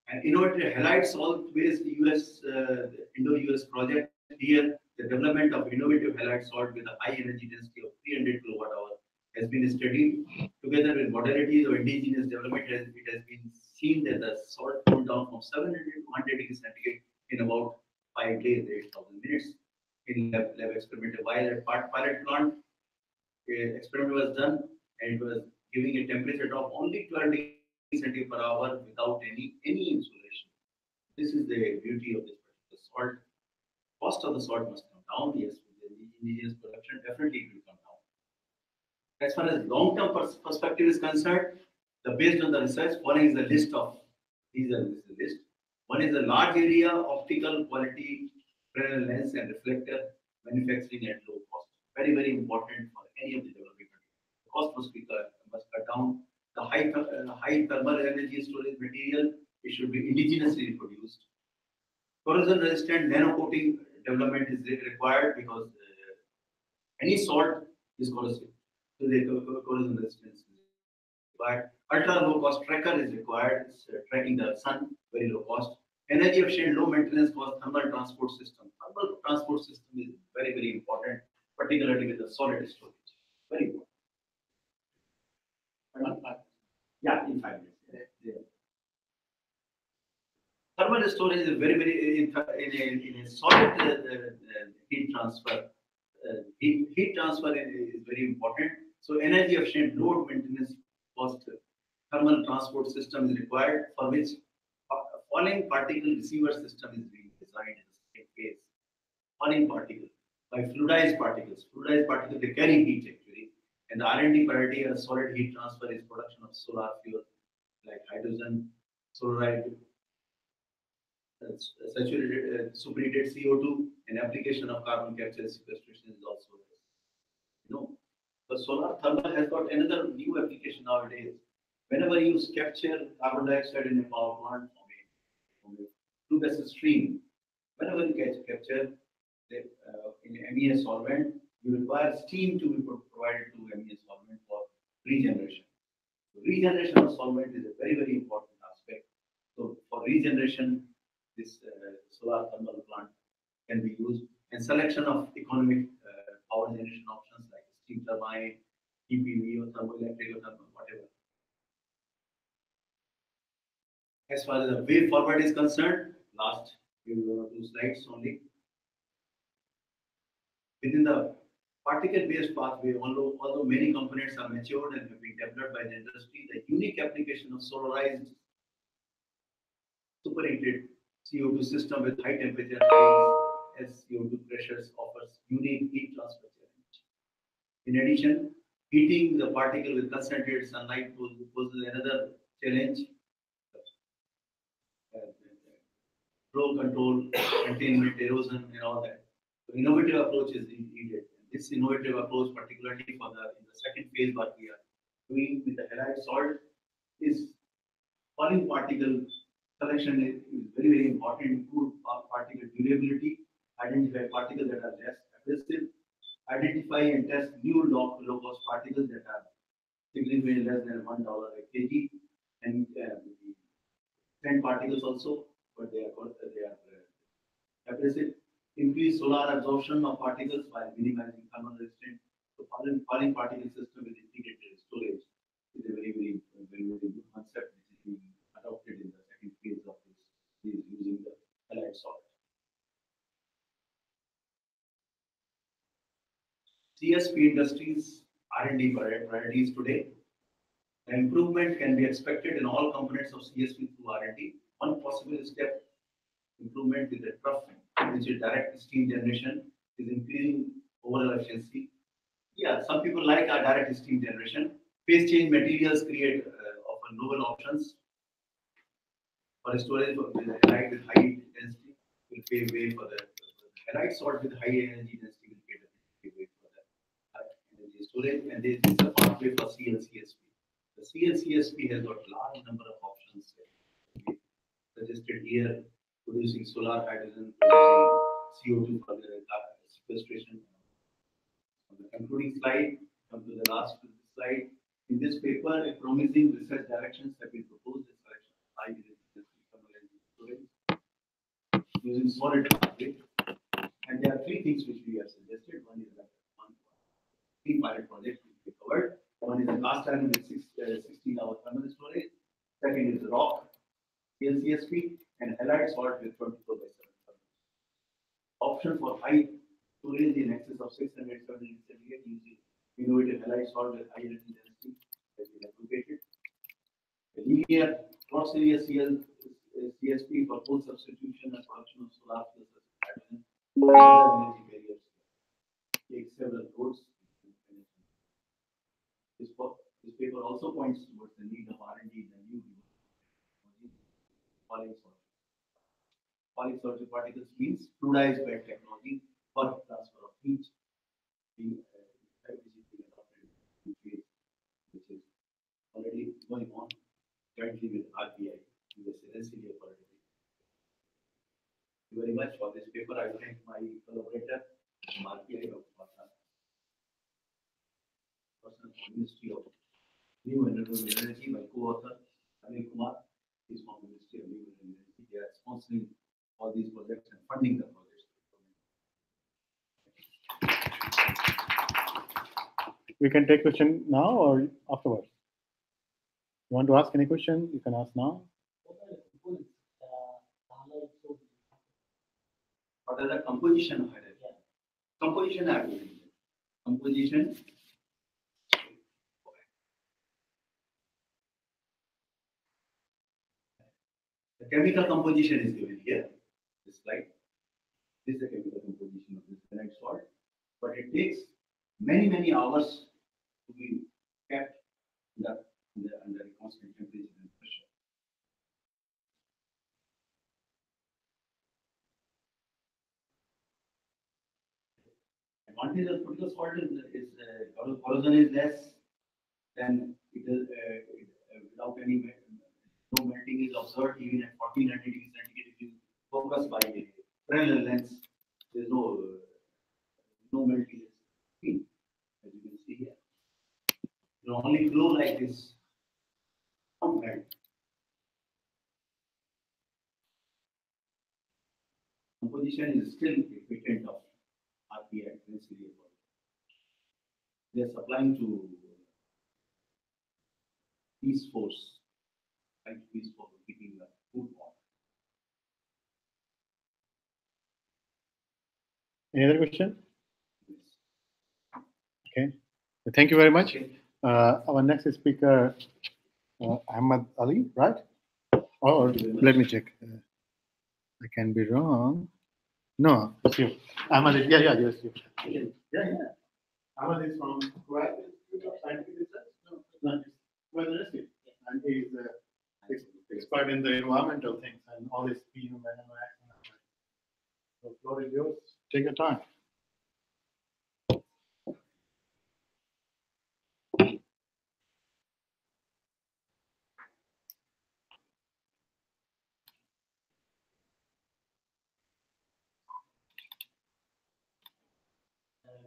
And innovative halide salt based Indo-US project here, the development of innovative halide salt with a high energy density of 300 kilowatt hour has been studied together with modalities of indigenous development. It has been seen that the salt cooled down from 700 to 100 degrees centigrade in about 5 days, 8,000 minutes in lab experiment. While at pilot plant, experiment was done and it was giving a temperature drop only 12 degrees centigrade per hour without any insulation. This is the beauty of this particular salt. Cost of the salt must come down. Yes, with the indigenous production, definitely it will come down. As far as long-term perspective is concerned, based on the research, following is the list of these are the list. One is a large area optical quality Fresnel lens and reflector manufacturing at low cost. Very, very important for any of the developing countries. The cost must cut down. The high thermal energy storage material, it should be indigenously produced. Corrosion resistant nano coating development is required because any salt is corrosive. So the corrosion resistance is required. Ultra low cost tracker is required. It's tracking the sun, very low cost. Energy efficient, low maintenance cost thermal transport system. Thermal transport system is very, very important, particularly with the solid storage. Very important. Yeah, in 5 minutes. Yeah. Thermal storage is very, very in a solid heat transfer. Heat transfer is very important. So energy efficient, low maintenance cost thermal transport system is required, for which falling particle receiver system is being designed in the same phase. Falling particle by fluidized particles. Fluidized particles, they carry heat actually. And the R&D priority of solid heat transfer is production of solar fuel like hydrogen, solarite, saturated, superheated CO2, and application of carbon capture and sequestration is also there. You know, the solar thermal has got another new application nowadays. Whenever you capture carbon dioxide in a power plant from a flue gas stream, whenever you capture the, in MES solvent, you require steam to be provided to MES solvent for regeneration. So regeneration of solvent is a very, very important aspect. So for regeneration, this solar thermal plant can be used, and selection of economic power generation options like steam turbine, EPV, or thermoelectric, or thermal, whatever. As far as the way forward is concerned, last we will 2 slides only. Within the particle-based pathway, although many components are matured and have been developed by the industry, the unique application of solarized superheated CO2 system with high temperature as CO2 pressures offers unique heat transfer challenge. In addition, heating the particle with concentrated sunlight poses another challenge. Flow control, containment, erosion, and all that. So innovative approach is needed. This innovative approach, particularly for in the second phase, what we are doing with the halide salt, is falling particle selection is very, very important. Improve particle durability, identify particles that are less abrasive, identify and test new low cost particles that are significantly less than $1 a kg, and 10 particles also, but they are abrasive. Increase solar absorption of particles while minimizing thermal resistance. So falling particle system with integrated storage is a very, very, very, very good concept which is being adopted in the second phase of this using the halide salt. CSP industries R&D priorities today. The improvement can be expected in all components of CSP through R&D. One possible step improvement is the trough, which is direct steam generation, is increasing overall efficiency. Yeah, some people like our direct steam generation. Phase change materials create often novel options for storage with halide with high density. Will pave way for the halide salt with high energy density will pave way for the high energy storage, and this is a pathway for CLCSP. The CLCSP has got large number of options suggested here, producing solar hydrogen, producing CO2 for the sequestration. On the concluding slide, come to the last slide. In this paper, a promising research directions have been proposed in selection of 5 thermal energy storage using solid pathway. And there are 3 things which we have suggested. One is like three pilot projects which we covered. One is a cast iron with 16-hour thermal storage. Second is rock LCSP, and halide salt with 24/7 thermal. Option for high storage in excess of 670 centigrade using innovative halide salt with high energy density has been advocated. A linear cross area CSP for full substitution and production of solar fuel such as hydrogen and other energy barriers. Take several roads. This paper also points towards the need of R&D in the new falling salt. Falling salt particles means fluidized bed technology for transfer of heat, being adopted, which is already going on jointly with RBI, US Rensselaer for you very much for this paper. I thank my collaborator, RPI of person from Ministry of New and Renewable Energy, my co-author, Anil Kumar, is from Ministry of New and Renewable Energy. They are sponsoring all these projects and funding the projects. We can take question now or afterwards. You want to ask any question? You can ask now. What are the composition of hydrogen? Composition I have given you. Composition. The chemical composition is given here. This slide. This is the chemical composition of this granite salt. But it takes many hours to be kept under a constant temperature and pressure. Advantage of particle salt is corrosion is less than it is without any no melting is observed even at 1400 degrees centigrade. If you focus by a parallel lens, there's no melting is seen, as you can see here. It will only glow like this. Not melt. Composition is still a patent of RPI. They are supplying to Peace Force, right? Peace Force keeping the food warm. Any other question? Okay. Thank you very much. Our next speaker, Ahmad Ali, right? Or let me check. I can be wrong. No, it's you. Ahmad, yes, you. Yeah. Ahmad is from Kuwait Institute of Scientific Research. No, Kuwait University. And he's expert in the environmental things and all this PM and so floor is yours. Take your time.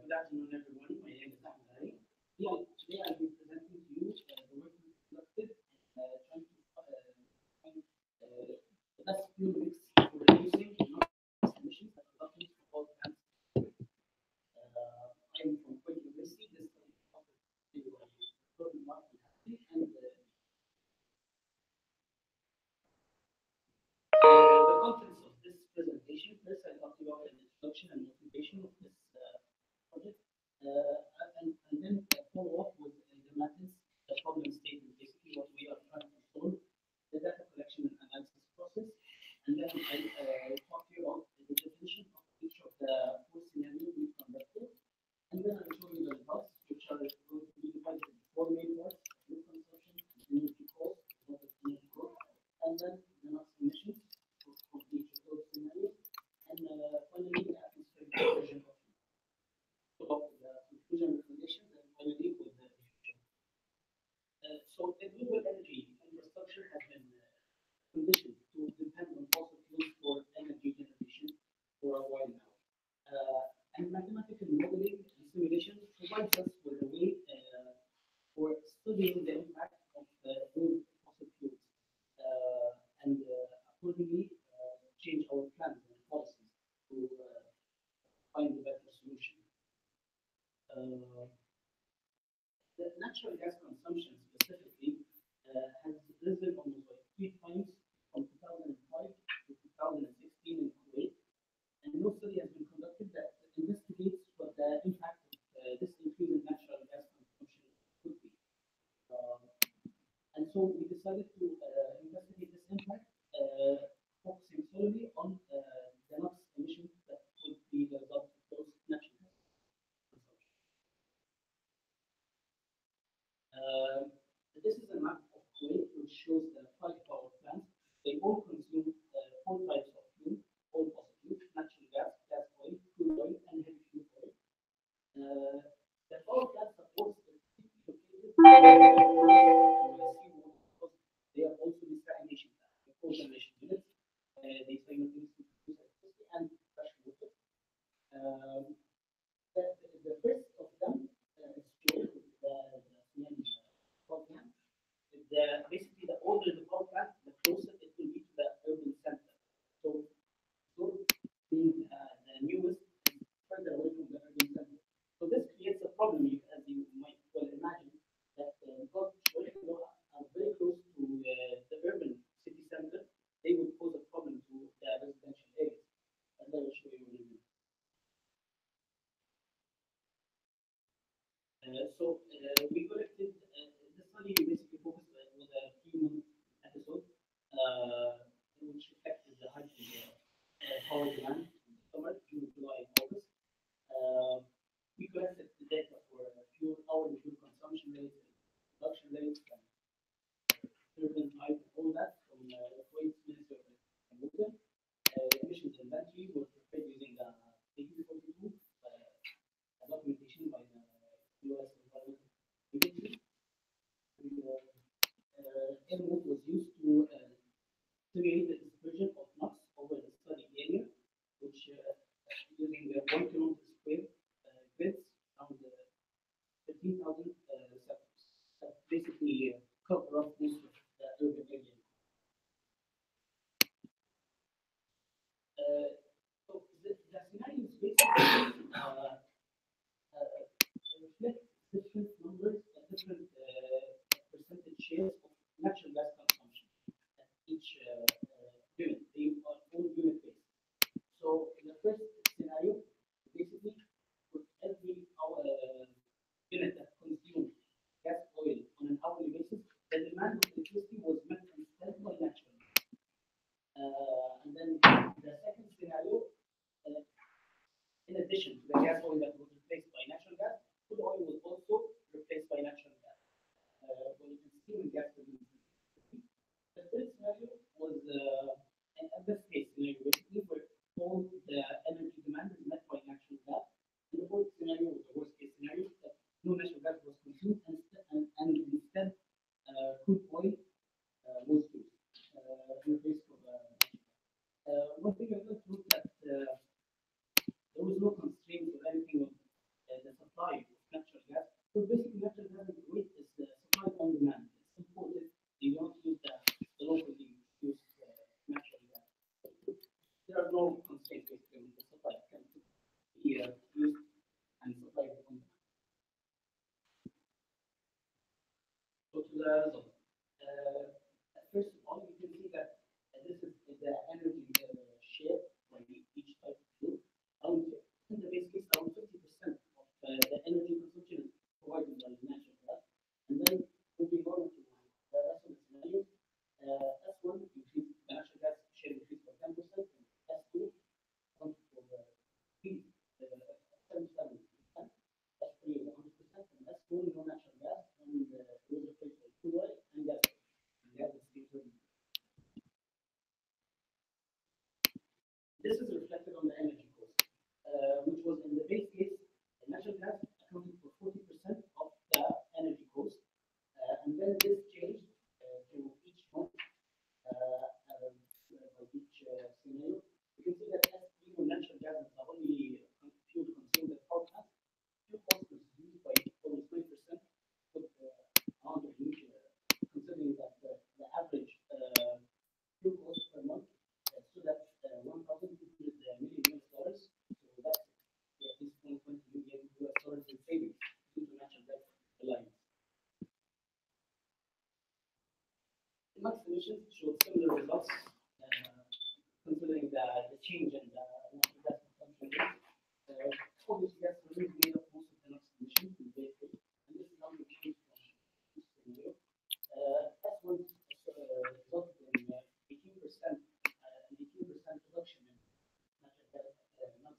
Good afternoon, everyone. My name is Ahmed Ali. Today I'll be presenting to you the work we conducted trying to find the best fuel mix for reducing NOx emissions that conducted from all plants. I'm from Kuwait University. This study offered to Gordon Martin and the contents of this presentation. First, I'll talk about an introduction and motivation of this project, and then follow up with the methods, the problem statement, basically what we are trying to solve, the data collection and analysis process, and then I'll talk to you about the definition of each of the four scenarios we conducted, and then I'll show you the results, which are going to be divided into four main parts: fuel consumption, energy cost, energy growth, and then the NOx emissions of each of those scenarios, and finally the atmospheric conversion of the conclusion recommendations, and finally with the future. So the renewable energy infrastructure has been conditioned to depend on fossil fuels for energy generation for a while now. And mathematical modeling and simulation provides us with a way for studying the impact of those fossil fuels and accordingly change our plans and policies to find a better solution. The natural gas consumption specifically has risen almost like 3 times from 2005 to 2016 in Kuwait, and no study has been conducted that investigates what the impact of this increase in natural gas consumption could be. And so we decided to investigate this impact, focusing solely on the NOx emissions that could be the result of those natural gas consumption. This is a map of Kuwait which shows the 5 power plants. They all consume 4 types of fuel, all fossil fuels: natural gas, gas oil, crude oil, and heavy fuel oil. The power plants are all specifically located because they are also desalination plants. We call them units. They simultaneously produce electricity basically the older the power plant, the closer it will be to the urban center. So, being the newest, is further away from the urban center. So this creates a problem, as you might well imagine, that because Shoreditch are very close to the urban city center, they would pose a problem to the residential areas. And I will show you in a minute. We collected the study basically focused was a few episode, which reflected the hydrogen power demand in the summer, June, July, and August. We collected the data for fuel hourly fuel consumption rates, production rates, and urban type, and all that from the Kuwait's Ministry of Water. Emissions inventory was prepared using the AP42 documentation by the US Environmental Agency. Airmove was used to simulate the dispersion of NOx over the study area, which using 1 kilometer square grids around 15,000 sectors. That basically cover up most of the urban area. So the scenario is basically reflect different numbers and different percentage shares of natural gas consumption at each unit. They are all unit based. So in the first scenario, basically, for every unit that consumes gas oil on an hourly basis, the demand of electricity was met instead by natural gas. And then the second scenario, in addition to the gas oil that was replaced by natural gas, crude oil was also replaced by natural gas. When you can steam and gas produced. The third scenario was an best case scenario, basically, where all the energy demand is met by natural gas. And the fourth scenario was the worst case scenario, that no natural gas was consumed and instead crude oil was used in place of one thing I want to look at, there was no constraints or anything on the supply of natural gas. So basically, natural gas in Kuwait is supply on demand. It's imported. You don't use the locally used natural gas. There are no constraints basically on the supply. It can be used and supplied on demand. So to the result. First of all, you can see that this is the energy share by each type of fuel. In the base case, around 50% of the energy consumption is provided by natural gas. And then moving on to the rest of the scenario, S1 increased the natural gas share increased by 10%, and S2 accounted for 77%, S3 is 100%, and S4 no natural gas, and it was replaced by crude oil and gas. This is reflected on the energy cost, which was in the base case, natural gas accounted for 40% of the energy cost, and then this changed to each month by each scenario. You can see that S3 on natural gas is the only fuel consumed at power plant. Fuel cost was reduced by almost 9% with the amount of use, considering that the average fuel cost per month stood at $1,200 million. So that's at least $120 million in savings due to natural gas reliance. NOx emissions showed similar results, considering the change in the natural gas consumption rate. Obviously, gas remains made up most of the NOx emissions in the base case, and this is how we change from this scenario. S1 resulted in 18% reduction in natural gas NOx.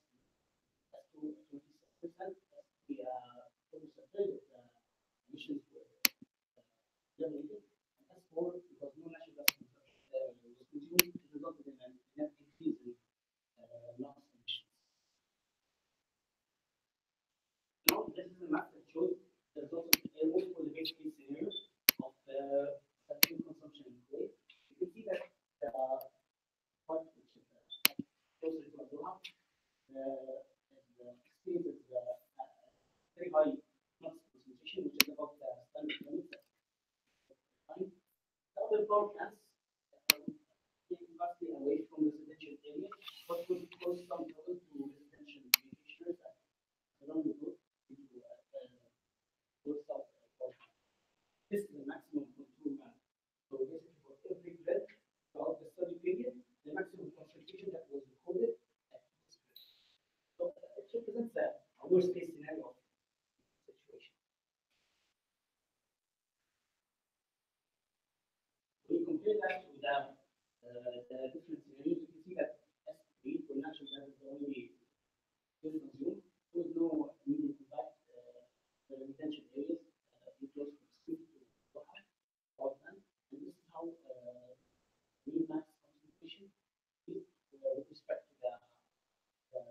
S2 27%. The almost a third of the emissions were eliminated. And S4, because no natural gas was consumed, it resulted in a net increase in NOx emissions. Now, this is a map that shows the results of Airmove for the base case scenario of fuel consumption in Kuwait. You can see that the part which is closer to Doha experiences very high NOx concentration, which is about the standard limit. power plants being vastly away from residential areas, but could cause some trouble to residential practitioners around the globe into towards south power plant. This is the maximum control map. So basically, for every grid throughout the study period, the maximum concentration that was recorded at this grid. So it represents a worst case scenario of situation. When you compare that to the different scenarios, you can see that S3 for natural gas is the only fuel consumed. There was no immediate impact. The residential areas be close to the street to power plant, and this is how mean max concentration is with respect to the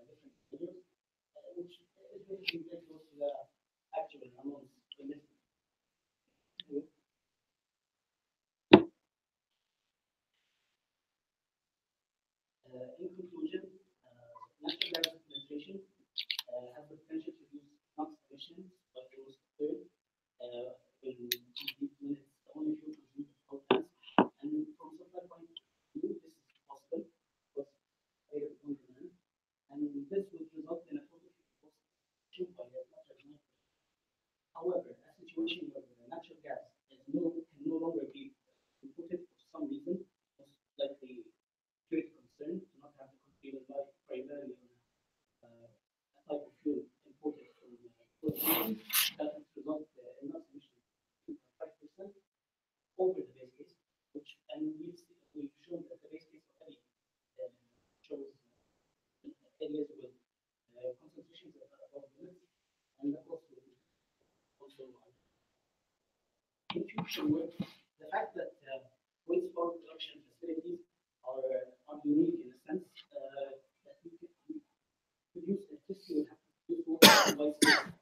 different scenarios, which is basically very close to the actual amounts permitted. In conclusion, natural gas penetration has the potential to reduce NOx emissions by almost a third when it's the only fuel consumed in power plants. And from supply point of view, this is possible because there is no demand, and this would result in a total fuel cost by as much as 9%. However, a situation where the natural gas can no longer be imported for some reason, most likely security concern, to not have the country rely primarily on a type of fuel imported from foreign regions, that would result in NOx emissions of 5% over the base case, which, and we've shown that the base case already shows areas with concentrations that are above limits, and the cost will be also high. In future work, the fact that waste power production facilities are unique in a sense that we could produce electricity would have to produce water devices,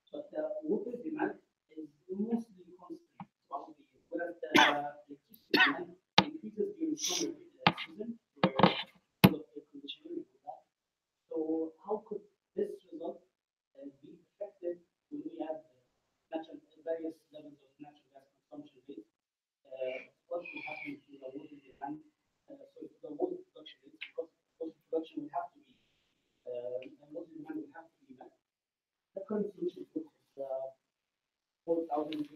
but water demand is mostly constant throughout the year, whereas the electricity demand increases during summer season where full of air conditioning and all that. So how could this result be affected when we have various levels of natural gas consumption rates? What will happen to the water demand? So the water production rates, because water production will have to be, and water demand will have to be met. The current solution is 4,200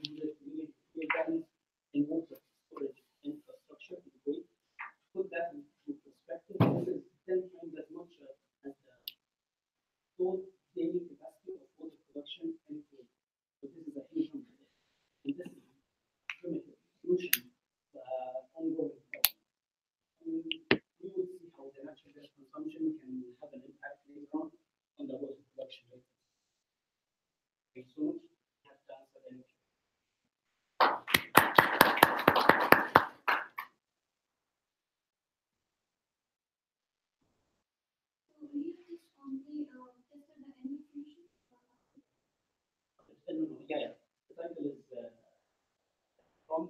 million gallons in water storage infrastructure in Kuwait. To put that into perspective, this is 10 times as much as the total daily capacity of water production in Kuwait. So this is a huge number. And this is a primitive solution to ongoing problem. And we will see how the natural gas consumption can have an impact later on the water production rate. Thanks so much. I have to answer any questions. So will you just only tested the end solution? No, yeah. The title is from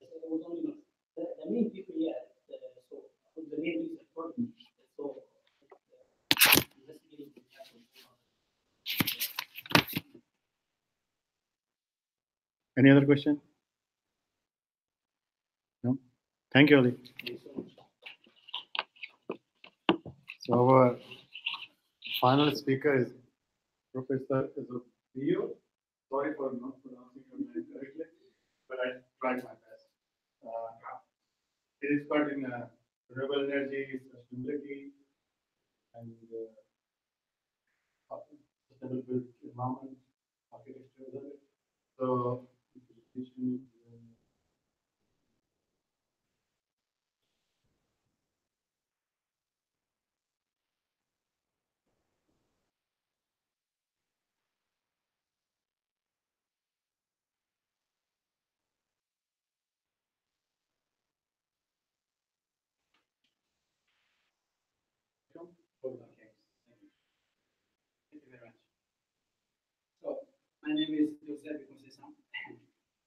it was only not the main people, yeah. So the main reason for it, so investigating the capital. Any other question? No? Thank you, Ali. Thanks so much. So our final speaker is Professor Zubio. Sorry for not pronouncing your name correctly, but I tried my best. He is expert in renewable energy, sustainability, and sustainable built environment, architecture. So, Okay. Thank you very much. So, my name is Joseph Conceição.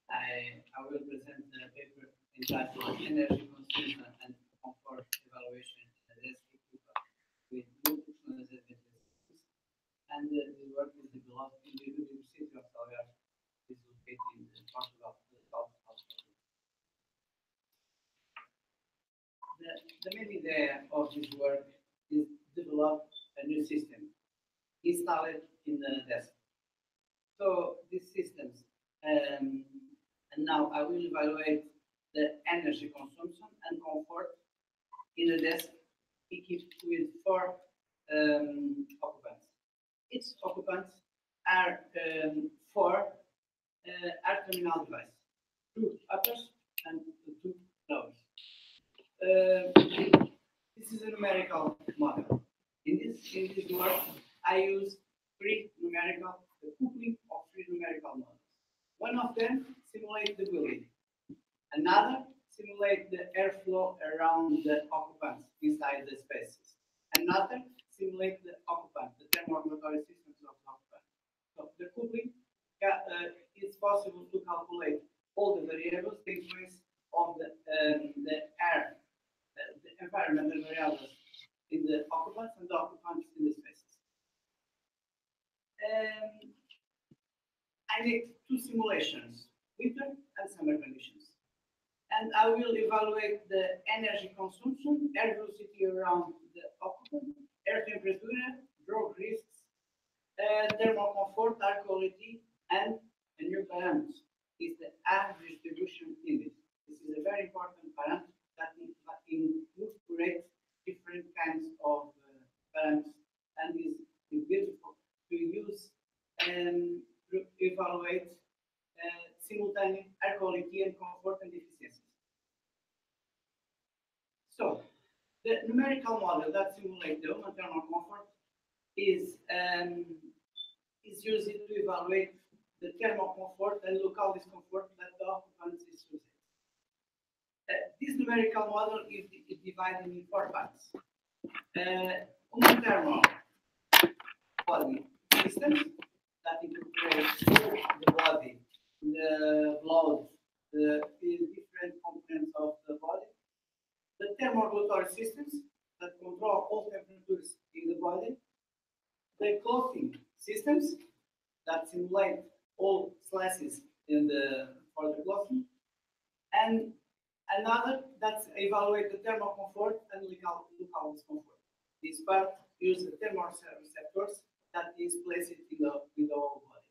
I will present the paper entitled Energy Consumption and Comfort Evaluation with new functional advantages. And this work is developed in the University of Salvador located in the Portugal, the south of Portugal. The main idea of this work is develop a new system installed in the desk. So these systems, and now I will evaluate the energy consumption and comfort in the desk equipped with 4 occupants. Each occupants are 4 terminal devices, 2 uppers and 2 lowers. This is a numerical model. In this work, I use 3 numerical, the coupling of 3 numerical models. One of them simulates the building. Another simulates the airflow around the occupants inside the spaces. Another simulates the occupant, the thermoregulatory systems of the occupant. So the coupling, it's possible to calculate all the variables, the influence of the air, the environmental variables in the occupants and the occupants in the spaces. I make 2 simulations, winter and summer conditions. And I will evaluate the energy consumption, air velocity around the occupant, air temperature, drop risks, thermal comfort, air quality, and a new parameter is the air distribution index. This is a very important parameter that incorporates different kinds of parameters and is beautiful to use and to evaluate simultaneous air quality and comfort and efficiency. So, the numerical model that simulates the human thermal comfort is used to evaluate the thermal comfort and local discomfort that the occupant is using. This numerical model is divided in 4 parts. Human thermal body systems that incorporate the body, the blood, the different components of the body. The thermoregulatory systems that control all temperatures in the body. The clothing systems that simulate all slices for the clothing. And another that evaluate the thermal comfort and local discomfort. This part uses the thermoreceptors that is placed in the whole body.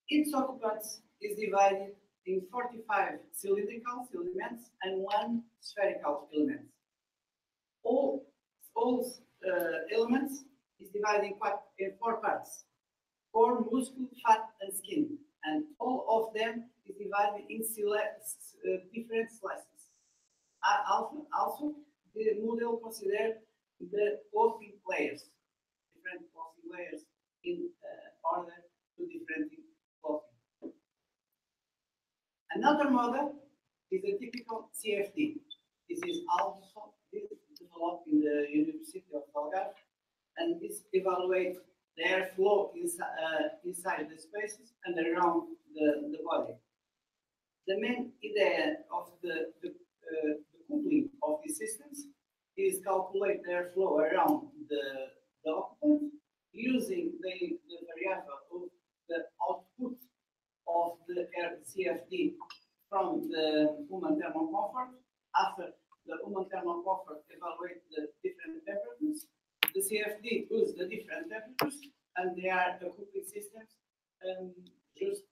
Each occupant is divided in 45 cylindrical elements and 1 spherical element. All elements is divided in 4 parts: 4 muscle, fat, and skin, and all of them is divided in different slices. Also, the model considers the clothing layers, different clothing layers in order to different clothing. Another model is a typical CFD. This is also developed in the University of Algarve, and this evaluates the airflow inside the spaces and around the body. The main idea of the coupling of these systems is calculate the airflow around the occupant using the variable of the output of the CFD from the human thermal comfort. After the human thermal comfort evaluate the different temperatures, the CFD uses the different temperatures, and they are the coupling systems and just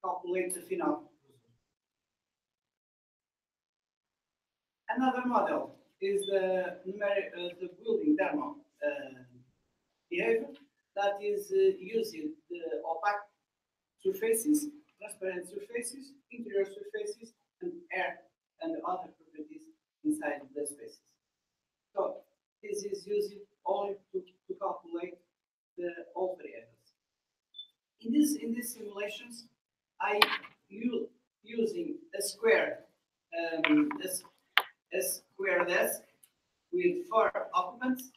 calculate the final. Another model is the building thermal behavior that is using the opaque surfaces, transparent surfaces, interior surfaces, and air and other properties inside the spaces. So this is used only to calculate all variables. In these simulations, I using a square desk with 4 occupants,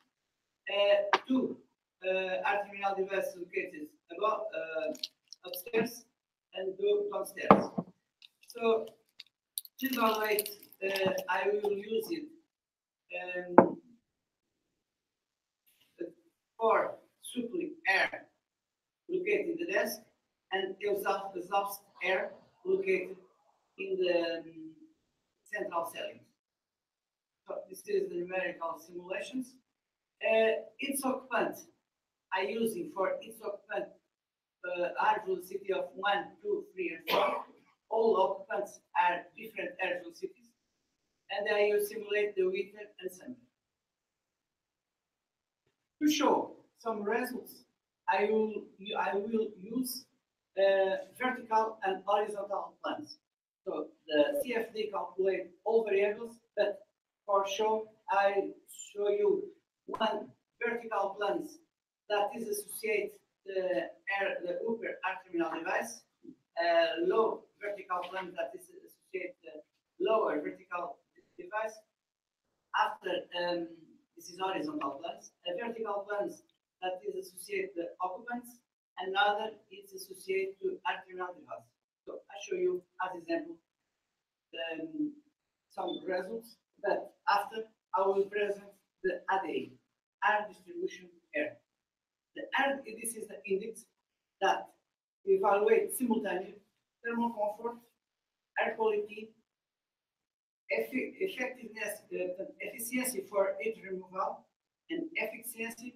2 terminal devices located above, upstairs, and 2 downstairs. So to evaluate, I will use it for supply air desk, and exhaust air located in the central ceiling. So this is the numerical simulations. Its occupant, I using for its occupant air velocity of 1, 2, 3, and 4. All occupants are different air velocities, and I will simulate the winter and summer. To show some results, I will use vertical and horizontal plans. So the CFD calculate all variables, but for show, I show you one vertical plans that is associated the upper air terminal device, low vertical plan that is associated the lower vertical device. After this is horizontal plans, a vertical plans that is associated the occupants, another is associated to air terminal device. So I show you as example some results, but after I will present the ADA, air distribution error. The air, this is the index that evaluates simultaneously thermal comfort, air quality, effectiveness, efficiency for heat removal, and efficiency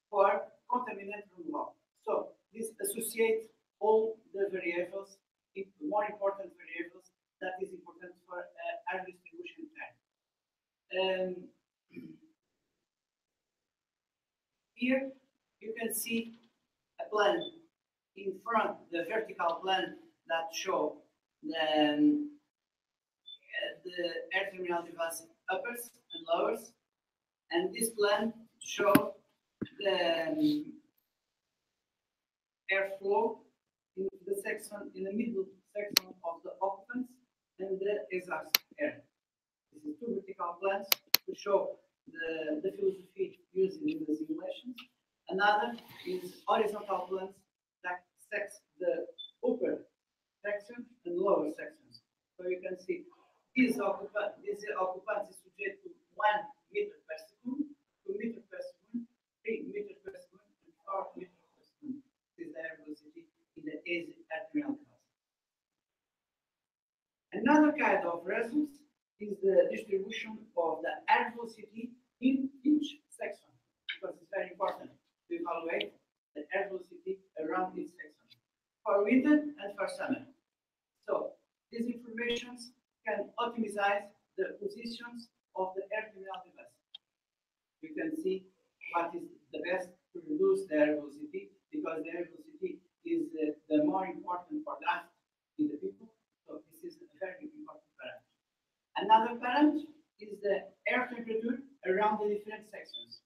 for contaminant removal. So this associates all the variables, the more important variables that is important for air distribution plan. Here you can see a plan in front, the vertical plan that show the air terminal device uppers and lowers, and this plan show the airflow in the section, in the middle section of the occupants and the exhaust air. This is two vertical plans to show the philosophy used in the simulations. Another is horizontal plans that sets the upper section and lower sections. So you can see this occupant is subject to 1 meter per second, 2 meters per second, 3 meters per second, and 4 meters per second. This is the air velocity in the air terminal device. Another kind of results is the distribution of the air velocity in each section, because it's very important to evaluate the air velocity around each section for winter and for summer. So these informations can optimize the positions of the air terminal device. You can see what is the best to reduce the air velocity, because the air velocity is the more important for draft in the people. So this is a very important parameter. Another parameter is the air temperature around the different sections.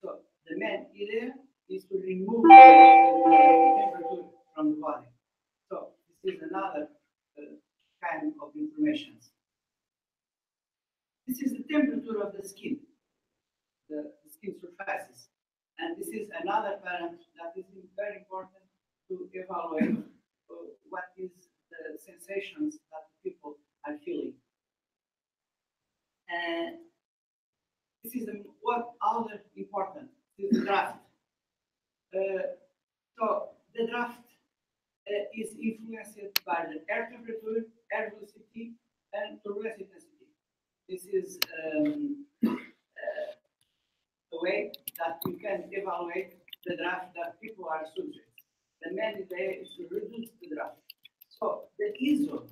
So the main idea is to remove the temperature from the body. So this is another kind of information. This is the temperature of the skin, the skin surfaces. And this is another parameter that is very important to evaluate what is the sensations that people are feeling. And this is what other important is the draft. So the draft is influenced by the air temperature, air velocity, and turbulence intensity. This is the way that you can evaluate the draft that people are subject. The main idea is to reduce the draft. So the ISO,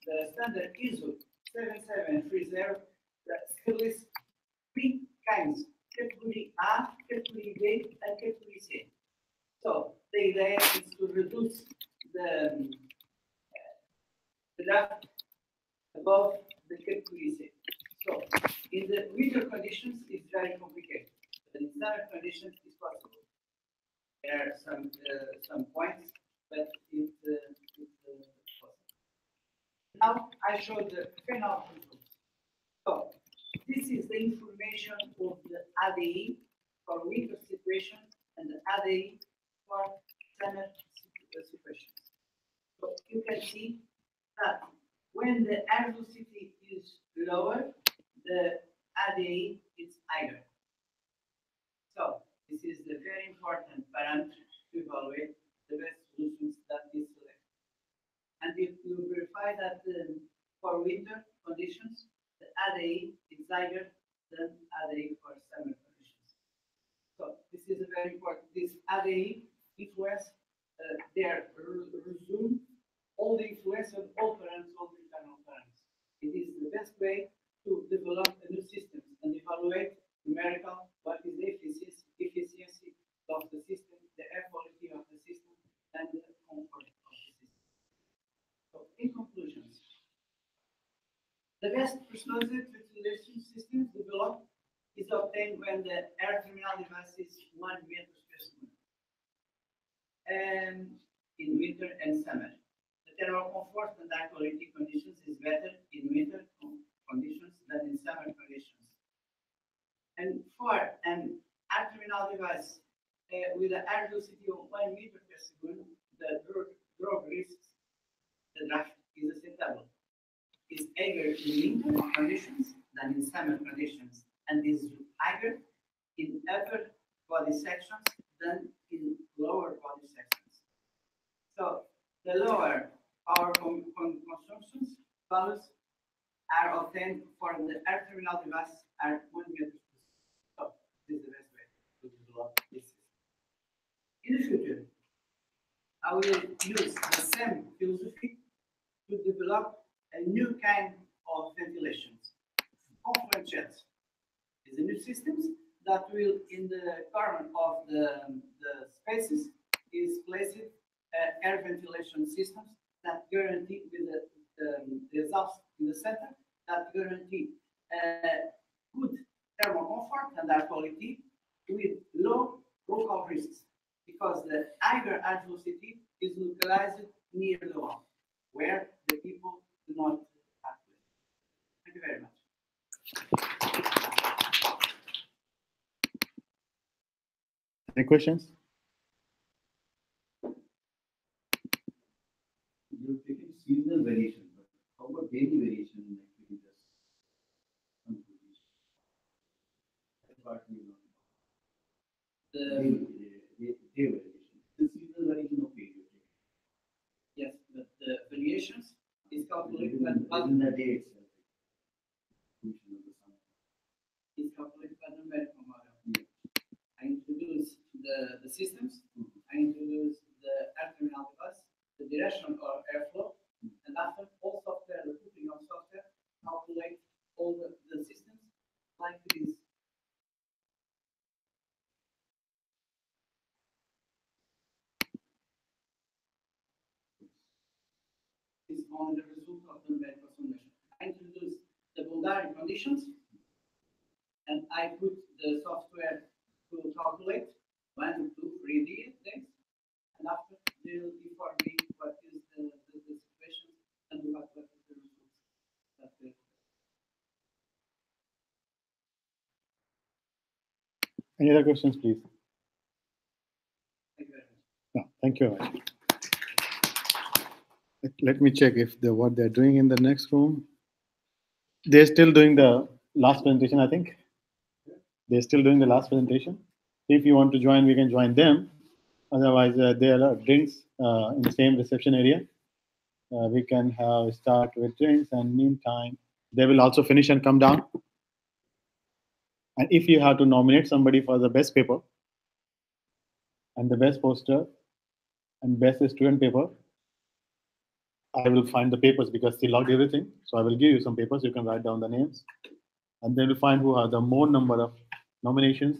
the standard ISO 7730, that lists 3 kinds: category A, category B, and category C. So the idea is to reduce the draft above the category C. So in the winter conditions, it's very complicated. But in summer conditions, it's possible. There are some points, but it's possible. Now I show the final results. So this is the information of the ADI for winter situation and the ADI for summer situations. So you can see that when the air velocity is lower, the ADI is higher. So this is the very important parameter to evaluate the best solutions that is selected. And if you verify that for winter conditions, the ADI is higher than ADI for summer conditions. So this is a very important. This ADI influence, they resume all the influence of all currents, all the internal currents. It is the best way to develop a new system and evaluate numerical what is the efficiency of the system, the air quality of the system, and the comfort of the system. So in conclusions, the best persuasive ventilation system developed is obtained when the air terminal device is 1 meter per second. And in winter and summer. The thermal comfort and air quality conditions is better in winter conditions than in summer conditions. And for an air terminal device with an air velocity of 1 meter per second, the drop risks, the draft is acceptable. Is higher in winter conditions than in summer conditions, and is higher in upper body sections than in lower body sections. So the lower power consumptions values are obtained for the air terminal device are 1 meter. So this is the best way to develop this system. In the future, I will use the same philosophy to develop a new kind of ventilations. Confluent jets is a new systems that will, in the corner of the spaces, is placed air ventilation systems that guarantee with the exhaust in the center that guarantee good thermal comfort and air quality with low local risks, because the higher air velocity is localized near the wall, where the people do not have to. Thank you very much. Any questions? You've taken seasonal variation, but how about daily variation in activity? That part we know. Day variation. The seasonal variation of period. Yes, but the variations is calculated within the day itself. Is calculated by the numerical model. Yeah. I introduce the systems, I introduce the air terminal device, the direction of airflow, and after all software, the putting of software, calculate all the systems like this. Is only the result of the numerical summation. I introduce the boundary conditions, and I put the software to calculate 1, 2, 3 days, and after they will inform me what is the situation and what is the results that they. Any other questions, please? Thank you very much. No, thank you very much. Let me check if what they're doing in the next room. They're still doing the last presentation, I think. They're still doing the last presentation. If you want to join, we can join them. Otherwise, there are drinks in the same reception area. We can start with drinks, and meantime, they will also finish and come down. And if you have to nominate somebody for the best paper, and the best poster, and best student paper, I will find the papers because they logged everything. So I will give you some papers. You can write down the names, and then we'll find who have the more number of nominations.